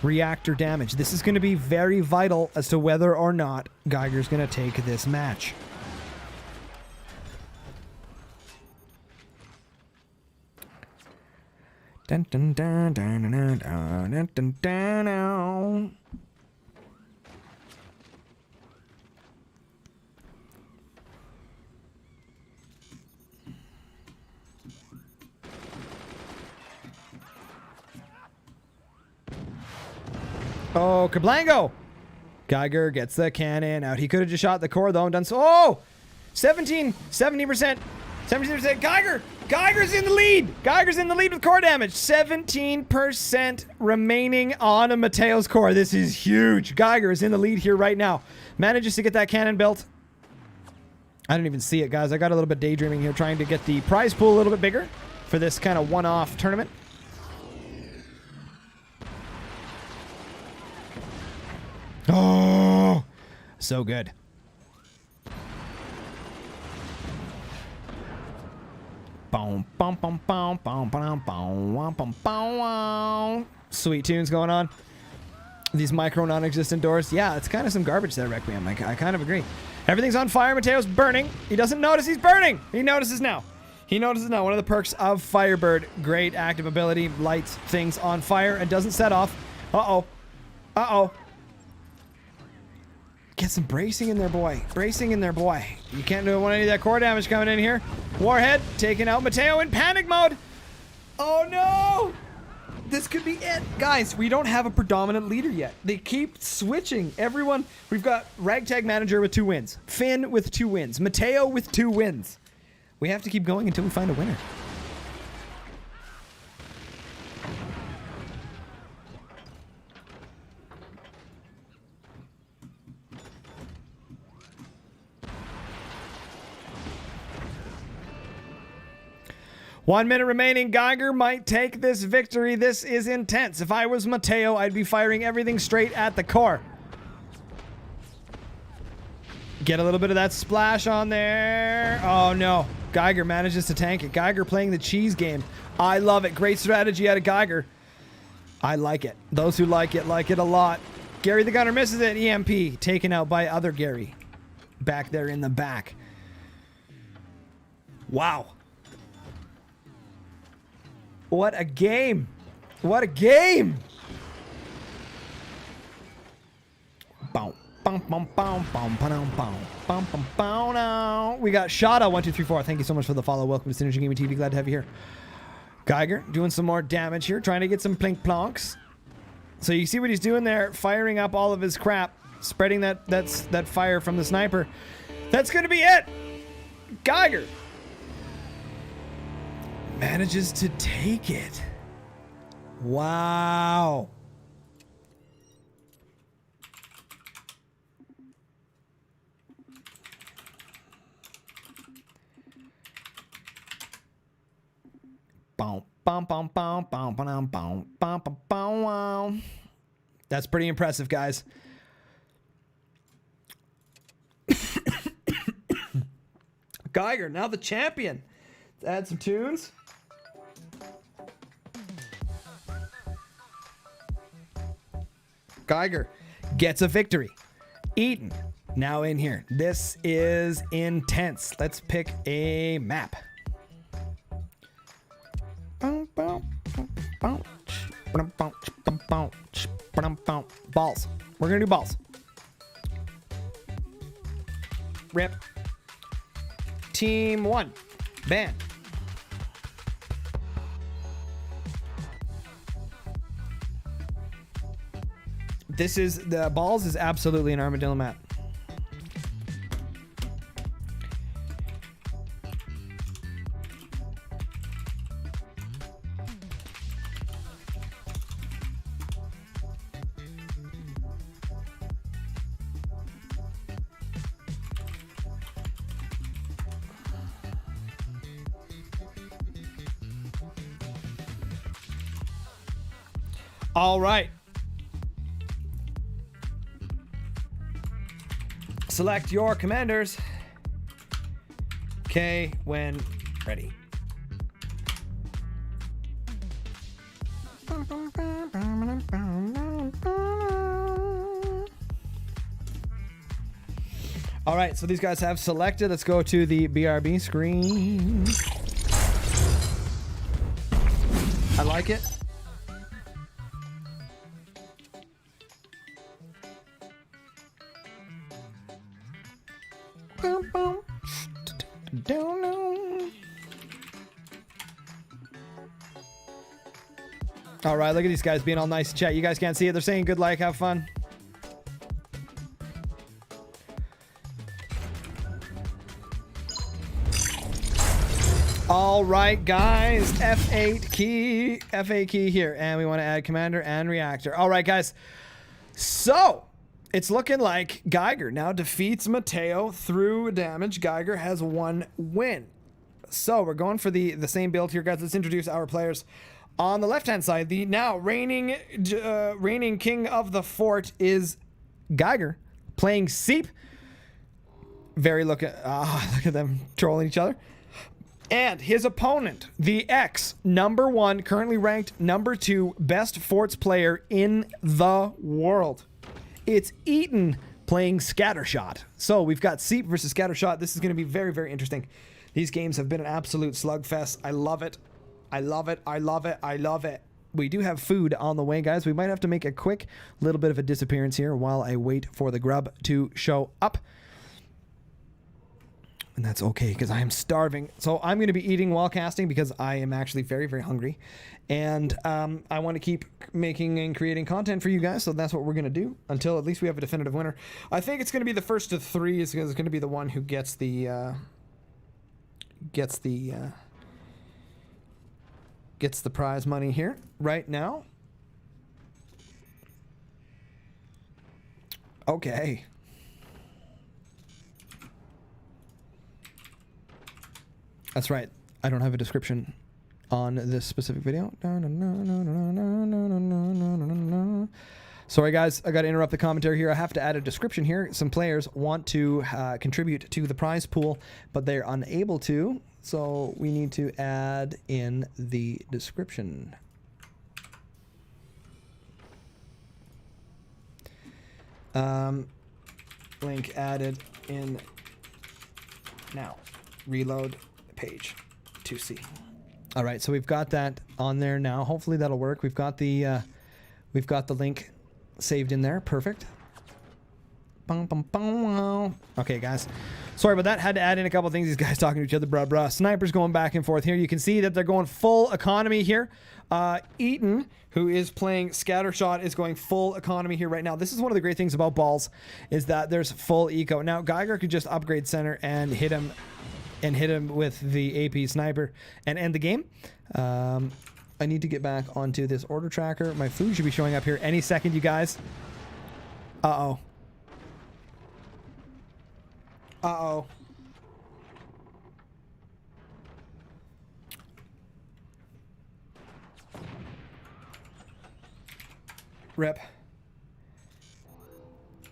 reactor damage. This is going to be very vital as to whether or not Geiger's going to take this match. Dun, dun, dun, dun, dun, dun, dun, dun, dun, dun. Oh, Kablango! Geiger gets the cannon out. He could have just shot the core though and done so. Oh! 70%. 17%. Geiger's in the lead. Geiger's in the lead with core damage. 17% remaining on a Mateo's core. This is huge. Geiger is in the lead here right now. Manages to get that cannon built. I didn't even see it, guys. I got a little bit daydreaming here, trying to get the prize pool a little bit bigger for this kind of one-off tournament. Oh, so good. Sweet tunes going on. These micro non-existent doors. Yeah, it's kind of some garbage there, Requiem. I kind of agree. Everything's on fire. Mateo's burning. He doesn't notice he's burning. He notices now. One of the perks of Firebird. Great active ability. Lights things on fire and doesn't set off. Uh-oh. Get some bracing in there, boy. You can't do any of that core damage coming in here. Warhead taking out Mateo in panic mode. Oh no! This could be it. Guys, we don't have a predominant leader yet. They keep switching. Everyone, we've got Ragtag Manager with 2 wins. Finn with 2 wins. Mateo with 2 wins. We have to keep going until we find a winner. One minute remaining. Geiger might take this victory. This is intense. If I was Mateo, I'd be firing everything straight at the core. Get a little bit of that splash on there. Oh no. Geiger manages to tank it. Geiger playing the cheese game. I love it. Great strategy out of Geiger. I like it. Those who like it a lot. Gary the Gunner misses it. EMP taken out by other Gary. Back there in the back. Wow. What a game. What a game. We got Shada1234. Thank you so much for the follow. Welcome to Synergy Gaming TV. Glad to have you here. Geiger doing some more damage here, trying to get some plink plonks. So you see what he's doing there, firing up all of his crap, spreading that fire from the sniper. That's gonna be it. Geiger manages to take it. Wow. That's pretty impressive, guys. Geiger, now the champion. Let's add some tunes. Geiger gets a victory. Eaton now in here. This is intense. Let's pick a map. Balls. We're gonna do balls. Rip. Team 1. Ban. This is the balls is absolutely an armadillo map. All right. Select your commanders. Okay, when ready. All right, so these guys have selected. Let's go to the BRB screen. I like it. All right, look at these guys being all nice in chat. You guys can't see it. They're saying good luck, have fun. All right, guys, F8 key here, and we want to add commander and reactor. All right, guys, so it's looking like Geiger now defeats Mateo through damage. Geiger has 1 win. So we're going for the same build here, guys. Let's introduce our players. On the left-hand side, the now reigning king of the fort is Geiger, playing Seep. Look at them trolling each other. And his opponent, the #1, currently ranked #2 best forts player in the world. It's Eaton playing Scattershot. So we've got Seep versus Scattershot. This is going to be very, very interesting. These games have been an absolute slugfest. I love it. I love it. I love it. I love it. We do have food on the way, guys. We might have to make a quick little bit of a disappearance here while I wait for the grub to show up. And that's okay because I am starving. So I'm going to be eating while casting because I am actually very, very hungry. And I want to keep making and creating content for you guys. So that's what we're going to do until at least we have a definitive winner. I think it's going to be the first of 3 is going to be the one who gets the prize money here right now. Okay. That's right. I don't have a description on this specific video. Sorry, guys. I got to interrupt the commentary here. I have to add a description here. Some players want to contribute to the prize pool, but they're unable to. So we need to add in the description. Link added in now. Reload page to see. All right, so we've got that on there now. Hopefully that'll work. We've got the link saved in there. Perfect. Okay, guys. Sorry about that. Had to add in a couple things. These guys talking to each other. Bruh. Snipers going back and forth here. You can see that they're going full economy here. Eaton, who is playing Scattershot, is going full economy here right now. This is one of the great things about balls, is that there's full eco. Now, Geiger could just upgrade center and hit him with the AP sniper and end the game. I need to get back onto this order tracker. My food should be showing up here any second, you guys. Uh-oh. Uh-oh. Rip.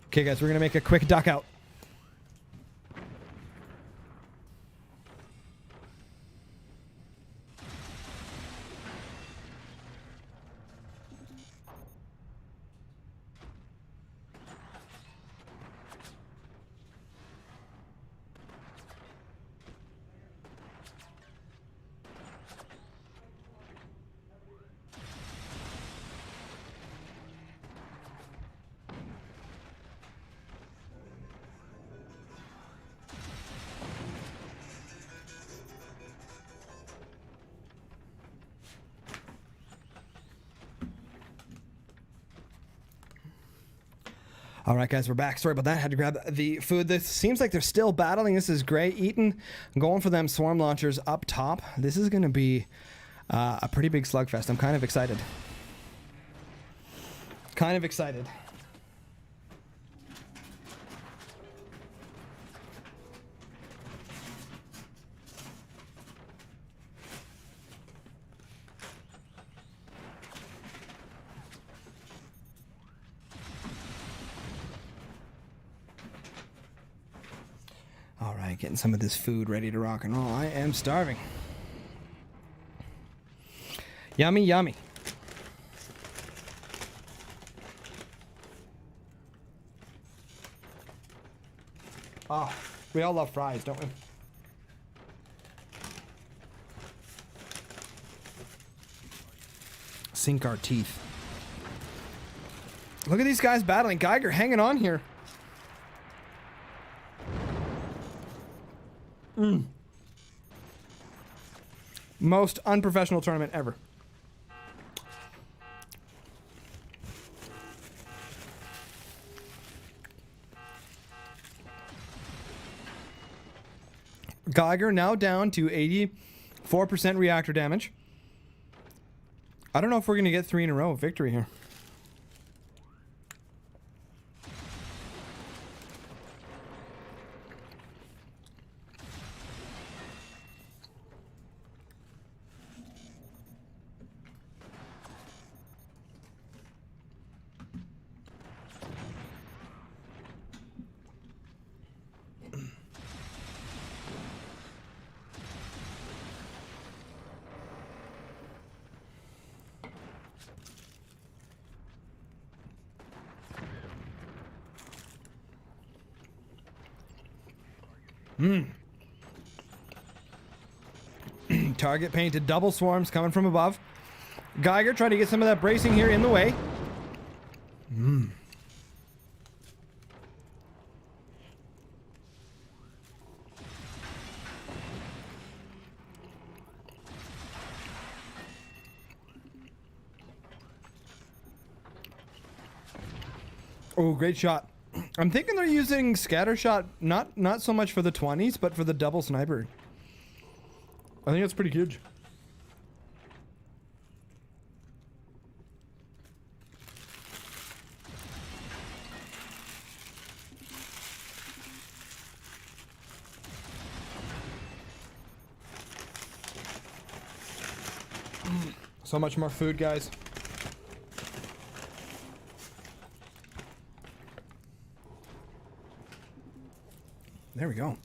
Okay, guys, we're going to make a quick duck out. All right, guys, we're back. Sorry about that. Had to grab the food. This seems like they're still battling. This is great. Eaton going for them swarm launchers up top. This is going to be a pretty big slugfest. I'm kind of excited. Kind of excited. right, getting some of this food ready to rock and roll. I am starving. Yummy, yummy. Oh, we all love fries, don't we? Sink our teeth. Look at these guys battling. Geiger hanging on here. Most unprofessional tournament ever. Geiger now down to 84% reactor damage. I don't know if we're going to get 3 in a row of victory here. Target painted, double swarms coming from above. Geiger trying to get some of that bracing here in the way. Oh, great shot. I'm thinking they're using scatter shot, not so much for the 20s, but for the double sniper. I think that's pretty huge. So much more food, guys. There we go.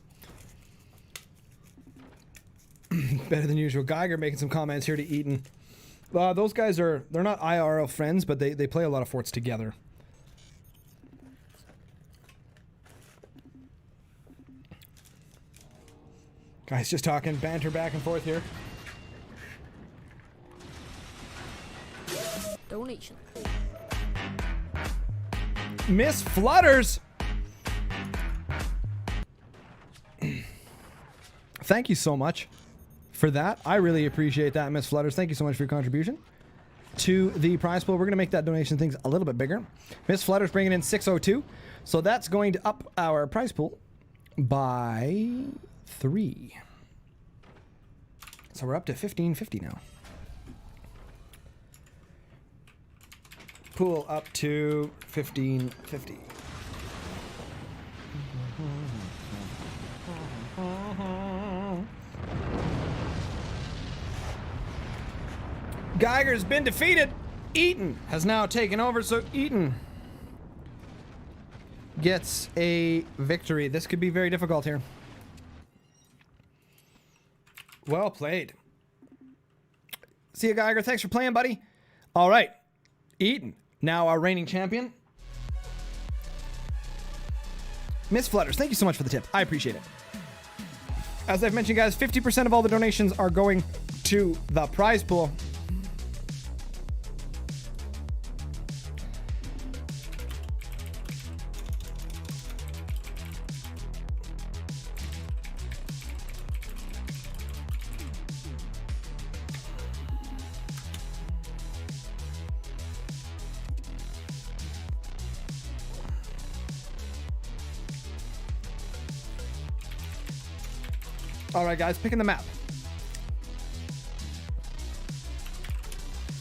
Better than usual. Geiger making some comments here to Eaton. Those guys they're not IRL friends, but they play a lot of forts together. Guys just talking banter back and forth here. Donation. Miss Flutters! Thank you so much for that. I really appreciate that, Miss Flutters. Thank you so much for your contribution to the prize pool. We're going to make that donation things a little bit bigger. Miss Flutters bringing in 602. So that's going to up our prize pool by 3. So we're up to 1550 now. Pool up to 1550. Geiger's been defeated. Eaton has now taken over, so Eaton gets a victory. This could be very difficult here. Well played. See you, Geiger. Thanks for playing, buddy. All right. Eaton, now our reigning champion. Miss Flutters, thank you so much for the tip. I appreciate it. As I've mentioned, guys, 50% of all the donations are going to the prize pool. All right, guys, picking the map.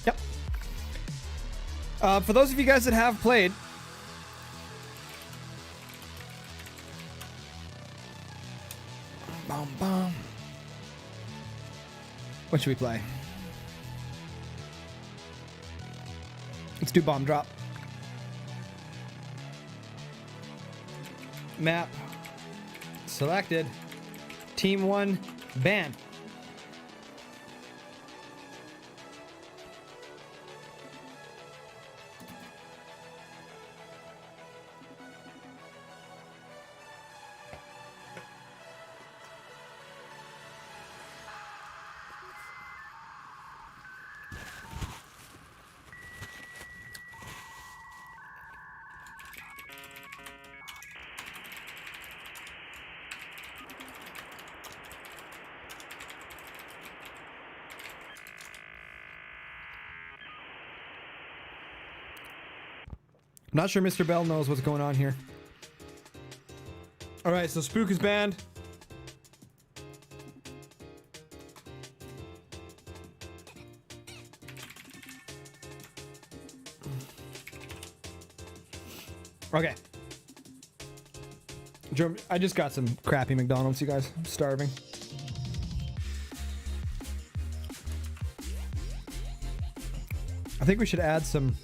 Yep. For those of you guys that have played, bum, bum. What should we play? Let's do bomb drop. Map selected. Team 1 ban. I'm not sure Mr. Bell knows what's going on here. All right, so Spook is banned. Okay. I just got some crappy McDonald's, you guys. I'm starving. I think we should add some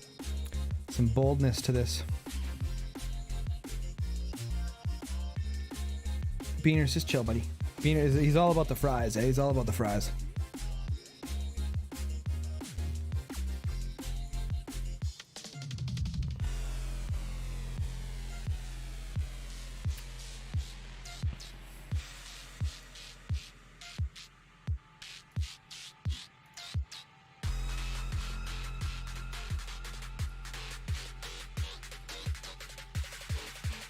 boldness to this. Beaner's just chill, buddy. Beaner, he's all about the fries, eh? He's all about the fries.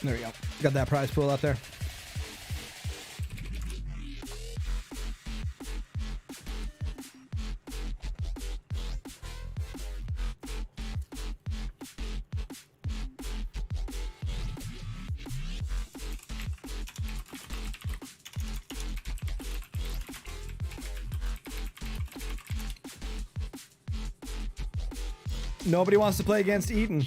There we go. Got that prize pool up there. Nobody wants to play against Eaton.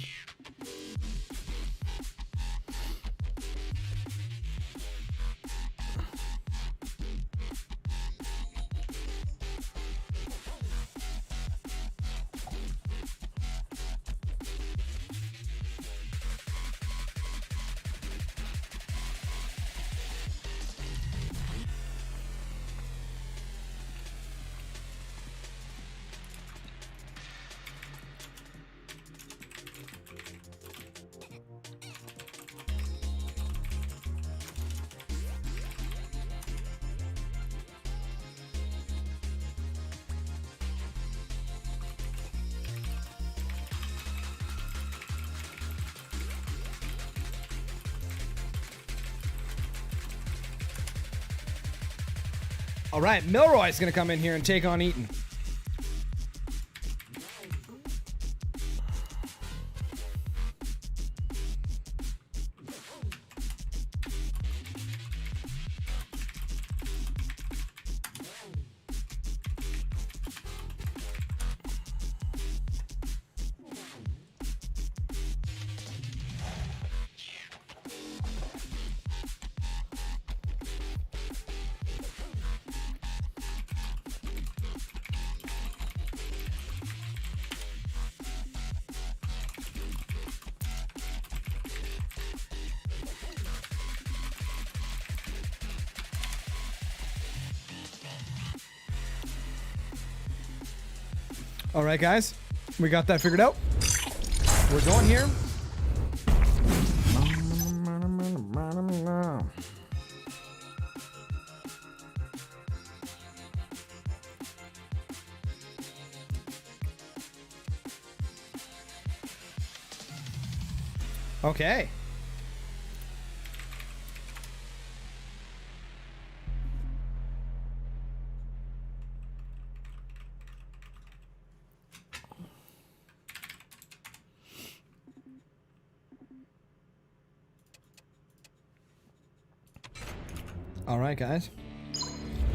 All right, Milroy's going to come in here and take on Eaton. All right, guys, we got that figured out. We're going here. Okay. All right, guys.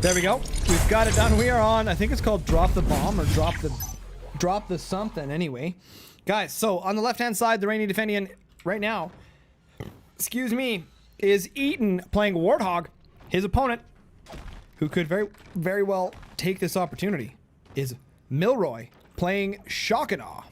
There we go. We've got it done. We are on, I think it's called drop the bomb or drop the something anyway. Guys, so on the left-hand side, the reigning defendant right now, excuse me, is Eaton playing Warthog. His opponent, who could very well take this opportunity, is Milroy playing Shock and Awe.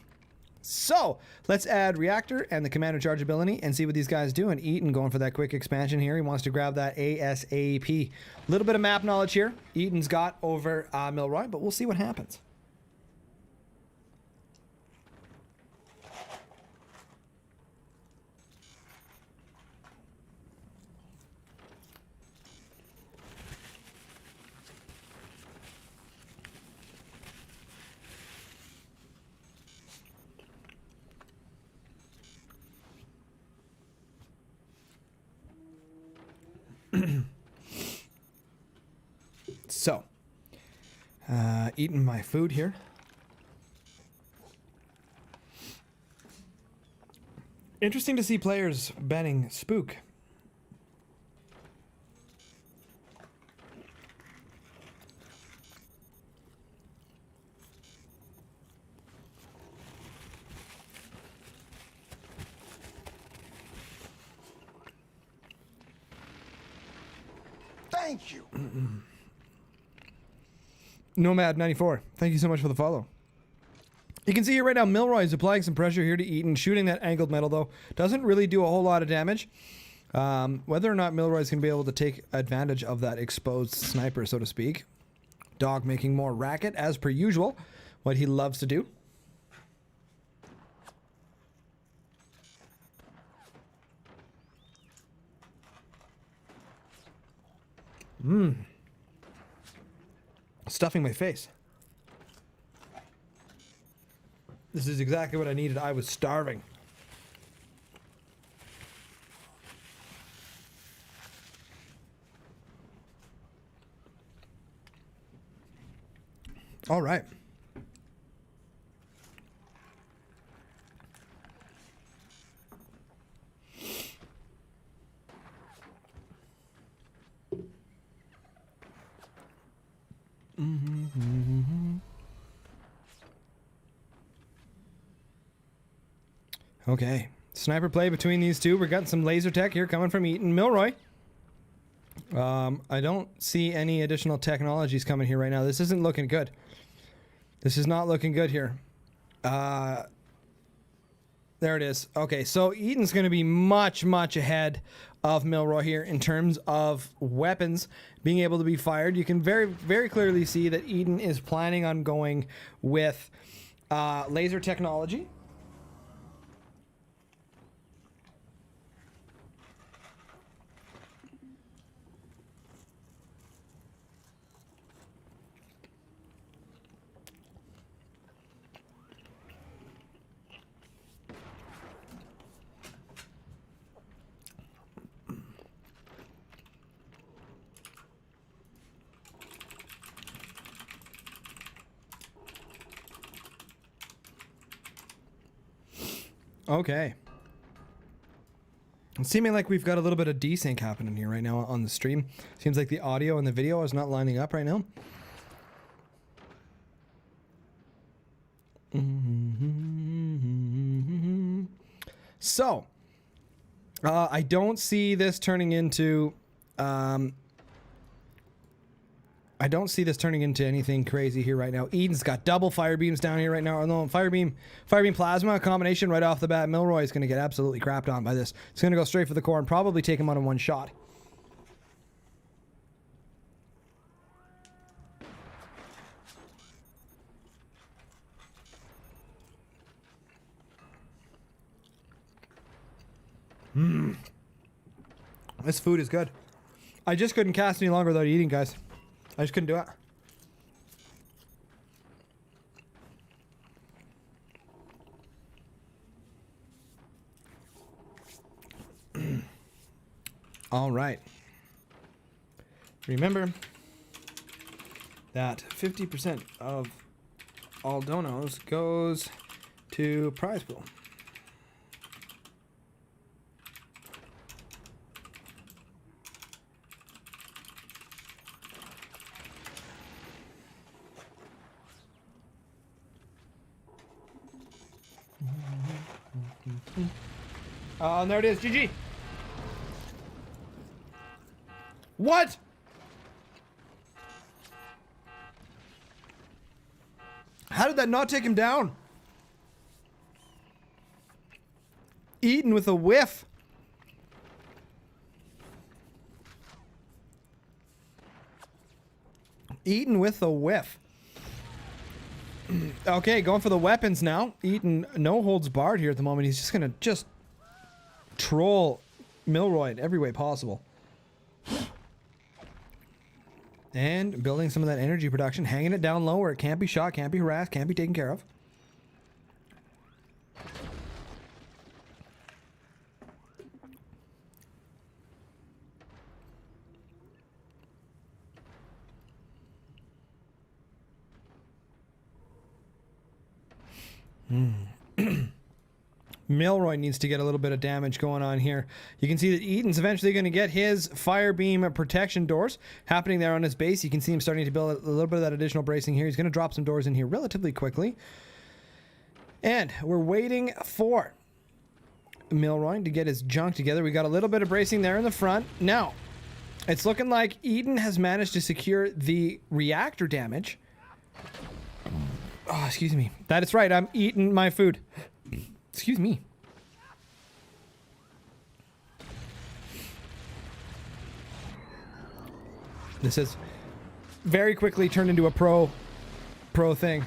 So let's add reactor and the commander charge ability and see what these guys do. And Eaton going for that quick expansion here. He wants to grab that ASAP. Little bit of map knowledge here. Eaton's got over Milroy, but we'll see what happens. So, eating my food here. Interesting to see players banning Spook. Thank you. Nomad94, thank you so much for the follow. You can see here right now, Milroy is applying some pressure here to Eaton, shooting that angled metal though. Doesn't really do a whole lot of damage. Whether or not Milroy is going to be able to take advantage of that exposed sniper, so to speak. Dog making more racket, as per usual, what he loves to do. Stuffing my face. This is exactly what I needed. I was starving. All right. Okay, sniper play between these two. We're getting some laser tech here coming from Eaton. Milroy. I don't see any additional technologies coming here right now. This isn't looking good. This is not looking good here. There it is. Okay, so Eaton's going to be much, much ahead of Milroy here in terms of weapons being able to be fired. You can very, very clearly see that Eaton is planning on going with laser technology. Okay. It's seeming like we've got a little bit of desync happening here right now on the stream. Seems like the audio and the video is not lining up right now. So, I don't see this turning into anything crazy here right now. Eden's got double fire beams down here right now. No, fire beam plasma combination right off the bat. Milroy is going to get absolutely crapped on by this. It's going to go straight for the core and probably take him on in one shot. This food is good. I just couldn't cast any longer without eating, guys. I just couldn't do it. All right. Remember that 50% of all donos goes to prize pool. And there it is. GG. What? How did that not take him down? Eaten with a whiff. Eaten with a whiff. Okay, going for the weapons now. Eaton no holds barred here at the moment. He's just gonna troll Milroy in every way possible. And building some of that energy production, hanging it down low where it can't be shot, can't be harassed, can't be taken care of. Milroy needs to get a little bit of damage going on here. You can see that Eaton's eventually going to get his fire beam protection doors happening there on his base. You can see him starting to build a little bit of that additional bracing here. He's going to drop some doors in here relatively quickly. And we're waiting for Milroy to get his junk together. We got a little bit of bracing there in the front. Now, it's looking like Eaton has managed to secure the reactor damage. Oh, excuse me. That is right. I'm eating my food. Excuse me. This has very quickly turned into a pro thing.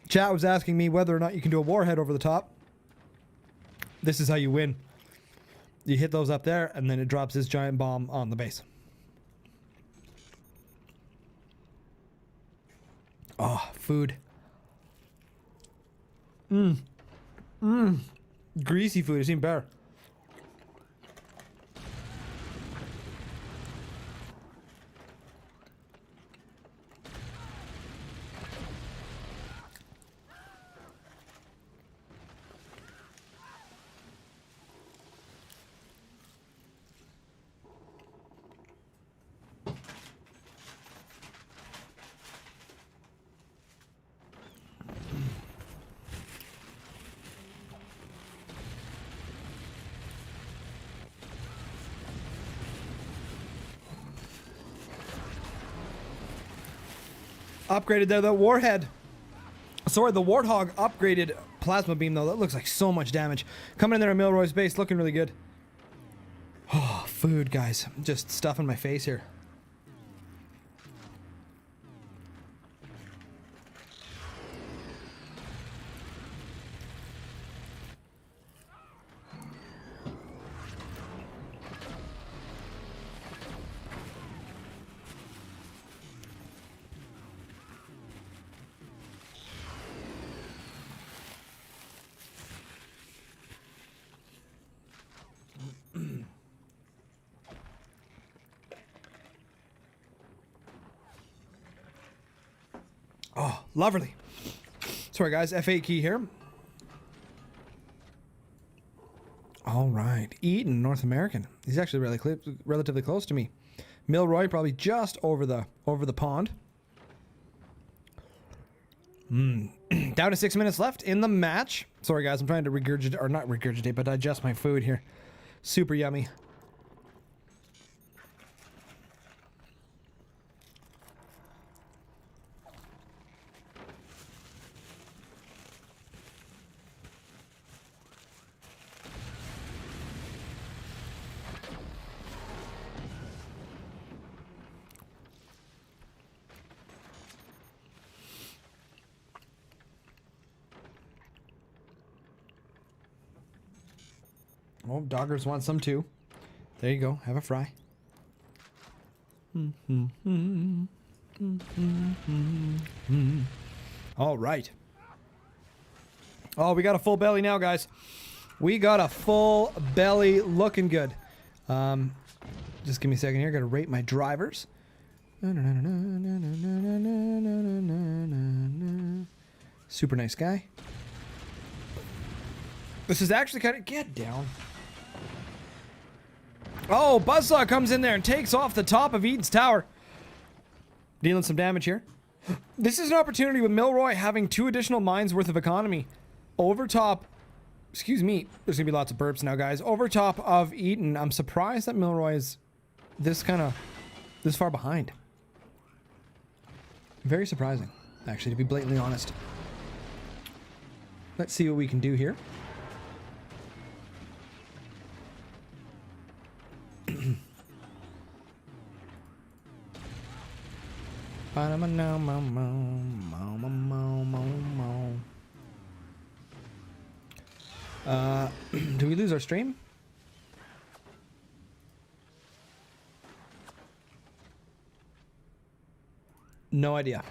Chat was asking me whether or not you can do a warhead over the top. This is how you win. You hit those up there, and then it drops this giant bomb on the base. Oh, food. Greasy food. It's even better. Upgraded there, the warhead. Sorry, the Warthog upgraded plasma beam, though. That looks like so much damage. Coming in there at Milroy's base, looking really good. Oh, food, guys. Just stuff in my face here. Oh, lovely. Sorry, guys. F8 key here. All right. Eaton, North American. He's actually relatively close to me. Milroy, probably just over the pond. Down to 6 minutes left in the match. Sorry, guys. I'm trying to regurgitate, or not regurgitate, but digest my food here. Super yummy. Oh, doggers want some too. There you go. Have a fry. All right. Oh, we got a full belly now, guys. We got a full belly looking good. Just give me a second here. Got to rate my drivers. Super nice guy. This is actually kind of... Get down. Oh, Buzzsaw comes in there and takes off the top of Eden's tower. Dealing some damage here. This is an opportunity with Milroy having 2 additional mines worth of economy. Over top Excuse me. There's gonna be lots of burps now, guys. Over top of Eaton. I'm surprised that Milroy is this far behind. Very surprising, actually, to be blatantly honest. Let's see what we can do here. Do we lose our stream? No idea.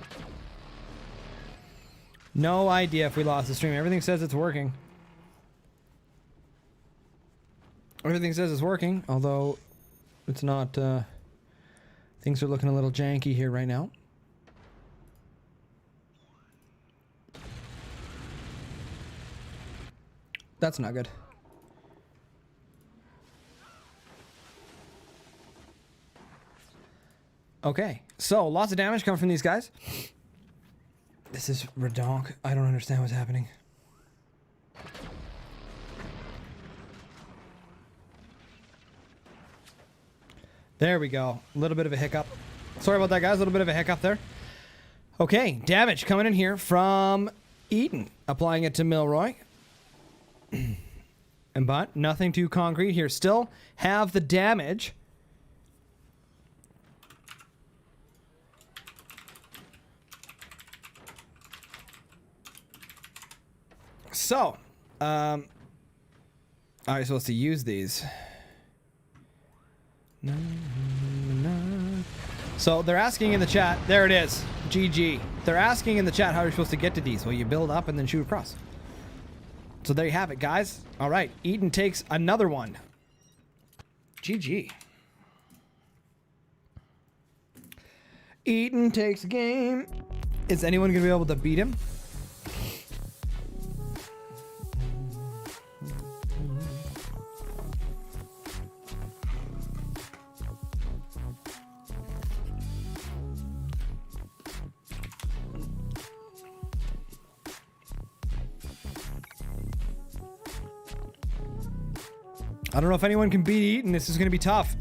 No idea if we lost the stream. Everything says it's working. Everything says it's working, although it's not. Things are looking a little janky here right now. That's not good. Okay, so lots of damage coming from these guys. This is redonk. I don't understand what's happening. There we go. A little bit of a hiccup. Sorry about that, guys. A little bit of a hiccup there. Okay, damage coming in here from Eaton. Applying it to Milroy. But nothing too concrete here. Still have the damage. So, are you supposed to use these? So they're asking in the chat. There it is. GG. They're asking in the chat how you're supposed to get to these. Well, you build up and then shoot across. So there you have it, guys. All right. Eaton takes another one. GG. Eaton takes a game. Is anyone going to be able to beat him? I don't know if anyone can beat Eaton. This is going to be tough.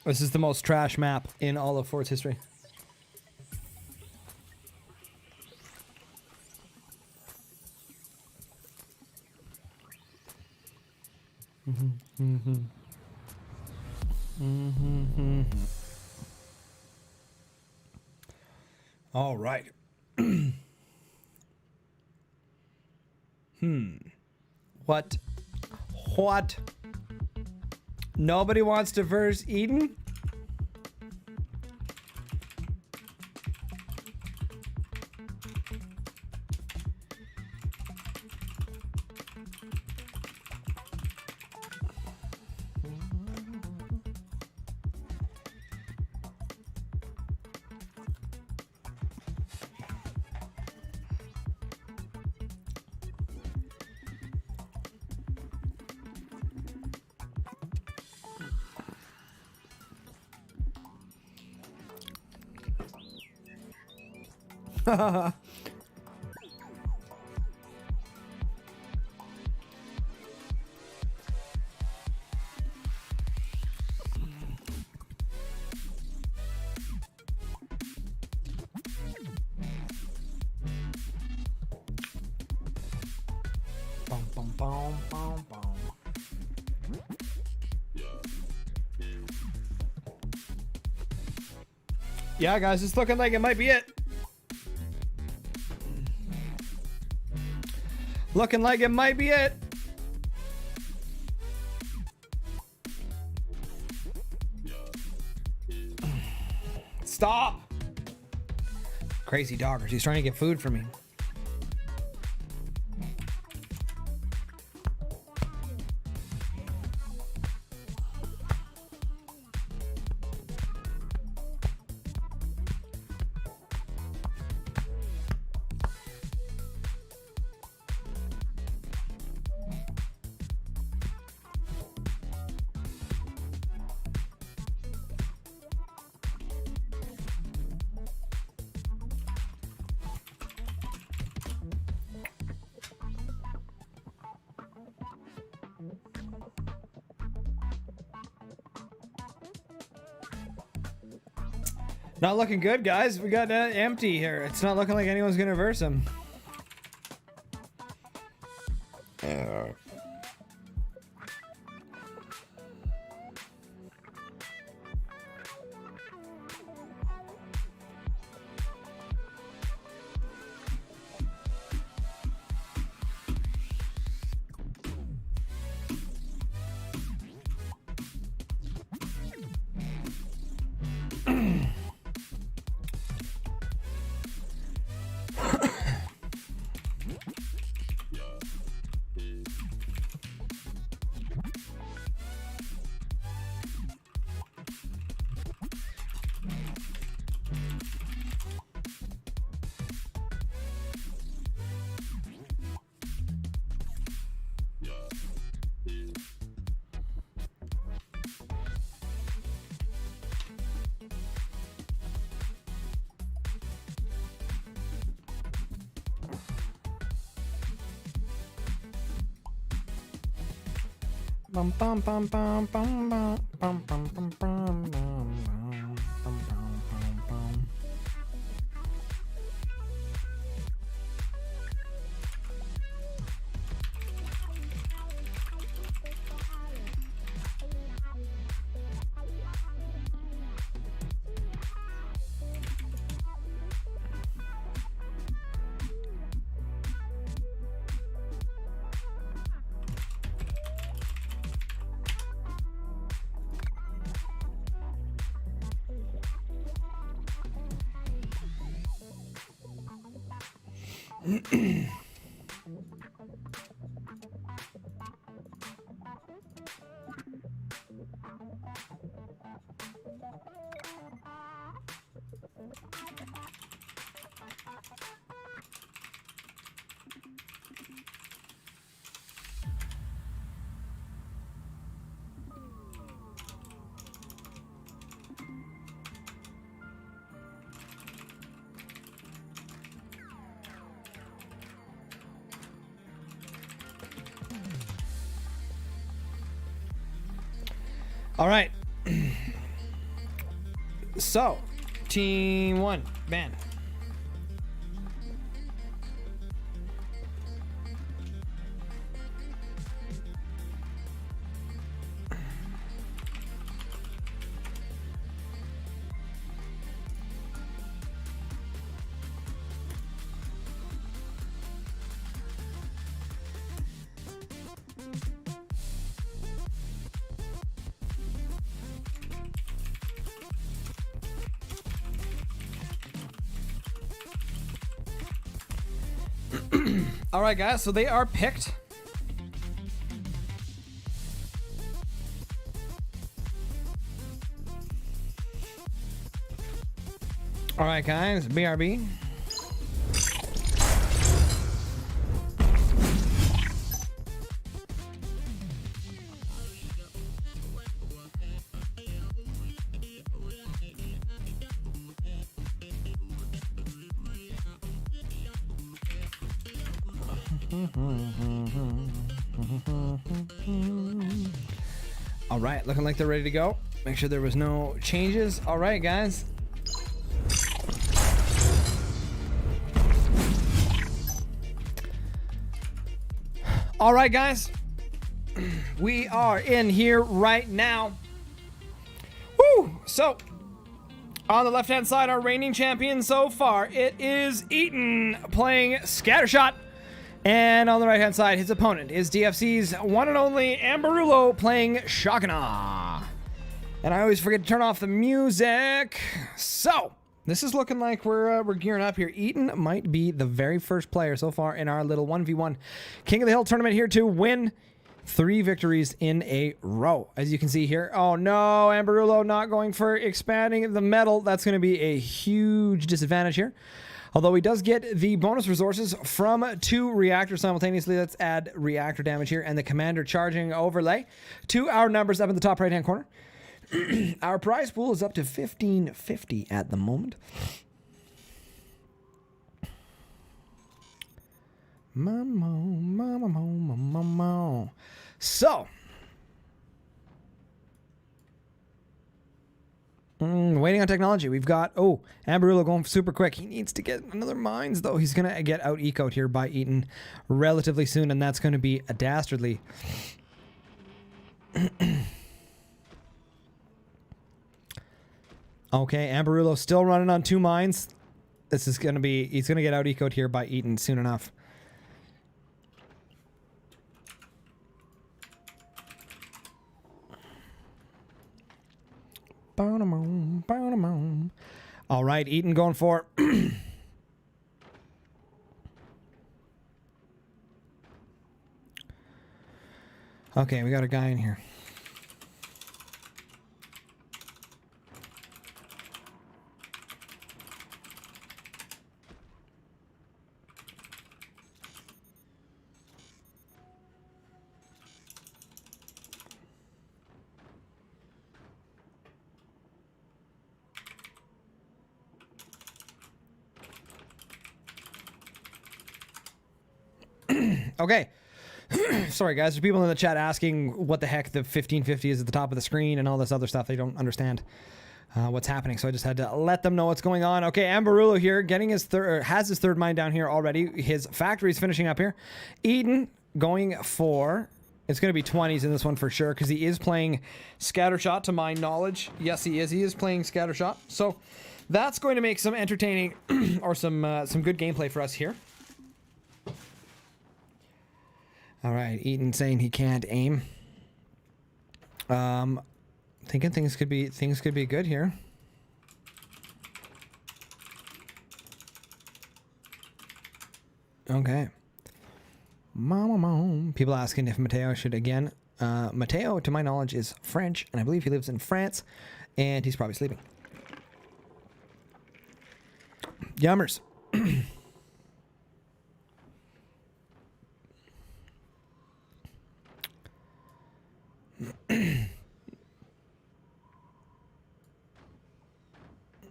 This is the most trash map in all of Fort's history. All right. What? What? Nobody wants to verse Eden? Yeah, guys, it's looking like it might be it. Looking like it might be it. Stop. Crazy doggers. He's trying to get food from me. Not looking good, guys. We got empty here. It's not looking like anyone's going to verse him. Bum, bum, bum, bum, bum, bum, bum, bum, bum, bum, bum, bum, bum. All right. So, team one, man. All right, guys, so they are picked. All right, guys, BRB. All right, looking like they're ready to go. Make sure there was no changes. All right, guys. All right, guys. We are in here right now. Woo! So, on the left-hand side, our reigning champion so far, it is Eaton playing Scattershot. And on the right-hand side, his opponent is DFC's one and only Amberulo playing Shockana. And I always forget to turn off the music. So, this is looking like we're gearing up here. Eaton might be the very first player so far in our little 1v1 King of the Hill tournament here to win 3 victories in a row. As you can see here. Oh no, Amberulo not going for expanding the metal. That's going to be a huge disadvantage here. Although he does get the bonus resources from 2 reactors simultaneously. Let's add reactor damage here and the commander charging overlay to our numbers up in the top right-hand corner. Our prize pool is up to 1550 at the moment. So, Waiting on technology. We've got, oh, Amberullo going super quick. He needs to get another mines, though. He's going to get out ecoed here by Eaton relatively soon, and that's going to be a dastardly. Okay, Amberullo still running on 2 mines. This is going to be, he's going to get out ecoed here by Eaton soon enough. All right, Eaton going for okay, we got a guy in here. Okay. Sorry, guys. There's people in the chat asking what the heck the 1550 is at the top of the screen and all this other stuff. They don't understand what's happening, so I just had to let them know what's going on. Okay, Amberullo here getting his has his 3rd mine down here already. His factory's finishing up here. Eden going for... It's going to be 20s in this one for sure, because he is playing Scattershot, to my knowledge. Yes, he is. He is playing Scattershot. So that's going to make some entertaining or some good gameplay for us here. All right, Eaton saying he can't aim. Thinking things could be good here. Okay. People asking if Mateo should again. Mateo, to my knowledge, is French, and I believe he lives in France, and he's probably sleeping. Yummers.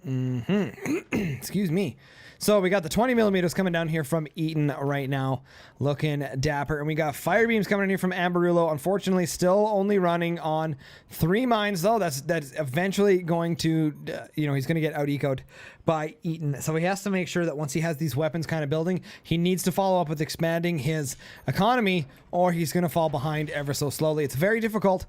Excuse me. So we got the 20 millimeters coming down here from Eaton right now, looking dapper, and we got fire beams coming in here from Amberullo. Unfortunately, still only running on 3 mines though. That's eventually going to, he's going to get out ecoed by Eaton. So he has to make sure that once he has these weapons kind of building, he needs to follow up with expanding his economy, or he's going to fall behind ever so slowly. It's very difficult.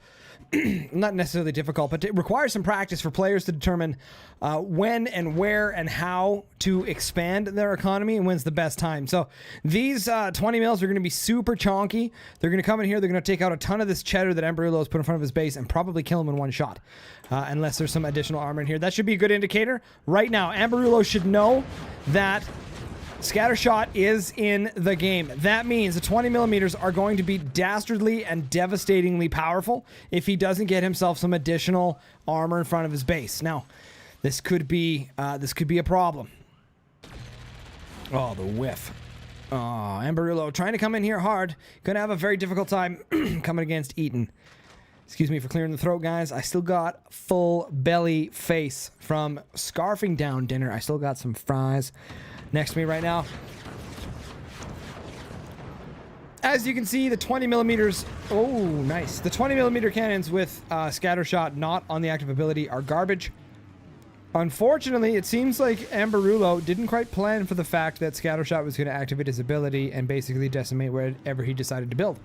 Not necessarily difficult, but it requires some practice for players to determine when and where and how to expand their economy and when's the best time. So these 20 mils are going to be super chonky. They're going to come in here. They're going to take out a ton of this cheddar that Amberullo has put in front of his base and probably kill him in one shot, unless there's some additional armor in here. That should be a good indicator. Right now, Amberullo should know that Scattershot is in the game. That means the 20 millimeters are going to be dastardly and devastatingly powerful if he doesn't get himself some additional armor in front of his base. Now, this could be a problem. Oh, the whiff. Oh, Amberullo trying to come in here hard. Gonna have a very difficult time coming against Eaton. Excuse me for clearing the throat, guys. I still got full belly face from scarfing down dinner. I still got some fries next to me right now. As you can see, the 20 millimeters. Oh, nice. The 20 millimeter cannons with Scattershot not on the active ability are garbage. Unfortunately, it seems like Amberullo didn't quite plan for the fact that Scattershot was going to activate his ability and basically decimate wherever he decided to build.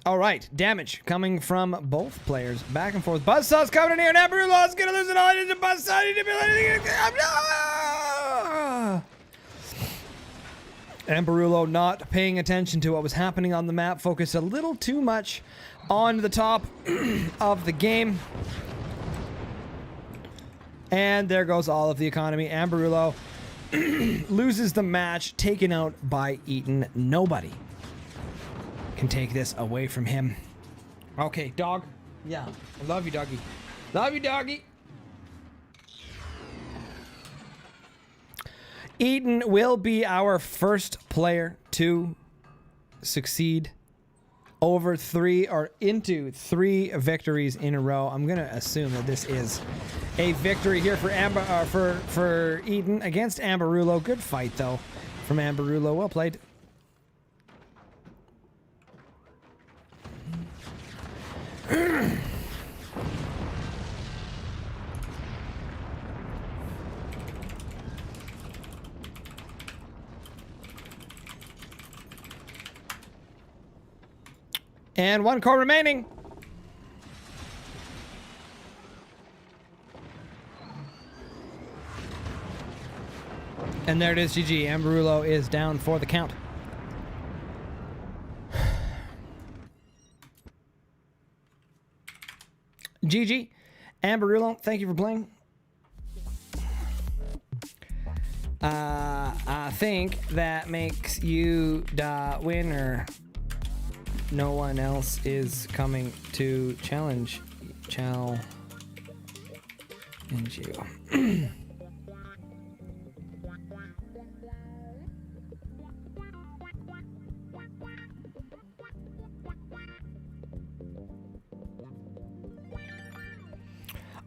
All right, damage coming from both players. Back and forth. Buzzsaw's coming in here, and Amberullo's gonna lose it all into Buzzsaw. Amberullo not paying attention to what was happening on the map, focused a little too much on the top of the game. And there goes all of the economy. Amberullo loses the match, taken out by Eaton. Nobody can take this away from him. Okay, dog. Yeah, I love you, doggy. Love you, doggy. Eaton will be our first player to succeed into 3 victories in a row. I'm gonna assume that this is a victory here for for Eaton against Amberulo. Good fight though from Amberulo. Well played. And 1 core remaining. And there it is, GG. Amberulo is down for the count. GG. Amberulo, thank you for playing. I think that makes you the winner. No one else is coming to challenge you.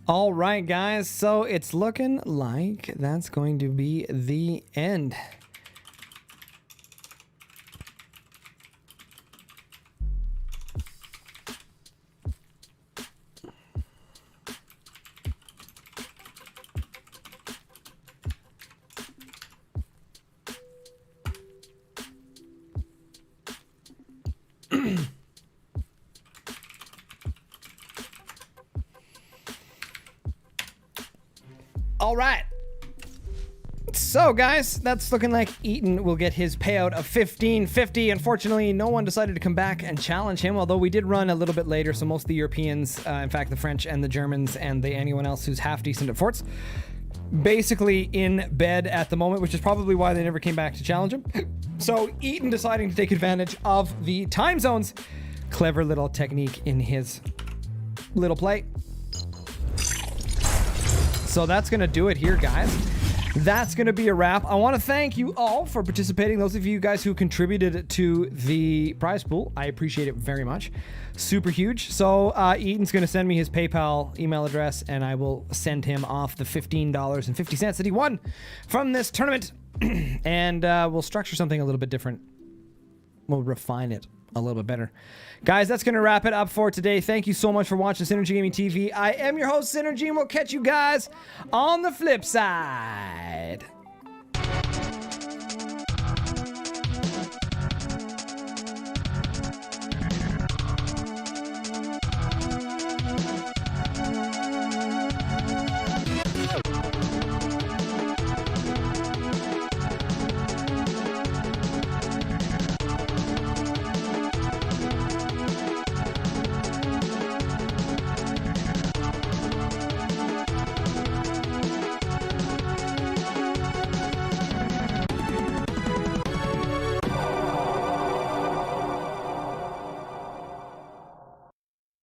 All right, guys. So it's looking like that's going to be the end. All right. So, guys, that's looking like Eaton will get his payout of $15.50. Unfortunately, no one decided to come back and challenge him, although we did run a little bit later, so most of the Europeans, in fact, the French and the Germans and anyone else who's half decent at forts, basically in bed at the moment, which is probably why they never came back to challenge him. So, Eaton deciding to take advantage of the time zones. Clever little technique in his little play. So that's going to do it here, guys. That's going to be a wrap. I want to thank you all for participating. Those of you guys who contributed to the prize pool, I appreciate it very much. Super huge. So Eaton's going to send me his PayPal email address, and I will send him off the $15.50 that he won from this tournament. And we'll structure something a little bit different. We'll refine it a little bit better. Guys, that's going to wrap it up for today. Thank you so much for watching Synergy Gaming TV. I am your host, Synergy, and we'll catch you guys on the flip side.